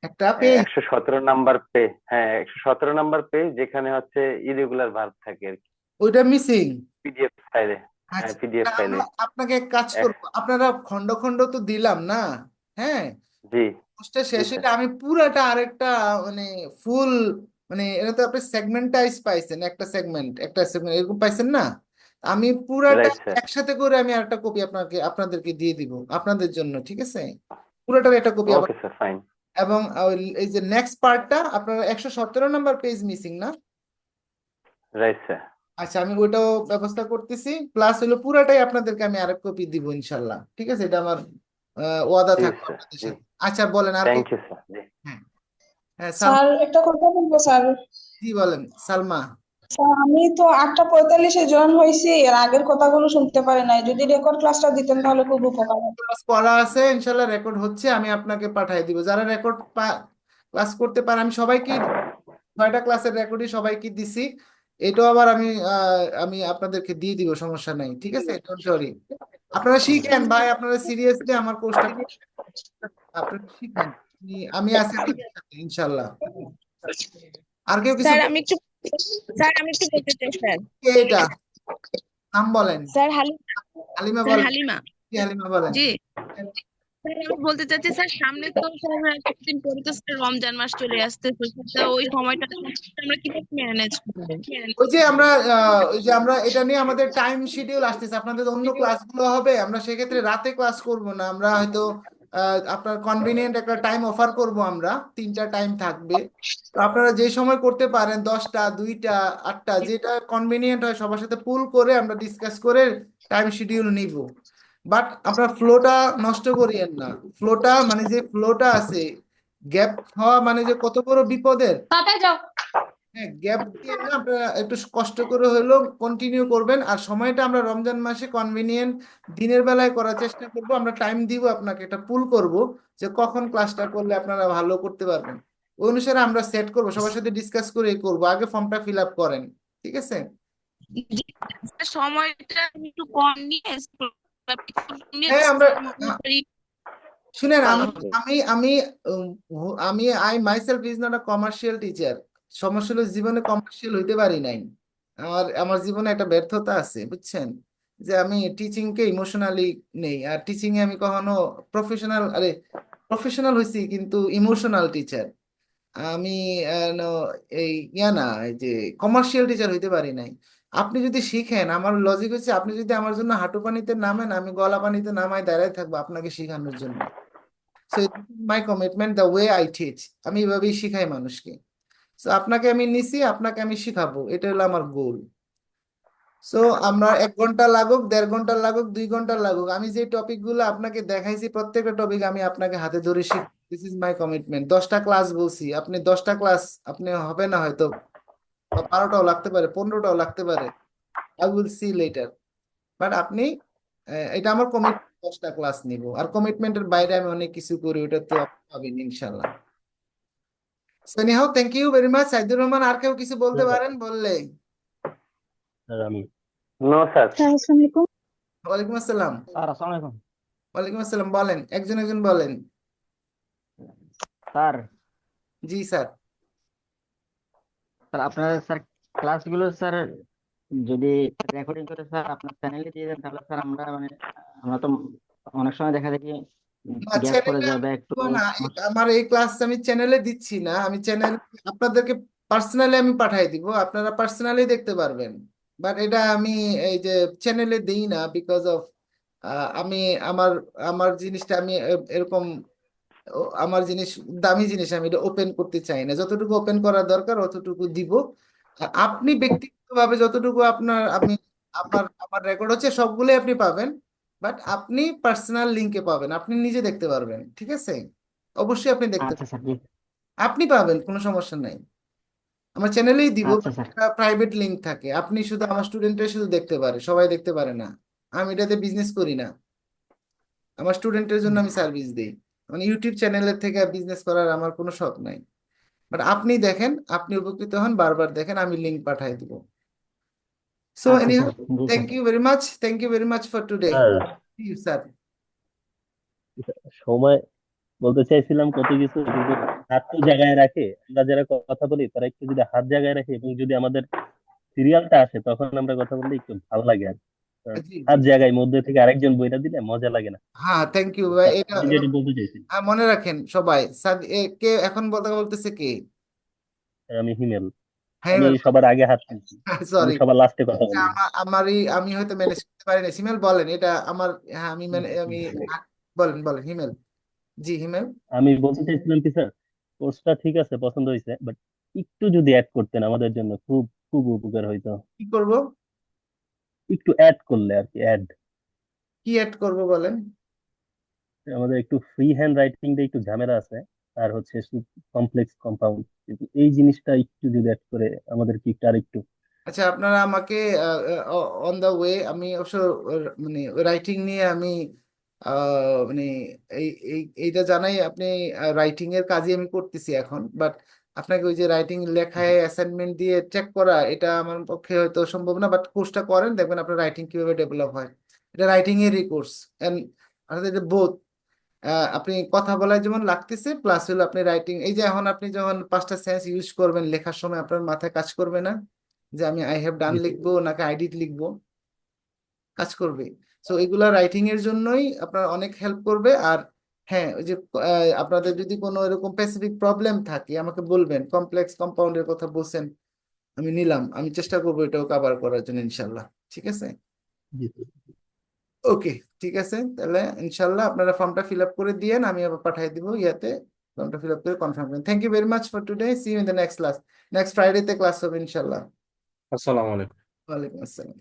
একটা পেজ 117 নাম্বার পেজ। হ্যাঁ, 117 নাম্বার পেজ, যেখানে হচ্ছে ইরেগুলার ভার্ব থাকে আর কি, ওইটা মিসিং। পিডিএফ ফাইলে। হ্যাঁ, আচ্ছা, পিডিএফ ফাইলে। আপনাকে এক কাজ করব, আপনারা খন্ড খন্ড তো দিলাম না? হ্যাঁ, জি কোর্সটা জি শেষ স্যার। হলে আমি পুরাটা আরেকটা মানে ফুল মানে এটা তো আপনি সেগমেন্টাইজ পাইছেন, একটা সেগমেন্ট এরকম পাইছেন না? আমি পুরাটা রাইট স্যার। একসাথে করে আমি আরেকটা কপি আপনাদেরকে দিয়ে দিব আপনাদের জন্য, ঠিক আছে? পুরাটার একটা কপি আবার। Okay sir, fine. এবং এই যে নেক্সট পার্টটা আপনারা 117 নাম্বার পেজ মিসিং না? Right sir. আচ্ছা, আমি ওইটাও ব্যবস্থা করতেছি, প্লাস হলো পুরাটাই আপনাদেরকে আমি আরেক কপি দিব ইনশাল্লাহ, ঠিক আছে? এটা আমার ওয়াদা জি থাকবে স্যার, আপনাদের জি। সাথে। আচ্ছা বলেন আর থ্যাংক ইউ স্যার। জি। হ্যাঁ হ্যাঁ স্যার একটা কথা বলবো স্যার। জি বলেন সালমা। স্যার আমি তো 8:45-এ জয়েন হয়েছি, এর আগের কথাগুলো শুনতে পারি নাই, যদি রেকর্ড ক্লাসটা দিতেন তাহলে খুব উপকার হতো। ক্লাস করা আছে ইনশাল্লাহ, রেকর্ড হচ্ছে, আমি আপনাকে পাঠিয়ে দিব। যারা রেকর্ড ক্লাস করতে পারে আমি সবাইকে 6টা ক্লাসের রেকর্ডই সবাইকে দিছি। এটাও আবার আমি আপনাদেরকে দিয়ে দিব, সমস্যা নাই, ঠিক আছে? Don't worry. আপনারা শিখেন ভাই, আপনারা সিরিয়াসলি আমার কোর্সটা আপনারা শিখেন। আমি আছি আপনাদের সাথে ইনশাল্লাহ। আর কেউ কিছু স্যার আমি একটু বলতে চাই স্যার। কে এটা? নাম বলেন। স্যার হালিমা স্যার বলেন। হালিমা। কি হালিমা বলেন। জি স্যার, আমি বলতে চাচ্ছি স্যার, সামনে তো স্যার কিছুদিন পরে তো স্যার রমজান মাস চলে আসতেছে, তো ওই সময়টা আমরা কিভাবে ম্যানেজ করবো? ওই যে আমরা এটা নিয়ে আমাদের টাইম শিডিউল আসতেছে, আপনাদের অন্য ক্লাসগুলো হবে, আমরা সেক্ষেত্রে রাতে ক্লাস করব না, আমরা হয়তো আপনার কনভিনিয়েন্ট একটা টাইম অফার করব, আমরা 3টা টাইম থাকবে। তো আপনারা যে সময় করতে পারেন, 10টা 2টা 8টা, যেটা কনভিনিয়েন্ট হয় সবার সাথে পুল করে আমরা ডিসকাস করে টাইম শিডিউল নিব। বাট আপনার ফ্লোটা নষ্ট করিয়েন না। ফ্লোটা মানে যে ফ্লোটা আছে, গ্যাপ হওয়া মানে যে কত বড় বিপদের। হ্যাঁ, গ্যাপ দিয়ে না, আপনারা একটু কষ্ট করে হলেও কন্টিনিউ করবেন। আর সময়টা আমরা রমজান মাসে কনভিনিয়েন্ট দিনের বেলায় করার চেষ্টা করব, আমরা টাইম দিব আপনাকে, এটা পুল করব যে কখন ক্লাসটা করলে আপনারা ভালো করতে পারবেন। ওই অনুসারে আমরা সেট করব, সবার সাথে ডিসকাস করে করব। আগে ফর্মটা ফিল আপ করেন, ঠিক আছে? জি, স্যার, সময়টা একটু কম নিয়ে হ্যাঁ আমরা শুনেন, ভালো আমি হবে। আমি আমি উম, আমি I myself is not a commercial teacher. সমস্যা হলো জীবনে কমার্শিয়াল হইতে পারি নাই। আমার জীবনে একটা ব্যর্থতা আছে, বুঝছেন? যে আমি টিচিং কে ইমোশনালি নেই, আর টিচিং এ আমি কখনো প্রফেশনাল হয়েছি কিন্তু ইমোশনাল টিচার। আমি এই না, এই যে কমার্শিয়াল টিচার হইতে পারি নাই। আপনি যদি শিখেন, আমার লজিক হচ্ছে আপনি যদি আমার জন্য হাঁটু পানিতে নামেন, আমি গলা পানিতে নামাই দাঁড়ায় থাকবো আপনাকে শেখানোর জন্য। So my commitment, the way I teach, আমি এভাবেই শিখাই মানুষকে। সো আপনাকে আমি নিছি, আপনাকে আমি শিখাবো, এটা হলো আমার গোল। সো আমরা 1 ঘন্টা লাগুক, 1.5 ঘন্টা লাগুক, 2 ঘন্টা লাগুক, আমি যে টপিক গুলো আপনাকে দেখাইছি প্রত্যেকটা টপিক আমি আপনাকে হাতে ধরে শিখ, দিস ইজ মাই কমিটমেন্ট। 10টা ক্লাস বলছি, আপনি 10টা ক্লাস আপনি হবে না হয়তো, বা 12টাও লাগতে পারে, 15টাও লাগতে পারে, I will see later. But আপনি এটা আমার কমিটমেন্ট, 10টা ক্লাস নিব। আর কমিটমেন্টের বাইরে আমি অনেক কিছু করি, ওটা তো আপনি পাবেন ইনশাল্লাহ। So anyhow, thank you very much. Saidur Rahman, আর কেউ কিছু বলতে পারেন বললে? স্যার আমি নো স্যার। ওয়ালাইকুম আসসালাম। স্যার আসসালামু আলাইকুম। ওয়ালাইকুম আসসালাম, বলেন, একজন একজন বলেন। স্যার জি স্যার। স্যার আপনার স্যার ক্লাসগুলো স্যার যদি রেকর্ডিং করে স্যার আপনার চ্যানেলে দিয়ে দেন তাহলে স্যার আমরা তো অনেক সময় দেখা দেখি না, গ্যাপ পড়ে চ্যানেলে যায় আমি বা একটু দিব না, আমার এই ক্লাস আমি চ্যানেলে দিচ্ছি না, আমি চ্যানেল আপনাদেরকে পার্সোনালি আমি পাঠাই দিব, আপনারা পার্সোনালি দেখতে পারবেন। বাট এটা আমি এই যে চ্যানেলে দিই না, বিকজ অফ আমি আমার আমার জিনিসটা আমি এরকম আমার জিনিস দামি জিনিস আমি এটা ওপেন করতে চাই না, যতটুকু ওপেন করা দরকার অতটুকু দিব। আর আপনি ব্যক্তিগতভাবে যতটুকু আপনার আমি আমার আমার রেকর্ড হচ্ছে সবগুলোই আপনি পাবেন, বাট আপনি পার্সোনাল লিঙ্কে পাবেন, আপনি নিজে দেখতে পারবেন, ঠিক আছে? অবশ্যই আপনি দেখতে আচ্ছা স্যার, জি। আপনি পাবেন, কোনো সমস্যা নাই। আমার চ্যানেলেই দিব, আচ্ছা স্যার। প্রাইভেট লিংক থাকে, আপনি শুধু আমার স্টুডেন্টরা শুধু দেখতে পারে, সবাই দেখতে পারে না। আমি এটাতে বিজনেস করি না, আমার স্টুডেন্টের জন্য আমি সার্ভিস দিই। মানে ইউটিউব চ্যানেলের থেকে বিজনেস করার আমার কোনো শখ নাই। বাট আপনি দেখেন, আপনি উপকৃত হন, বারবার দেখেন, আমি লিংক পাঠিয়ে দিব। সো আচ্ছা এনিহাউ, স্যার, জি thank sir. You very much, thank you very much for today. Sir sir সময় বলতে চাইছিলাম কত কিছু, কিন্তু হাত তো জায়গায় রাখে, আমরা যারা কথা বলি তারা একটু যদি হাত জায়গায় রাখে এবং যদি আমাদের সিরিয়ালটা আসে তখন আমরা কথা বললে একটু ভালো লাগে আর কি। কারণ জি জি, হাত জায়গায় মধ্যে থেকে আরেকজন বইটা দিলে মজা লাগে না। হ্যাঁ থ্যাংক ইউ ভাই। স্যার এটা আমি যেটা বলতে চাইছি, মনে রাখেন সবাই। কে এখন বলতেছে কে? আমি হিমেল। হ্যাঁ আমি সবার আগে হাত তুলছি, আমি সরি, সবার লাস্টে কথা বলি। আমি হয়তো ম্যানেজ করতে পারি না। হিমেল বলেন এটা আমার, হ্যাঁ আমি বলেন বলেন হিমেল। জি হিমেল। আমি বলতে চাইছিলাম কি স্যার, কোর্সটা ঠিক আছে, পছন্দ হয়েছে, বাট একটু যদি অ্যাড করতেন আমাদের জন্য খুব খুব উপকার হইতো। কি করব? একটু অ্যাড করলে আর কি, অ্যাড। কি অ্যাড করব বলেন? আমাদের একটু ফ্রি হ্যান্ড রাইটিং দিয়ে একটু ঝামেলা আছে, আর হচ্ছে কমপ্লেক্স কম্পাউন্ড, এই জিনিসটা একটু যদি অ্যাড করে আমাদেরকে একটু আর একটু। আচ্ছা, আপনারা আমাকে অন দা ওয়ে, আমি অবশ্য মানে রাইটিং নিয়ে আমি মানে এইটা জানাই, আপনি রাইটিং এর কাজই আমি করতেছি এখন, বাট আপনাকে ওই যে রাইটিং লেখায় অ্যাসাইনমেন্ট দিয়ে চেক করা, এটা আমার পক্ষে হয়তো সম্ভব না। বাট কোর্সটা করেন, দেখবেন আপনার রাইটিং কিভাবে ডেভেলপ হয়। এটা রাইটিং এরই কোর্স, এন্ড আমাদের বোথ, আপনি কথা বলায় যেমন লাগতেছে, প্লাস হলো আপনি রাইটিং, এই যে এখন আপনি যখন 5টা সেন্স ইউজ করবেন লেখার সময়, আপনার মাথায় কাজ করবে না যে আমি আই হ্যাভ ডান লিখবো নাকি আই ডিড লিখবো? কাজ করবে। সো এগুলা রাইটিং এর জন্যই আপনার অনেক হেল্প করবে। আর হ্যাঁ, ওই যে আপনাদের যদি কোনো এরকম স্পেসিফিক প্রবলেম থাকে আমাকে বলবেন, কমপ্লেক্স কম্পাউন্ডের কথা বলছেন, আমি নিলাম, আমি চেষ্টা করবো এটাও কভার করার জন্য ইনশাল্লাহ। ঠিক আছে, জি স্যার। ওকে, ঠিক আছে তাহলে ইনশাল্লাহ আপনারা ফর্মটা ফিল আপ করে দিয়েন, আমি আবার পাঠিয়ে দিব ইয়াতে, ফর্মটা ফিল আপ করে কনফার্ম করেন। Thank you very much for today, see you in the next class. Next ফ্রাইডেতে ক্লাস হবে ইনশাল্লাহ। আসসালামু আলাইকুম। ওয়ালাইকুম আসসালাম।